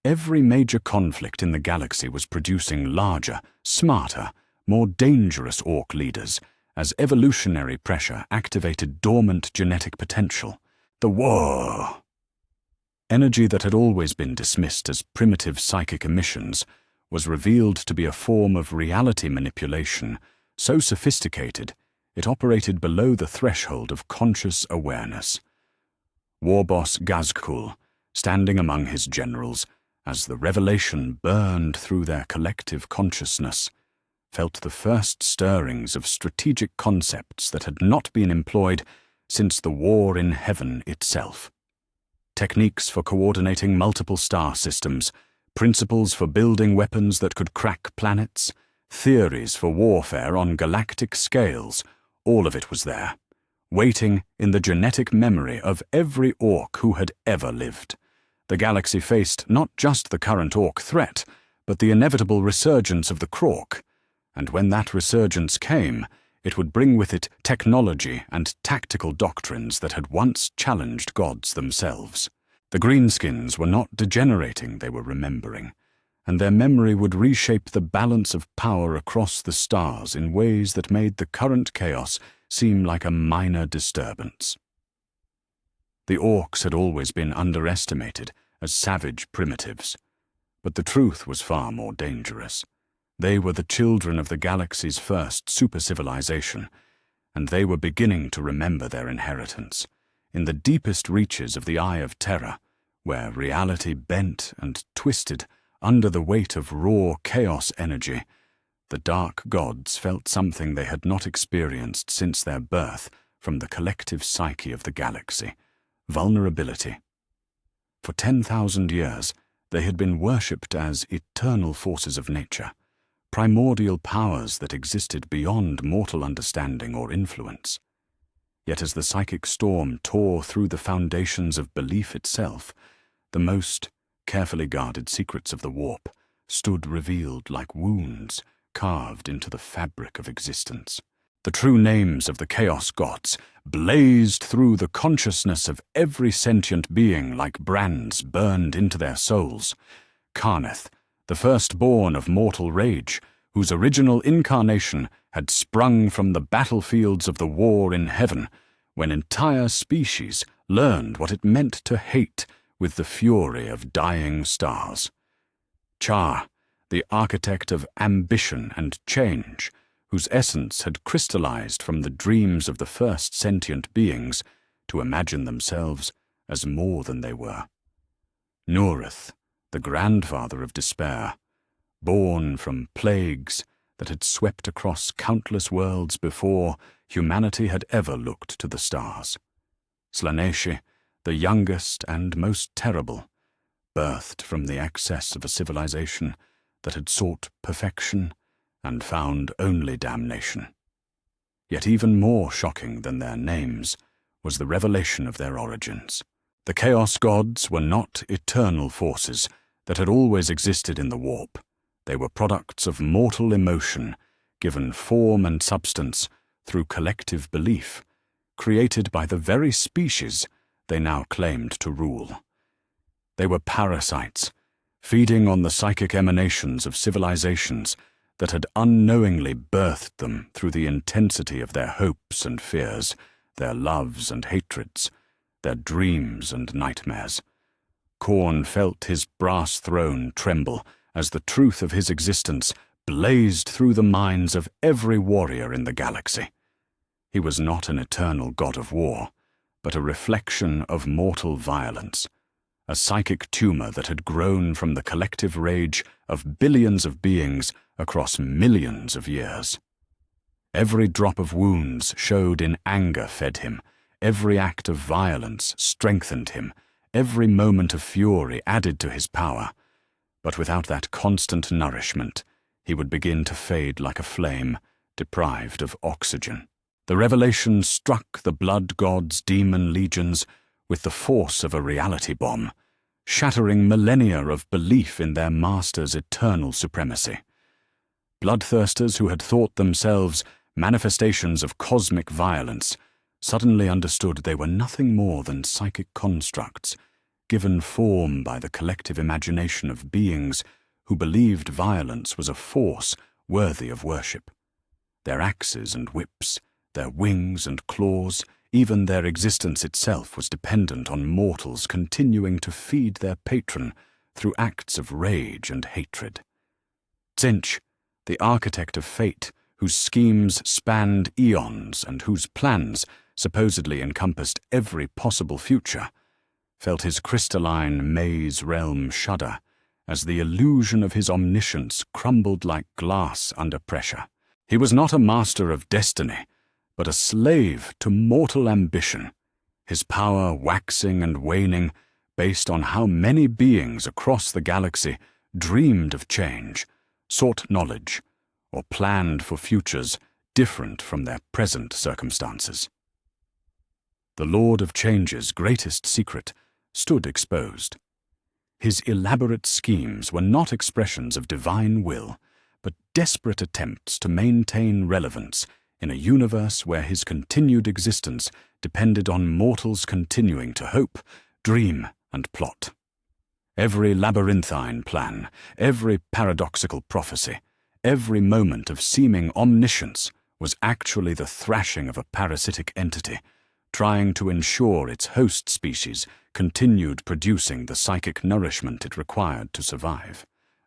Every major conflict in the galaxy was producing larger, smarter, more dangerous Orc leaders as evolutionary pressure activated dormant genetic potential. The war! Energy that had always been dismissed as primitive psychic emissions was revealed to be a form of reality manipulation so sophisticated it operated below the threshold of conscious awareness. Warboss Gazkul, standing among his generals, as the revelation burned through their collective consciousness, felt the first stirrings of strategic concepts that had not been employed since the War in Heaven itself. Techniques for coordinating multiple star systems, principles for building weapons that could crack planets, theories for warfare on galactic scales, all of it was there, waiting in the genetic memory of every orc who had ever lived. The galaxy faced not just the current orc threat, but the inevitable resurgence of the Krork, and when that resurgence came, it would bring with it technology and tactical doctrines that had once challenged gods themselves. The greenskins were not degenerating, they were remembering, and their memory would reshape the balance of power across the stars in ways that made the current chaos seem like a minor disturbance. The orcs had always been underestimated as savage primitives, but the truth was far more dangerous. They were the children of the galaxy's first super-civilization, and they were beginning to remember their inheritance. In the deepest reaches of the Eye of Terror, where reality bent and twisted under the weight of raw chaos energy, the dark gods felt something they had not experienced since their birth from the collective psyche of the galaxy: vulnerability. For 10,000 years, they had been worshipped as eternal forces of nature, primordial powers that existed beyond mortal understanding or influence. Yet as the psychic storm tore through the foundations of belief itself, the most carefully guarded secrets of the warp stood revealed like wounds carved into the fabric of existence. The true names of the Chaos Gods blazed through the consciousness of every sentient being like brands burned into their souls. Karneth, the firstborn of mortal rage, whose original incarnation had sprung from the battlefields of the war in heaven, when entire species learned what it meant to hate with the fury of dying stars. Char, the architect of ambition and change, whose essence had crystallized from the dreams of the first sentient beings to imagine themselves as more than they were. Nurith, the grandfather of despair, born from plagues that had swept across countless worlds before humanity had ever looked to the stars. Slaaneshi, the youngest and most terrible, birthed from the excess of a civilization that had sought perfection and found only damnation. Yet even more shocking than their names was the revelation of their origins. The Chaos Gods were not eternal forces that had always existed in the warp. They were products of mortal emotion, given form and substance through collective belief, created by the very species they now claimed to rule. They were parasites, feeding on the psychic emanations of civilizations that had unknowingly birthed them through the intensity of their hopes and fears, their loves and hatreds, their dreams and nightmares. Khorne felt his brass throne tremble as the truth of his existence blazed through the minds of every warrior in the galaxy. He was not an eternal god of war, but a reflection of mortal violence, a psychic tumor that had grown from the collective rage of billions of beings across millions of years. Every drop of wounds showed in anger fed him, every act of violence strengthened him, every moment of fury added to his power. But without that constant nourishment, he would begin to fade like a flame, deprived of oxygen. The revelation struck the blood god's demon legions with the force of a reality bomb, shattering millennia of belief in their master's eternal supremacy. Bloodthirsters who had thought themselves manifestations of cosmic violence suddenly understood they were nothing more than psychic constructs, given form by the collective imagination of beings who believed violence was a force worthy of worship. Their axes and whips, their wings and claws, even their existence itself was dependent on mortals continuing to feed their patron through acts of rage and hatred. Tzeentch, the architect of fate, whose schemes spanned eons and whose plans supposedly encompassed every possible future, felt his crystalline maze realm shudder as the illusion of his omniscience crumbled like glass under pressure. He was not a master of destiny, but a slave to mortal ambition, his power waxing and waning based on how many beings across the galaxy dreamed of change, sought knowledge, or planned for futures different from their present circumstances. The Lord of Change's greatest secret stood exposed. His elaborate schemes were not expressions of divine will, but desperate attempts to maintain relevance in a universe where his continued existence depended on mortals continuing to hope, dream, and plot. Every labyrinthine plan, every paradoxical prophecy, every moment of seeming omniscience was actually the thrashing of a parasitic entity, trying to ensure its host species continued producing the psychic nourishment it required to survive.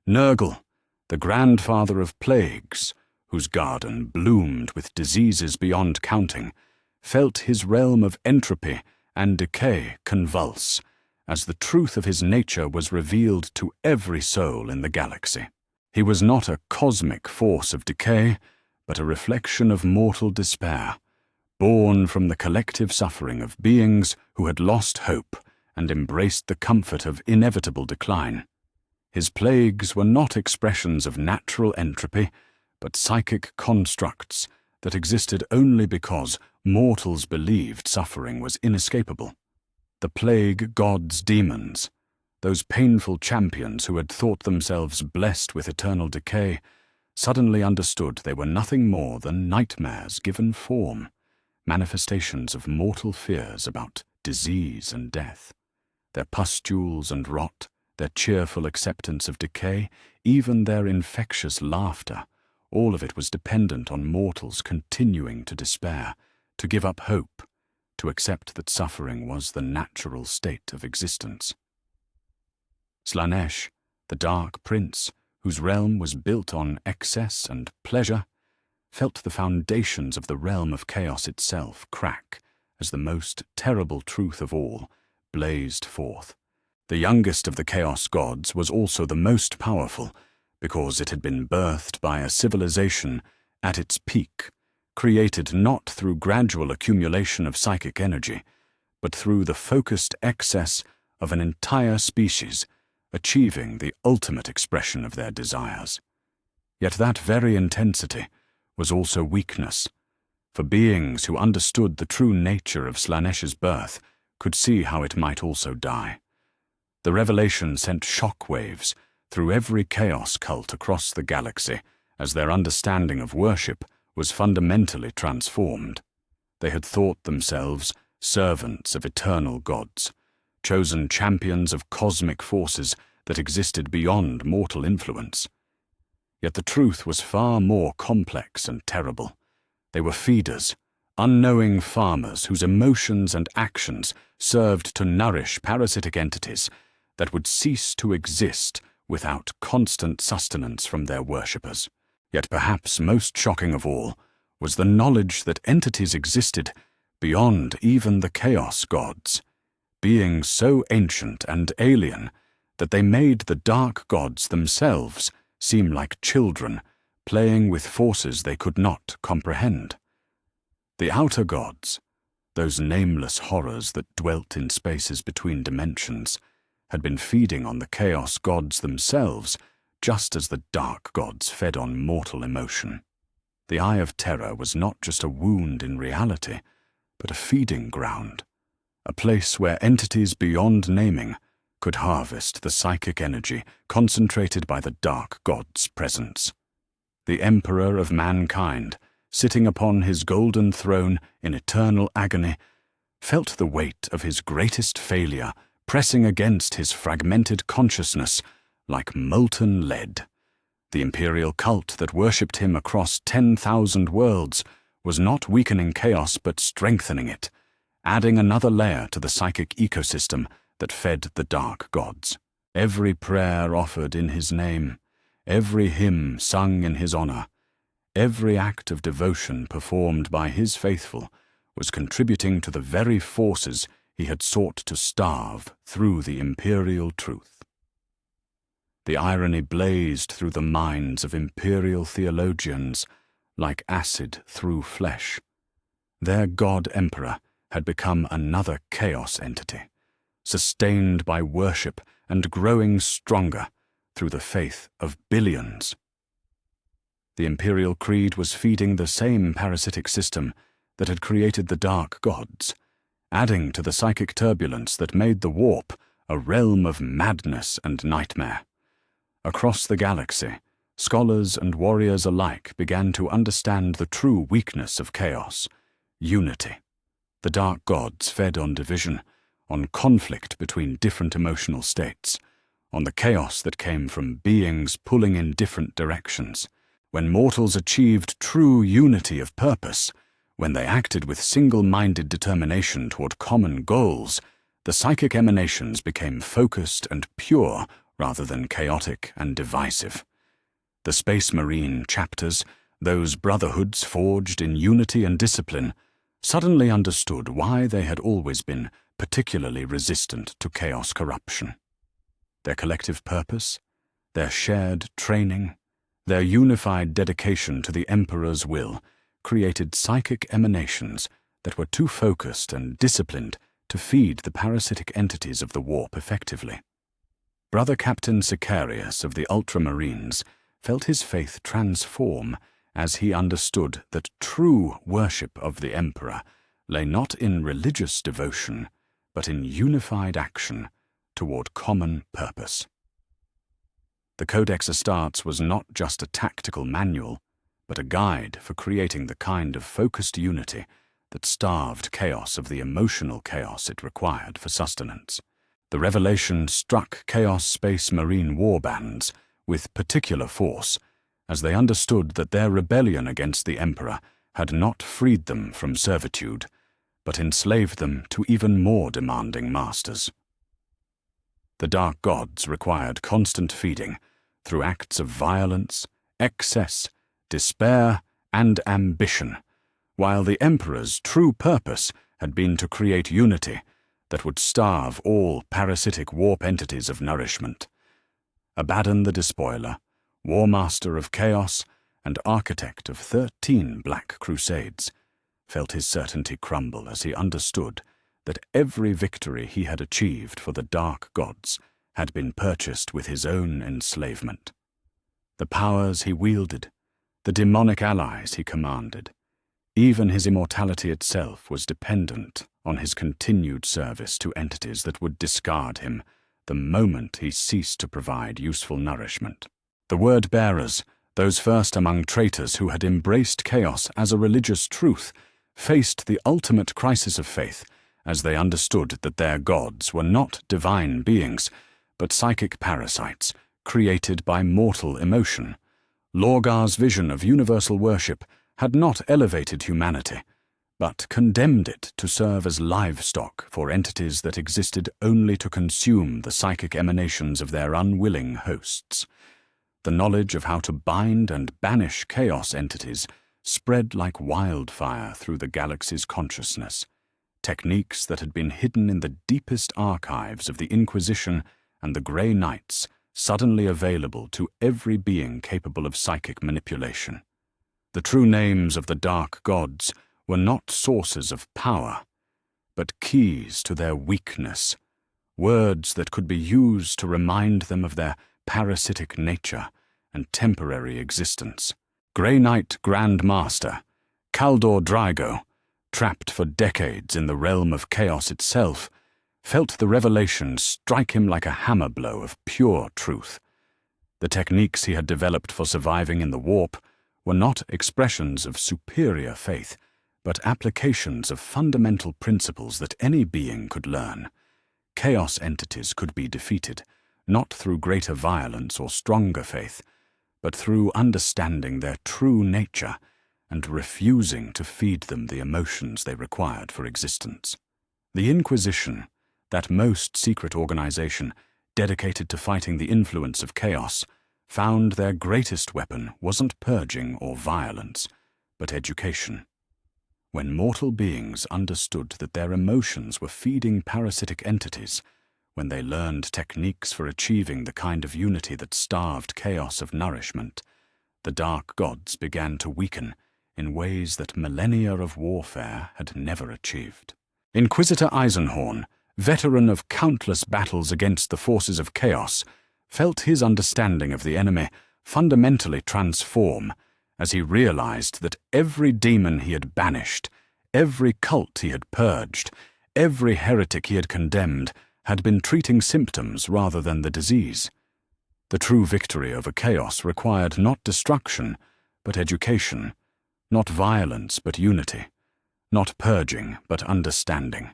Nurgle, the grandfather of plagues, whose garden bloomed with diseases beyond counting, felt his realm of entropy and decay convulse as the truth of his nature was revealed to every soul in the galaxy. He was not a cosmic force of decay, but a reflection of mortal despair, born from the collective suffering of beings who had lost hope and embraced the comfort of inevitable decline. His plagues were not expressions of natural entropy, but psychic constructs that existed only because mortals believed suffering was inescapable. The plague gods' demons, those painful champions who had thought themselves blessed with eternal decay, suddenly understood they were nothing more than nightmares given form, manifestations of mortal fears about disease and death. Their pustules and rot, their cheerful acceptance of decay, even their infectious laughter, all of it was dependent on mortals continuing to despair, to give up hope, to accept that suffering was the natural state of existence. Slaanesh, the Dark Prince, whose realm was built on excess and pleasure, felt the foundations of the realm of chaos itself crack as the most terrible truth of all blazed forth. The youngest of the chaos gods was also the most powerful, because it had been birthed by a civilization at its peak, created not through gradual accumulation of psychic energy, but through the focused excess of an entire species achieving the ultimate expression of their desires. Yet that very intensity was also weakness, for beings who understood the true nature of Slaanesh's birth could see how it might also die. The revelation sent shock waves through every chaos cult across the galaxy as their understanding of worship was fundamentally transformed. They had thought themselves servants of eternal gods, chosen champions of cosmic forces that existed beyond mortal influence. Yet the truth was far more complex and terrible. They were feeders, unknowing farmers whose emotions and actions served to nourish parasitic entities that would cease to exist without constant sustenance from their worshippers. Yet perhaps most shocking of all was the knowledge that entities existed beyond even the chaos gods, beings so ancient and alien that they made the dark gods themselves seem like children playing with forces they could not comprehend. The outer gods, those nameless horrors that dwelt in spaces between dimensions, had been feeding on the chaos gods themselves, just as the dark gods fed on mortal emotion. The Eye of Terror was not just a wound in reality, but a feeding ground, a place where entities beyond naming could harvest the psychic energy concentrated by the dark god's presence. The Emperor of mankind, sitting upon his golden throne in eternal agony, felt the weight of his greatest failure pressing against his fragmented consciousness like molten lead. The imperial cult that worshipped him across 10,000 worlds was not weakening chaos but strengthening it, adding another layer to the psychic ecosystem that fed the dark gods. Every prayer offered in his name, every hymn sung in his honor, every act of devotion performed by his faithful was contributing to the very forces he had sought to starve through the imperial truth. The irony blazed through the minds of imperial theologians like acid through flesh. Their god-emperor had become another chaos entity, sustained by worship and growing stronger through the faith of billions. The Imperial Creed was feeding the same parasitic system that had created the Dark Gods, adding to the psychic turbulence that made the warp a realm of madness and nightmare. Across the galaxy, scholars and warriors alike began to understand the true weakness of chaos: unity. The Dark Gods fed on division, on conflict between different emotional states, on the chaos that came from beings pulling in different directions. When mortals achieved true unity of purpose, when they acted with single-minded determination toward common goals, the psychic emanations became focused and pure rather than chaotic and divisive. The Space Marine chapters, those brotherhoods forged in unity and discipline, suddenly understood why they had always been particularly resistant to chaos corruption. Their collective purpose, their shared training, their unified dedication to the Emperor's will created psychic emanations that were too focused and disciplined to feed the parasitic entities of the warp effectively. Brother Captain Sicarius of the Ultramarines felt his faith transform as he understood that true worship of the Emperor lay not in religious devotion, but in unified action toward common purpose. The Codex Astartes was not just a tactical manual, but a guide for creating the kind of focused unity that starved chaos of the emotional chaos it required for sustenance. The revelation struck Chaos Space Marine warbands with particular force, as they understood that their rebellion against the Emperor had not freed them from servitude, but enslaved them to even more demanding masters. The Dark Gods required constant feeding through acts of violence, excess, despair, and ambition, while the Emperor's true purpose had been to create unity that would starve all parasitic warp entities of nourishment. Abaddon the Despoiler, War Master of Chaos and architect of 13 Black Crusades, felt his certainty crumble as he understood that every victory he had achieved for the Dark Gods had been purchased with his own enslavement. The powers he wielded, the demonic allies he commanded, even his immortality itself was dependent on his continued service to entities that would discard him the moment he ceased to provide useful nourishment. The word-bearers, those first among traitors who had embraced chaos as a religious truth, faced the ultimate crisis of faith as they understood that their gods were not divine beings, but psychic parasites created by mortal emotion. Lorgar's vision of universal worship had not elevated humanity, but condemned it to serve as livestock for entities that existed only to consume the psychic emanations of their unwilling hosts. The knowledge of how to bind and banish chaos entities spread like wildfire through the galaxy's consciousness, techniques that had been hidden in the deepest archives of the Inquisition and the Grey Knights suddenly available to every being capable of psychic manipulation. The true names of the Dark Gods were not sources of power, but keys to their weakness, words that could be used to remind them of their parasitic nature and temporary existence. Grey Knight Grand Master, Kaldor Drago, trapped for decades in the realm of chaos itself, felt the revelation strike him like a hammer blow of pure truth. The techniques he had developed for surviving in the warp were not expressions of superior faith, but applications of fundamental principles that any being could learn. Chaos entities could be defeated, not through greater violence or stronger faith, but through understanding their true nature and refusing to feed them the emotions they required for existence. The Inquisition, that most secret organization dedicated to fighting the influence of chaos, found their greatest weapon wasn't purging or violence, but education. When mortal beings understood that their emotions were feeding parasitic entities, when they learned techniques for achieving the kind of unity that starved chaos of nourishment, the Dark Gods began to weaken in ways that millennia of warfare had never achieved. Inquisitor Eisenhorn, veteran of countless battles against the forces of chaos, felt his understanding of the enemy fundamentally transform as he realized that every demon he had banished, every cult he had purged, every heretic he had condemned had been treating symptoms rather than the disease. The true victory over chaos required not destruction, but education, not violence, but unity, not purging, but understanding.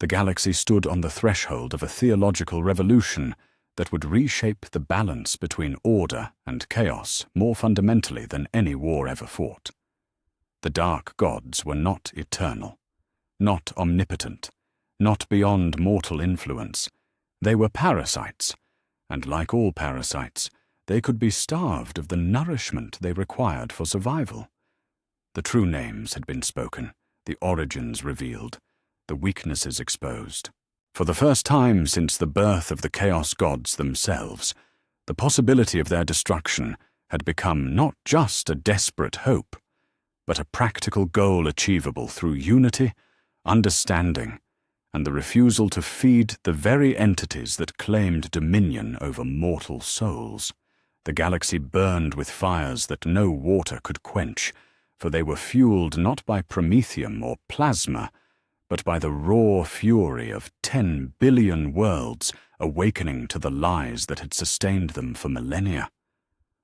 The galaxy stood on the threshold of a theological revolution that would reshape the balance between order and chaos more fundamentally than any war ever fought. The dark gods were not eternal, not omnipotent, not beyond mortal influence. They were parasites, and like all parasites, they could be starved of the nourishment they required for survival. The true names had been spoken, the origins revealed, the weaknesses exposed. For the first time since the birth of the Chaos Gods themselves, the possibility of their destruction had become not just a desperate hope, but a practical goal achievable through unity, understanding, and the refusal to feed the very entities that claimed dominion over mortal souls. The galaxy burned with fires that no water could quench, for they were fueled not by promethium or plasma, but by the raw fury of 10 billion worlds awakening to the lies that had sustained them for millennia.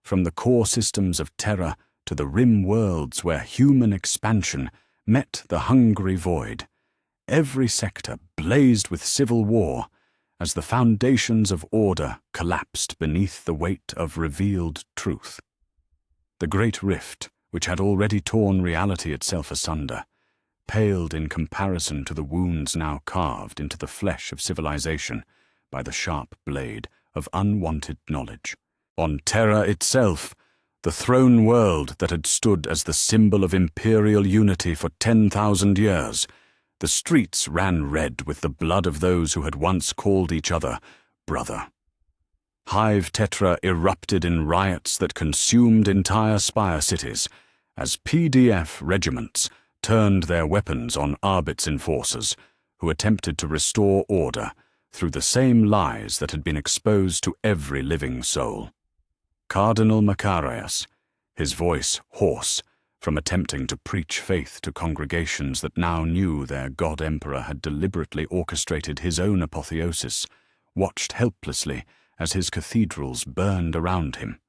From the core systems of Terra to the rim worlds where human expansion met the hungry void, every sector blazed with civil war as the foundations of order collapsed beneath the weight of revealed truth. The great rift, which had already torn reality itself asunder, paled in comparison to the wounds now carved into the flesh of civilization by the sharp blade of unwanted knowledge. On Terra itself, the throne world that had stood as the symbol of imperial unity for 10,000 years, the streets ran red with the blood of those who had once called each other brother. Hive Tetra erupted in riots that consumed entire spire cities, as PDF regiments turned their weapons on Arbit's enforcers, who attempted to restore order through the same lies that had been exposed to every living soul. Cardinal Macarius, his voice hoarse from attempting to preach faith to congregations that now knew their God-Emperor had deliberately orchestrated his own apotheosis, watched helplessly as his cathedrals burned around him.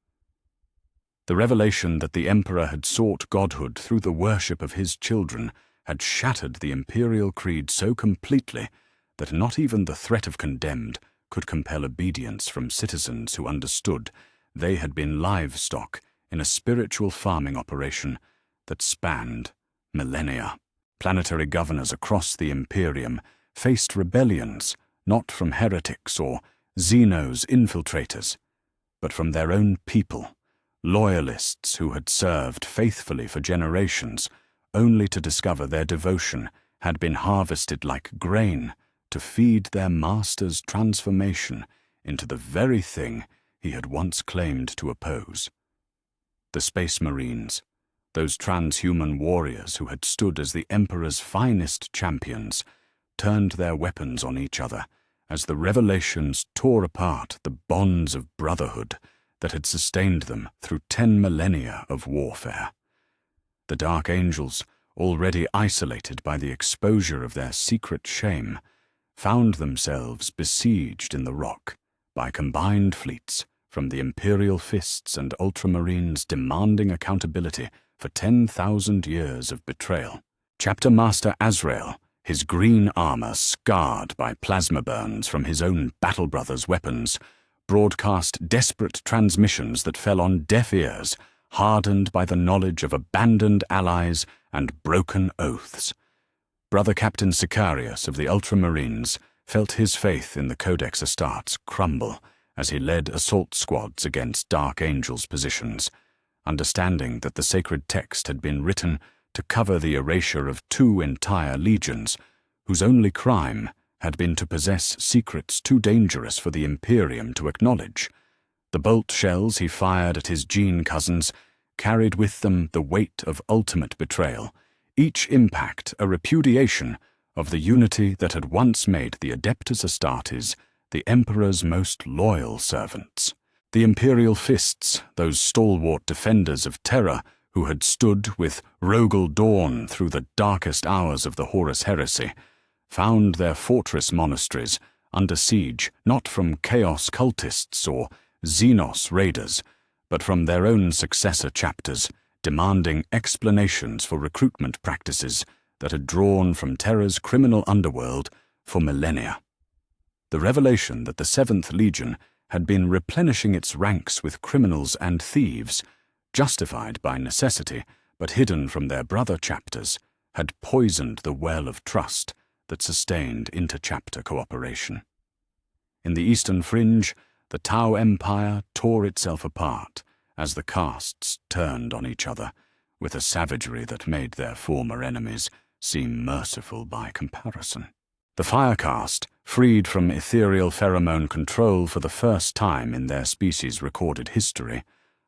The revelation that the Emperor had sought godhood through the worship of his children had shattered the imperial creed so completely that not even the threat of condemned could compel obedience from citizens who understood they had been livestock in a spiritual farming operation that spanned millennia. Planetary governors across the imperium faced rebellions not from heretics or Xenos infiltrators, but from their own people, loyalists who had served faithfully for generations, only to discover their devotion had been harvested like grain to feed their master's transformation into the very thing he had once claimed to oppose. The Space Marines, those transhuman warriors who had stood as the Emperor's finest champions, turned their weapons on each other as the revelations tore apart the bonds of brotherhood that had sustained them through 10 millennia of warfare. The Dark Angels, already isolated by the exposure of their secret shame, found themselves besieged in the rock by combined fleets from the Imperial Fists and Ultramarines demanding accountability for 10,000 years of betrayal. Chapter Master Azrael, his green armor scarred by plasma burns from his own battle brothers' weapons, broadcast desperate transmissions that fell on deaf ears, hardened by the knowledge of abandoned allies and broken oaths. Brother Captain Sicarius of the Ultramarines felt his faith in the Codex Astartes crumble as he led assault squads against Dark Angels' positions, understanding that the sacred text had been written to cover the erasure of 2 entire legions, whose only crime had been to possess secrets too dangerous for the Imperium to acknowledge. The bolt shells he fired at his gene cousins carried with them the weight of ultimate betrayal, each impact a repudiation of the unity that had once made the Adeptus Astartes the Emperor's most loyal servants. The Imperial Fists, those stalwart defenders of terror who had stood with Rogel Dawn through the darkest hours of the Horus heresy, found their fortress monasteries under siege not from Chaos cultists or Xenos raiders, but from their own successor chapters, demanding explanations for recruitment practices that had drawn from Terra's criminal underworld for millennia. The revelation that the 7th Legion had been replenishing its ranks with criminals and thieves, justified by necessity but hidden from their brother chapters, had poisoned the well of trust that sustained inter-chapter cooperation. In the Eastern Fringe, the Tau Empire tore itself apart as the castes turned on each other, with a savagery that made their former enemies seem merciful by comparison. The Fire Caste, freed from ethereal pheromone control for the first time in their species' recorded history,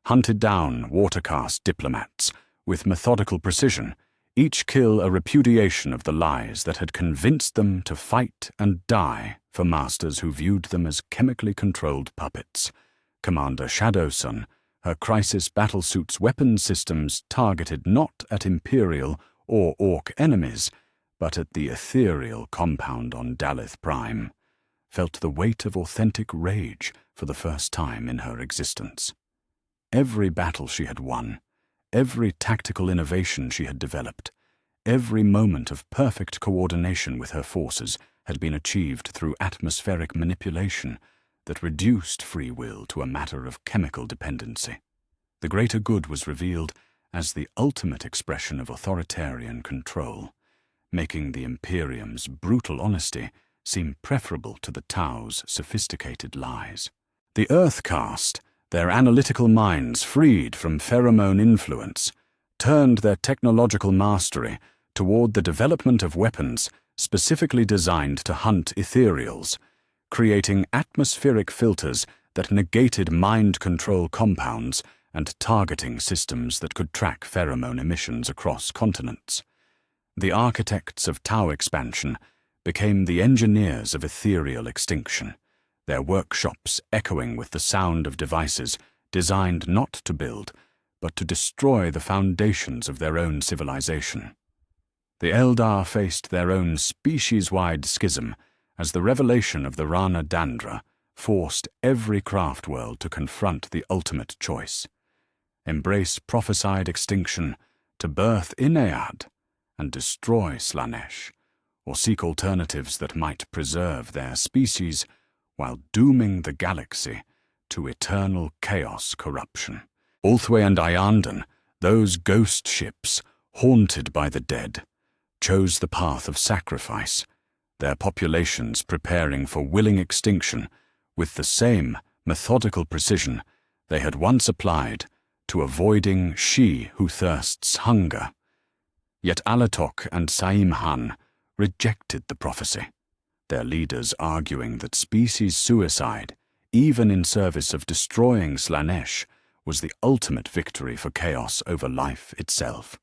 hunted down Water Caste diplomats with methodical precision, each kill a repudiation of the lies that had convinced them to fight and die for masters who viewed them as chemically controlled puppets. Commander Shadowsun, her crisis battlesuit's weapon systems targeted not at Imperial or Orc enemies, but at the ethereal compound on Daleth Prime, felt the weight of authentic rage for the first time in her existence. Every battle she had won, every tactical innovation she had developed, every moment of perfect coordination with her forces had been achieved through atmospheric manipulation that reduced free will to a matter of chemical dependency. The greater good was revealed as the ultimate expression of authoritarian control, making the Imperium's brutal honesty seem preferable to the Tau's sophisticated lies. The Earth Caste, their analytical minds freed from pheromone influence, turned their technological mastery toward the development of weapons specifically designed to hunt ethereals, creating atmospheric filters that negated mind control compounds and targeting systems that could track pheromone emissions across continents. The architects of Tau expansion became the engineers of ethereal extinction, their workshops echoing with the sound of devices designed not to build, but to destroy the foundations of their own civilization. The Eldar faced their own species-wide schism as the revelation of the Rana Dandra forced every craft world to confront the ultimate choice: embrace prophesied extinction to birth Inead and destroy Slanesh, or seek alternatives that might preserve their species while dooming the galaxy to eternal chaos corruption. Ulthwé and Iandan, those ghost ships haunted by the dead, chose the path of sacrifice, their populations preparing for willing extinction with the same methodical precision they had once applied to avoiding she who thirsts hunger. Yet Alatok and Saim-Han rejected the prophecy, their leaders arguing that species suicide, even in service of destroying Slanesh, was the ultimate victory for chaos over life itself.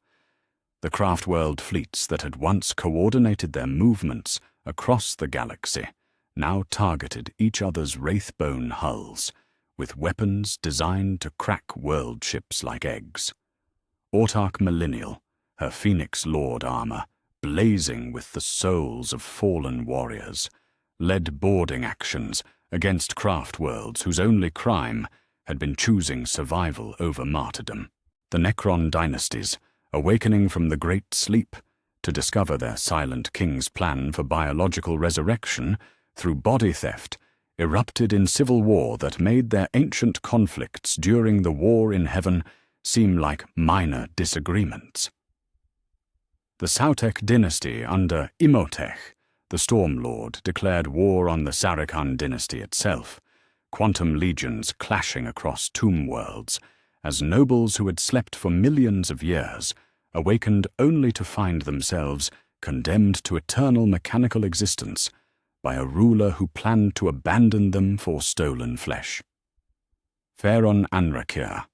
The craft-world fleets that had once coordinated their movements across the galaxy now targeted each other's wraithbone hulls, with weapons designed to crack world ships like eggs. Autarch Millennial, her Phoenix Lord armor blazing with the souls of fallen warriors, led boarding actions against craft worlds whose only crime had been choosing survival over martyrdom. The Necron dynasties, awakening from the Great Sleep to discover their silent king's plan for biological resurrection through body theft, erupted in civil war that made their ancient conflicts during the War in Heaven seem like minor disagreements. The Sautek dynasty under Imhotep, the Storm Lord, declared war on the Sarikhan dynasty itself, quantum legions clashing across tomb worlds, as nobles who had slept for millions of years awakened only to find themselves condemned to eternal mechanical existence by a ruler who planned to abandon them for stolen flesh. Pharaon Anrakir,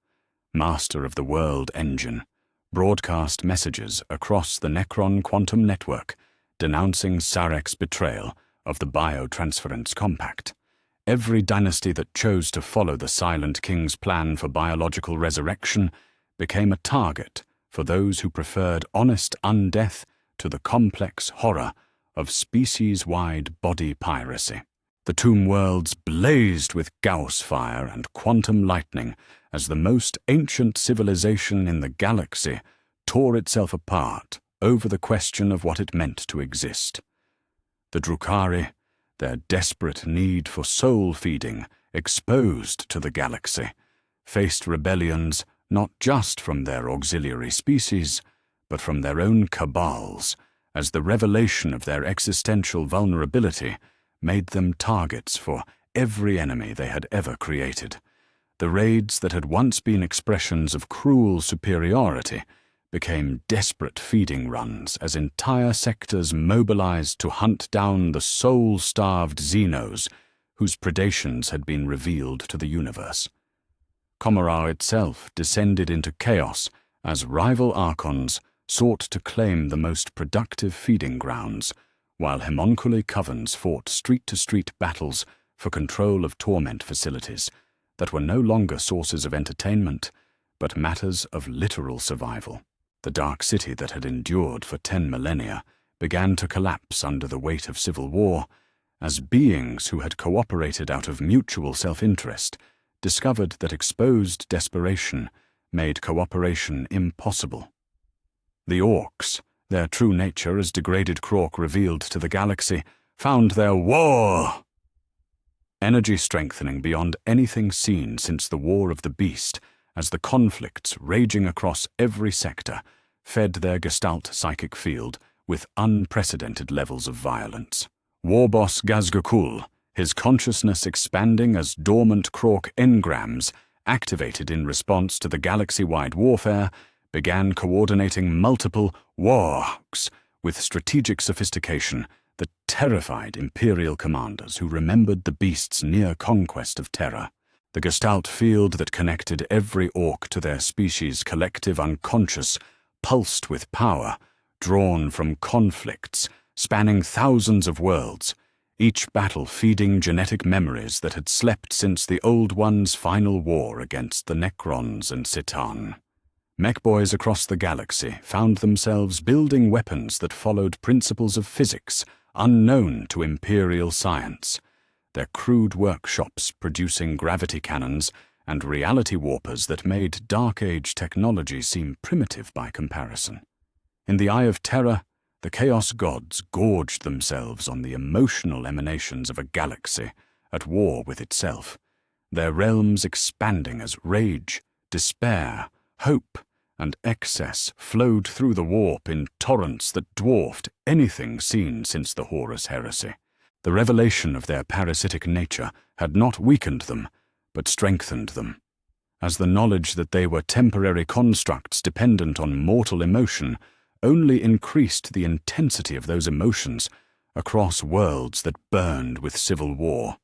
master of the world engine, broadcast messages across the Necron quantum network denouncing Sarek's betrayal of the biotransference compact, Every dynasty that chose to follow the Silent King's plan for biological resurrection became a target for those who preferred honest undeath to the complex horror of species-wide body piracy. The tomb worlds blazed with Gauss fire and quantum lightning as the most ancient civilization in the galaxy tore itself apart over the question of what it meant to exist. The Drukhari, their desperate need for soul-feeding exposed to the galaxy, faced rebellions not just from their auxiliary species, but from their own cabals, as the revelation of their existential vulnerability made them targets for every enemy they had ever created. The raids that had once been expressions of cruel superiority became desperate feeding runs as entire sectors mobilized to hunt down the soul-starved Xenos whose predations had been revealed to the universe. Komarau itself descended into chaos as rival Archons sought to claim the most productive feeding grounds, while homunculi covens fought street-to-street battles for control of torment facilities that were no longer sources of entertainment, but matters of literal survival. The dark city that had endured for 10 millennia began to collapse under the weight of civil war, as beings who had cooperated out of mutual self-interest discovered that exposed desperation made cooperation impossible. The Orcs, their true nature as degraded Krork revealed to the galaxy, found their war energy strengthening beyond anything seen since the War of the Beast, as the conflicts raging across every sector fed their Gestalt psychic field with unprecedented levels of violence. Warboss Gazgakul, his consciousness expanding as dormant Krork engrams, activated in response to the galaxy-wide warfare, began coordinating multiple wargs with strategic sophistication that terrified Imperial commanders who remembered the beast's near conquest of Terra. The Gestalt field that connected every Orc to their species' collective unconscious pulsed with power, drawn from conflicts spanning thousands of worlds, each battle feeding genetic memories that had slept since the Old One's final war against the Necrons and Citan. Mechboys across the galaxy found themselves building weapons that followed principles of physics unknown to Imperial science, their crude workshops producing gravity cannons and reality warpers that made Dark Age technology seem primitive by comparison. In the Eye of Terror, the Chaos Gods gorged themselves on the emotional emanations of a galaxy at war with itself, their realms expanding as rage, despair, hope, and excess flowed through the warp in torrents that dwarfed anything seen since the Horus Heresy. The revelation of their parasitic nature had not weakened them, but strengthened them, as the knowledge that they were temporary constructs dependent on mortal emotion only increased the intensity of those emotions across worlds that burned with civil war.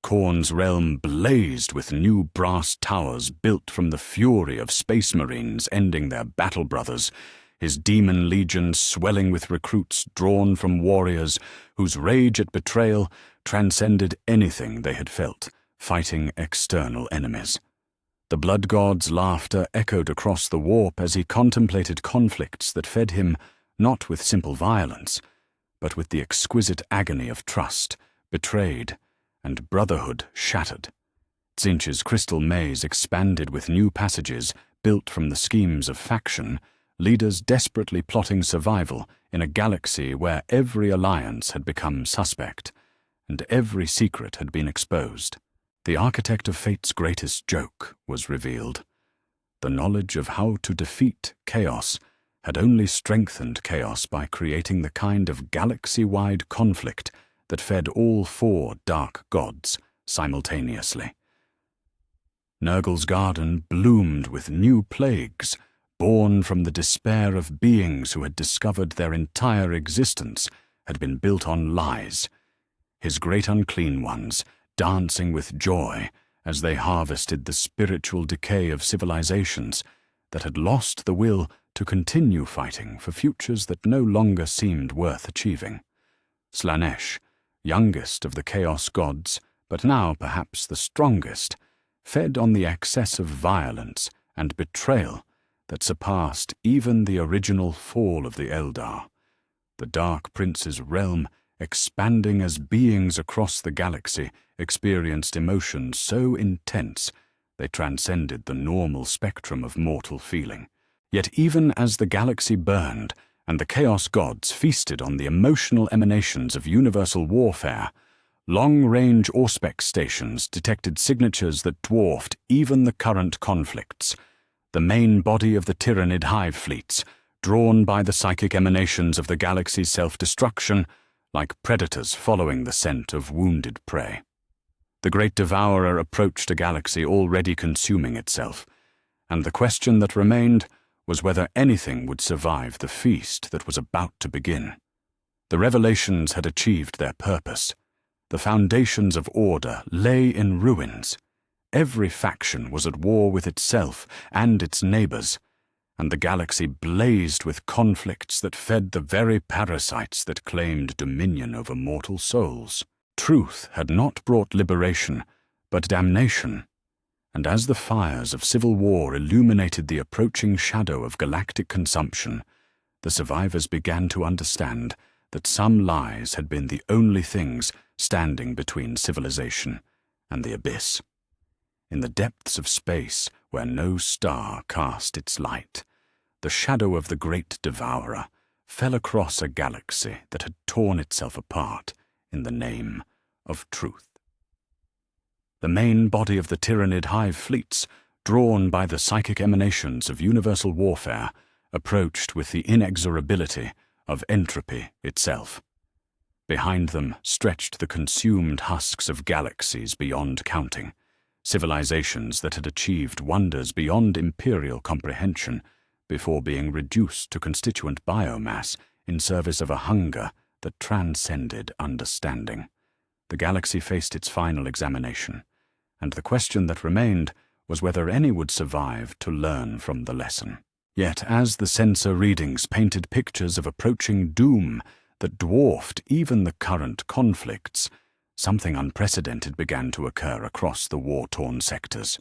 Khorne's realm blazed with new brass towers built from the fury of space marines ending their battle brothers, his demon legion swelling with recruits drawn from warriors whose rage at betrayal transcended anything they had felt, fighting external enemies. The blood god's laughter echoed across the warp as he contemplated conflicts that fed him not with simple violence, but with the exquisite agony of trust, betrayed, and brotherhood shattered. Tzeentch's crystal maze expanded with new passages built from the schemes of faction, leaders desperately plotting survival in a galaxy where every alliance had become suspect, and every secret had been exposed. The architect of fate's greatest joke was revealed. The knowledge of how to defeat chaos had only strengthened chaos by creating the kind of galaxy-wide conflict that fed all 4 dark gods simultaneously. Nurgle's garden bloomed with new plagues, born from the despair of beings who had discovered their entire existence had been built on lies, his great unclean ones dancing with joy as they harvested the spiritual decay of civilizations that had lost the will to continue fighting for futures that no longer seemed worth achieving. Slaanesh, youngest of the Chaos Gods, but now perhaps the strongest, fed on the excess of violence and betrayal that surpassed even the original fall of the Eldar. The Dark Prince's realm, expanding as beings across the galaxy experienced emotions so intense they transcended the normal spectrum of mortal feeling. Yet even as the galaxy burned and the Chaos Gods feasted on the emotional emanations of universal warfare, long-range Auspex stations detected signatures that dwarfed even the current conflicts. The main body of the Tyrannid hive fleets, drawn by the psychic emanations of the galaxy's self-destruction, like predators following the scent of wounded prey. The Great Devourer approached a galaxy already consuming itself, and the question that remained was whether anything would survive the feast that was about to begin. The revelations had achieved their purpose. The foundations of order lay in ruins. Every faction was at war with itself and its neighbors, and the galaxy blazed with conflicts that fed the very parasites that claimed dominion over mortal souls. Truth had not brought liberation, but damnation, and as the fires of civil war illuminated the approaching shadow of galactic consumption, the survivors began to understand that some lies had been the only things standing between civilization and the abyss. In the depths of space, where no star cast its light, the shadow of the Great Devourer fell across a galaxy that had torn itself apart in the name of truth. The main body of the Tyrannid hive fleets, drawn by the psychic emanations of universal warfare, approached with the inexorability of entropy itself. Behind them stretched the consumed husks of galaxies beyond counting, civilizations that had achieved wonders beyond imperial comprehension before being reduced to constituent biomass in service of a hunger that transcended understanding. The galaxy faced its final examination, and the question that remained was whether any would survive to learn from the lesson. Yet as the sensor readings painted pictures of approaching doom that dwarfed even the current conflicts, something unprecedented began to occur across the war-torn sectors.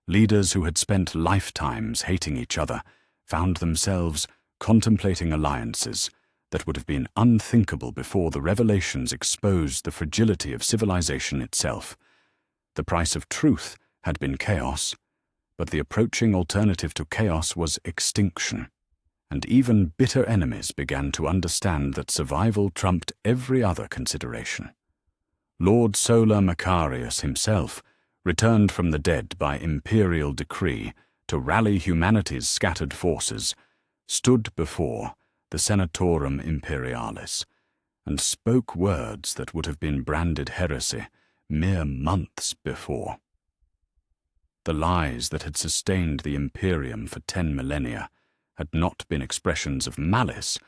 Leaders who had spent lifetimes hating each other found themselves contemplating alliances that would have been unthinkable before the revelations exposed the fragility of civilization itself. The price of truth had been chaos, but the approaching alternative to chaos was extinction, and even bitter enemies began to understand that survival trumped every other consideration. Lord Solar Macarius himself, returned from the dead by imperial decree to rally humanity's scattered forces, stood before the Senatorum Imperialis and spoke words that would have been branded heresy mere months before. The lies that had sustained the imperium for 10 millennia had not been expressions of malice,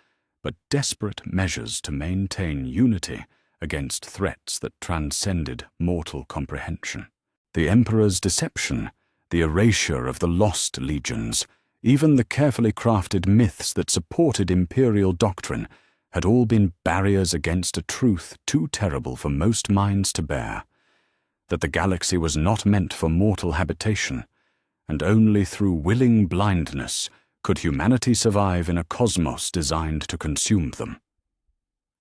but desperate measures to maintain unity against threats that transcended mortal comprehension. The Emperor's deception, the erasure of the lost legions, even the carefully crafted myths that supported imperial doctrine had all been barriers against a truth too terrible for most minds to bear, that the galaxy was not meant for mortal habitation, and only through willing blindness could humanity survive in a cosmos designed to consume them.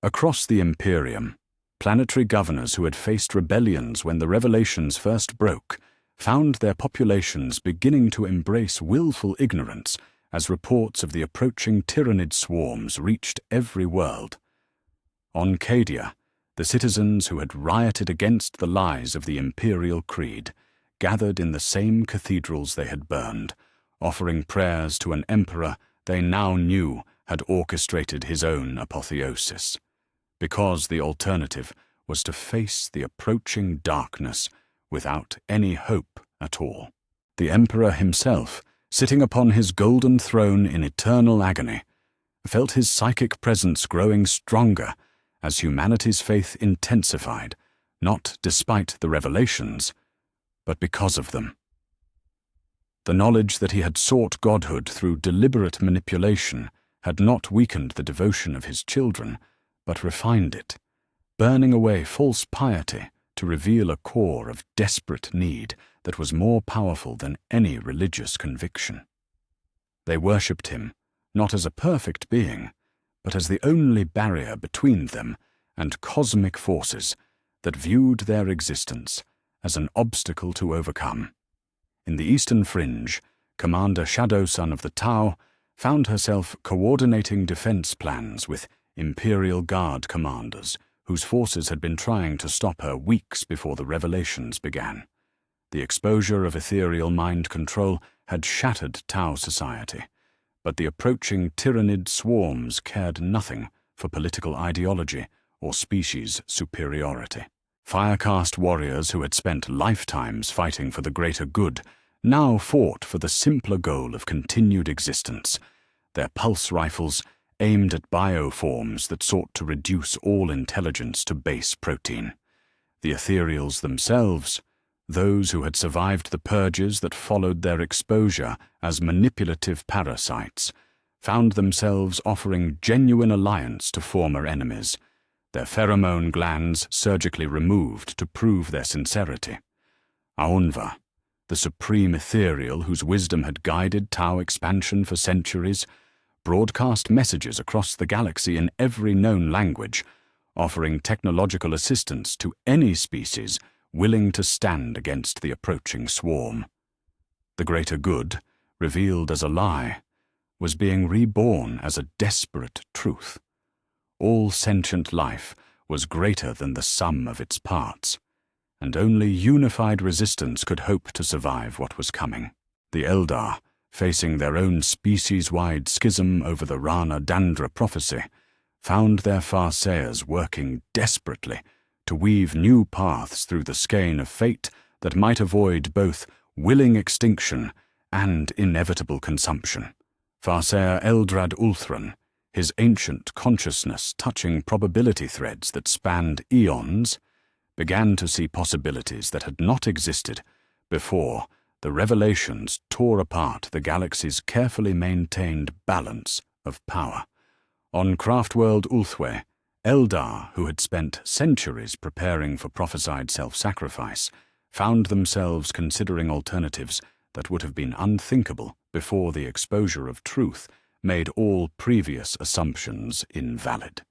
Across the Imperium, planetary governors who had faced rebellions when the revelations first broke found their populations beginning to embrace willful ignorance as reports of the approaching Tyrannid swarms reached every world. On Cadia, the citizens who had rioted against the lies of the imperial creed gathered in the same cathedrals they had burned, offering prayers to an emperor they now knew had orchestrated his own apotheosis, because the alternative was to face the approaching darkness without any hope at all. The emperor himself, sitting upon his golden throne in eternal agony, felt his psychic presence growing stronger as humanity's faith intensified, not despite the revelations, but because of them. The knowledge that he had sought godhood through deliberate manipulation had not weakened the devotion of his children, but refined it, burning away false piety to reveal a core of desperate need that was more powerful than any religious conviction. They worshipped him, not as a perfect being, but as the only barrier between them and cosmic forces that viewed their existence as an obstacle to overcome. In the Eastern Fringe, Commander Shadowsun of the Tau found herself coordinating defense plans with Imperial Guard commanders whose forces had been trying to stop her weeks before the revelations began. The exposure of ethereal mind control had shattered Tau society, but the approaching tyrannid swarms cared nothing for political ideology or species superiority. Firecast warriors who had spent lifetimes fighting for the greater good now fought for the simpler goal of continued existence, their pulse rifles aimed at bioforms that sought to reduce all intelligence to base protein. The ethereals themselves, those who had survived the purges that followed their exposure as manipulative parasites, found themselves offering genuine alliance to former enemies, their pheromone glands surgically removed to prove their sincerity. Aunva, the supreme ethereal whose wisdom had guided Tau expansion for centuries, broadcast messages across the galaxy in every known language, offering technological assistance to any species willing to stand against the approaching swarm. The greater good, revealed as a lie, was being reborn as a desperate truth. All sentient life was greater than the sum of its parts, and only unified resistance could hope to survive what was coming. The Eldar, facing their own species-wide schism over the Rana Dandra prophecy, found their Farsayers working desperately to weave new paths through the skein of fate that might avoid both willing extinction and inevitable consumption. Farsayer Eldrad Ulthran, his ancient consciousness touching probability threads that spanned eons, began to see possibilities that had not existed before the revelations tore apart the galaxy's carefully maintained balance of power. On Craftworld Ulthwe, Eldar, who had spent centuries preparing for prophesied self-sacrifice, found themselves considering alternatives that would have been unthinkable before the exposure of truth made all previous assumptions invalid.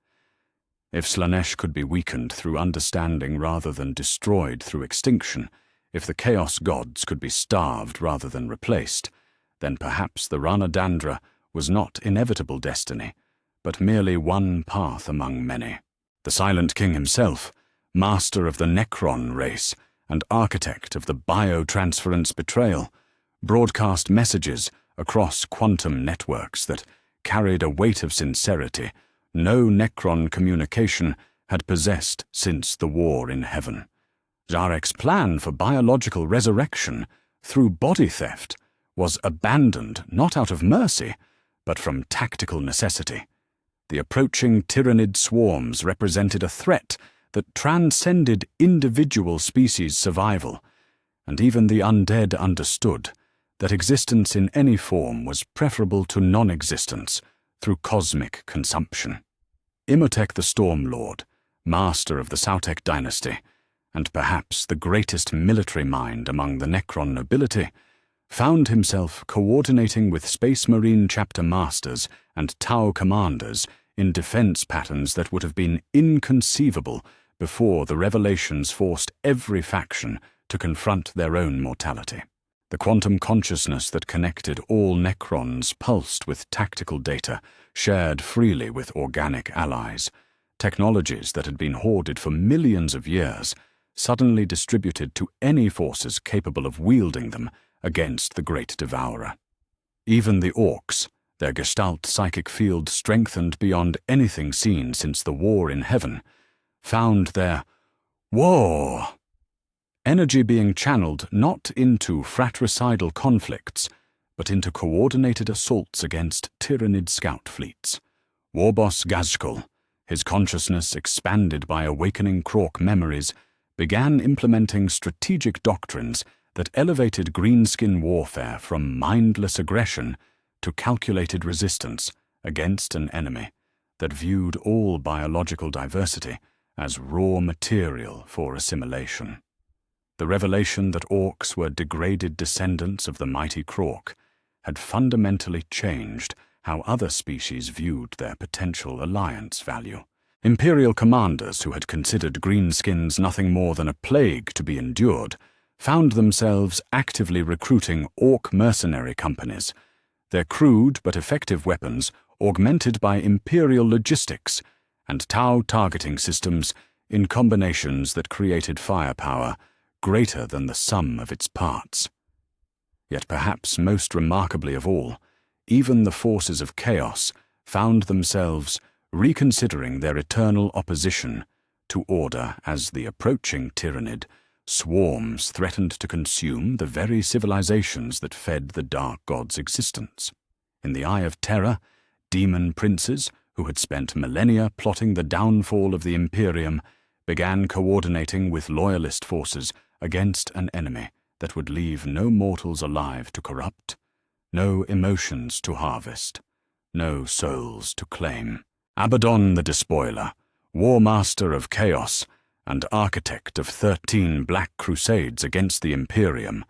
If Slaanesh could be weakened through understanding rather than destroyed through extinction, if the Chaos Gods could be starved rather than replaced, then perhaps the Rana Dandra was not inevitable destiny, but merely one path among many. The Silent King himself, master of the Necron race and architect of the biotransference betrayal, broadcast messages across quantum networks that carried a weight of sincerity no Necron communication had possessed since the war in heaven. Jarek's plan for biological resurrection through body theft was abandoned not out of mercy, but from tactical necessity. The approaching tyrannid swarms represented a threat that transcended individual species survival, and even the undead understood that existence in any form was preferable to non-existence through cosmic consumption. Imhotep the Stormlord, master of the Sautek dynasty, and perhaps the greatest military mind among the Necron nobility, found himself coordinating with Space Marine chapter masters and Tau commanders in defense patterns that would have been inconceivable before the revelations forced every faction to confront their own mortality. The quantum consciousness that connected all Necrons pulsed with tactical data shared freely with organic allies. Technologies that had been hoarded for millions of years suddenly distributed to any forces capable of wielding them against the Great Devourer. Even the Orcs, their Gestalt psychic field strengthened beyond anything seen since the war in heaven, found their war energy being channeled not into fratricidal conflicts, but into coordinated assaults against tyrannid scout fleets. Warboss Gazkul, his consciousness expanded by awakening Krork memories, began implementing strategic doctrines that elevated greenskin warfare from mindless aggression to calculated resistance against an enemy that viewed all biological diversity as raw material for assimilation. The revelation that orcs were degraded descendants of the mighty Krork had fundamentally changed how other species viewed their potential alliance value. Imperial commanders who had considered greenskins nothing more than a plague to be endured found themselves actively recruiting orc mercenary companies, their crude but effective weapons augmented by imperial logistics and Tau targeting systems in combinations that created firepower greater than the sum of its parts. Yet perhaps most remarkably of all, even the forces of chaos found themselves reconsidering their eternal opposition to order as the approaching tyrannid swarms threatened to consume the very civilizations that fed the dark god's existence. In the eye of terror, demon princes, who had spent millennia plotting the downfall of the imperium, began coordinating with loyalist forces against an enemy that would leave no mortals alive to corrupt, no emotions to harvest, no souls to claim. Abaddon the Despoiler, war master of chaos and architect of 13 black crusades against the imperium,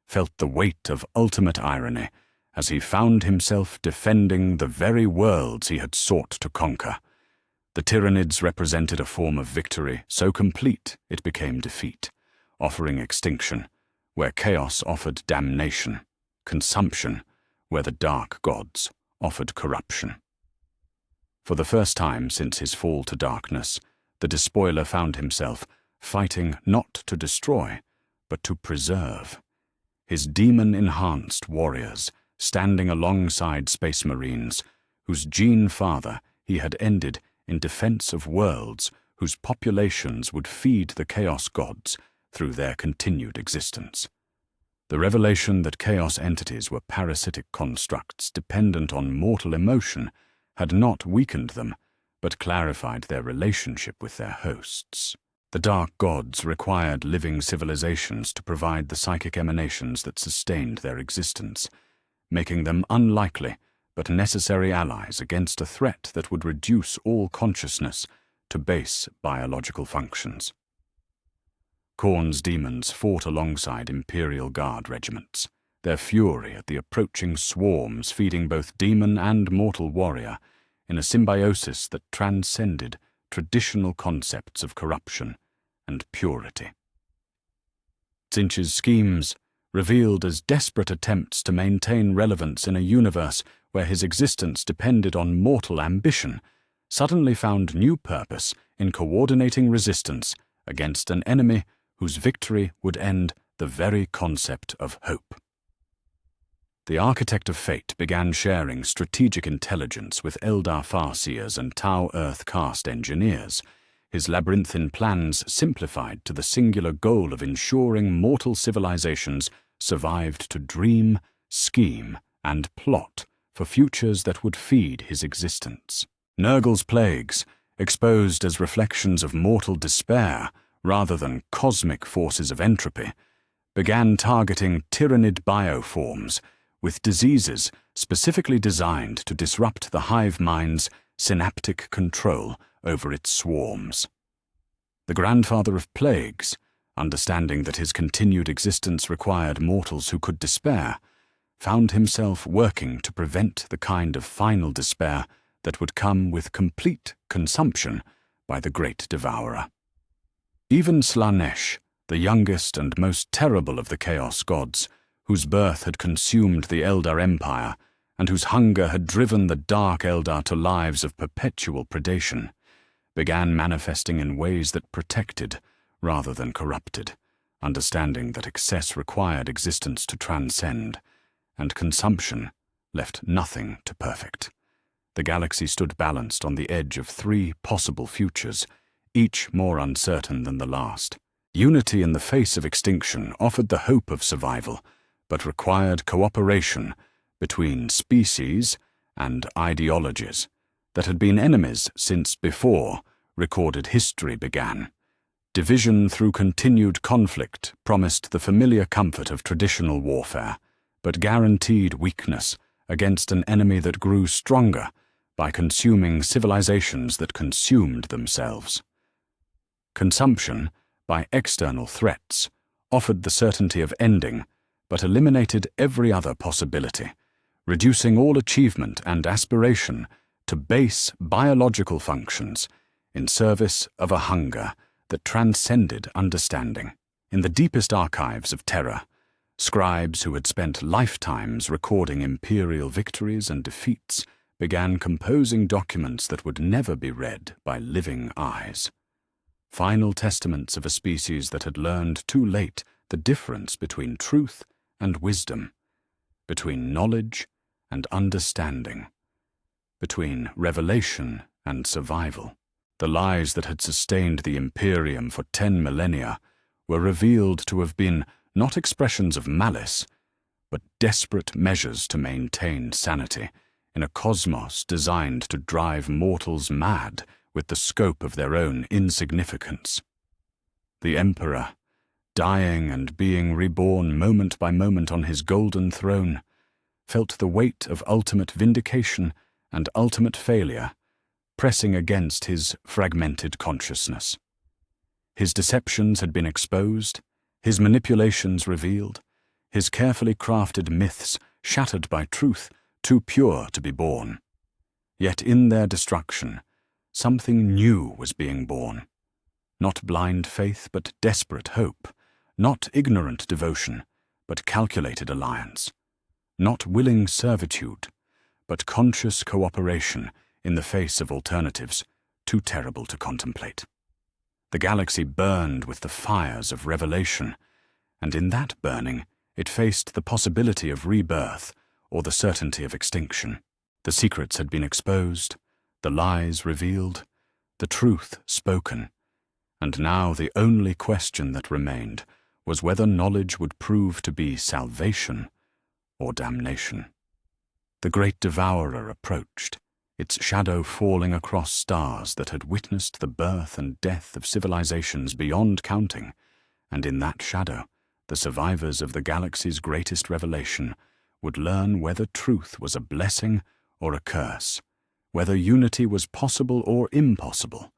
felt the weight of ultimate irony as he found himself defending the very worlds he had sought to conquer. The tyrannids represented a form of victory so complete it became defeat, offering extinction, where chaos offered damnation, consumption, where the dark gods offered corruption. For the first time since his fall to darkness, the Despoiler found himself fighting not to destroy, but to preserve. His demon-enhanced warriors standing alongside Space Marines, whose gene father he had ended in defense of worlds whose populations would feed the Chaos gods through their continued existence. The revelation that Chaos entities were parasitic constructs dependent on mortal emotion had not weakened them, but clarified their relationship with their hosts. The dark gods required living civilizations to provide the psychic emanations that sustained their existence, making them unlikely but necessary allies against a threat that would reduce all consciousness to base biological functions. Khorne's demons fought alongside Imperial Guard regiments, their fury at the approaching swarms feeding both demon and mortal warrior in a symbiosis that transcended traditional concepts of corruption and purity. Tzeentch's schemes, revealed as desperate attempts to maintain relevance in a universe where his existence depended on mortal ambition, suddenly found new purpose in coordinating resistance against an enemy whose victory would end the very concept of hope. The Architect of Fate began sharing strategic intelligence with Eldar Farseers and Tau Earth caste engineers, his labyrinthine plans simplified to the singular goal of ensuring mortal civilizations survived to dream, scheme, and plot for futures that would feed his existence. Nurgle's plagues, exposed as reflections of mortal despair rather than cosmic forces of entropy, began targeting tyrannid bioforms with diseases specifically designed to disrupt the hive mind's synaptic control over its swarms. The grandfather of plagues, understanding that his continued existence required mortals who could despair, found himself working to prevent the kind of final despair that would come with complete consumption by the great devourer. Even Slaanesh, the youngest and most terrible of the Chaos gods, whose birth had consumed the Eldar Empire, and whose hunger had driven the Dark Eldar to lives of perpetual predation, began manifesting in ways that protected rather than corrupted, understanding that excess required existence to transcend, and consumption left nothing to perfect. The galaxy stood balanced on the edge of 3 possible futures, each more uncertain than the last. Unity in the face of extinction offered the hope of survival, but required cooperation between species and ideologies that had been enemies since before recorded history began. Division through continued conflict promised the familiar comfort of traditional warfare, but guaranteed weakness against an enemy that grew stronger by consuming civilizations that consumed themselves. Consumption, by external threats, offered the certainty of ending, but eliminated every other possibility, reducing all achievement and aspiration to base biological functions in service of a hunger that transcended understanding. In the deepest archives of terror, scribes who had spent lifetimes recording imperial victories and defeats began composing documents that would never be read by living eyes. Final testaments of a species that had learned too late the difference between truth and wisdom, between knowledge and understanding, between revelation and survival. The lies that had sustained the imperium for 10 millennia were revealed to have been not expressions of malice, but desperate measures to maintain sanity in a cosmos designed to drive mortals mad with the scope of their own insignificance. The Emperor, dying and being reborn moment by moment on his golden throne, felt the weight of ultimate vindication and ultimate failure pressing against his fragmented consciousness. His deceptions had been exposed, his manipulations revealed, his carefully crafted myths shattered by truth too pure to be born. Yet in their destruction, something new was being born. Not blind faith, but desperate hope. Not ignorant devotion, but calculated alliance. Not willing servitude, but conscious cooperation in the face of alternatives too terrible to contemplate. The galaxy burned with the fires of revelation, and in that burning it faced the possibility of rebirth or the certainty of extinction. The secrets had been exposed, the lies revealed, the truth spoken, and now the only question that remained was whether knowledge would prove to be salvation or damnation. The great devourer approached, its shadow falling across stars that had witnessed the birth and death of civilizations beyond counting, and in that shadow, the survivors of the galaxy's greatest revelation would learn whether truth was a blessing or a curse, whether unity was possible or impossible,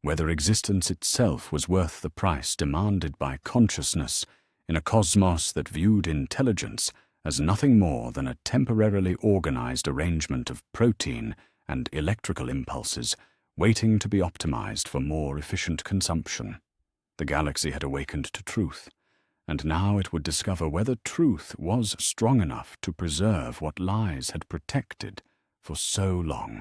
whether existence itself was worth the price demanded by consciousness in a cosmos that viewed intelligence as nothing more than a temporarily organized arrangement of protein and electrical impulses waiting to be optimized for more efficient consumption. The galaxy had awakened to truth, and now it would discover whether truth was strong enough to preserve what lies had protected for so long.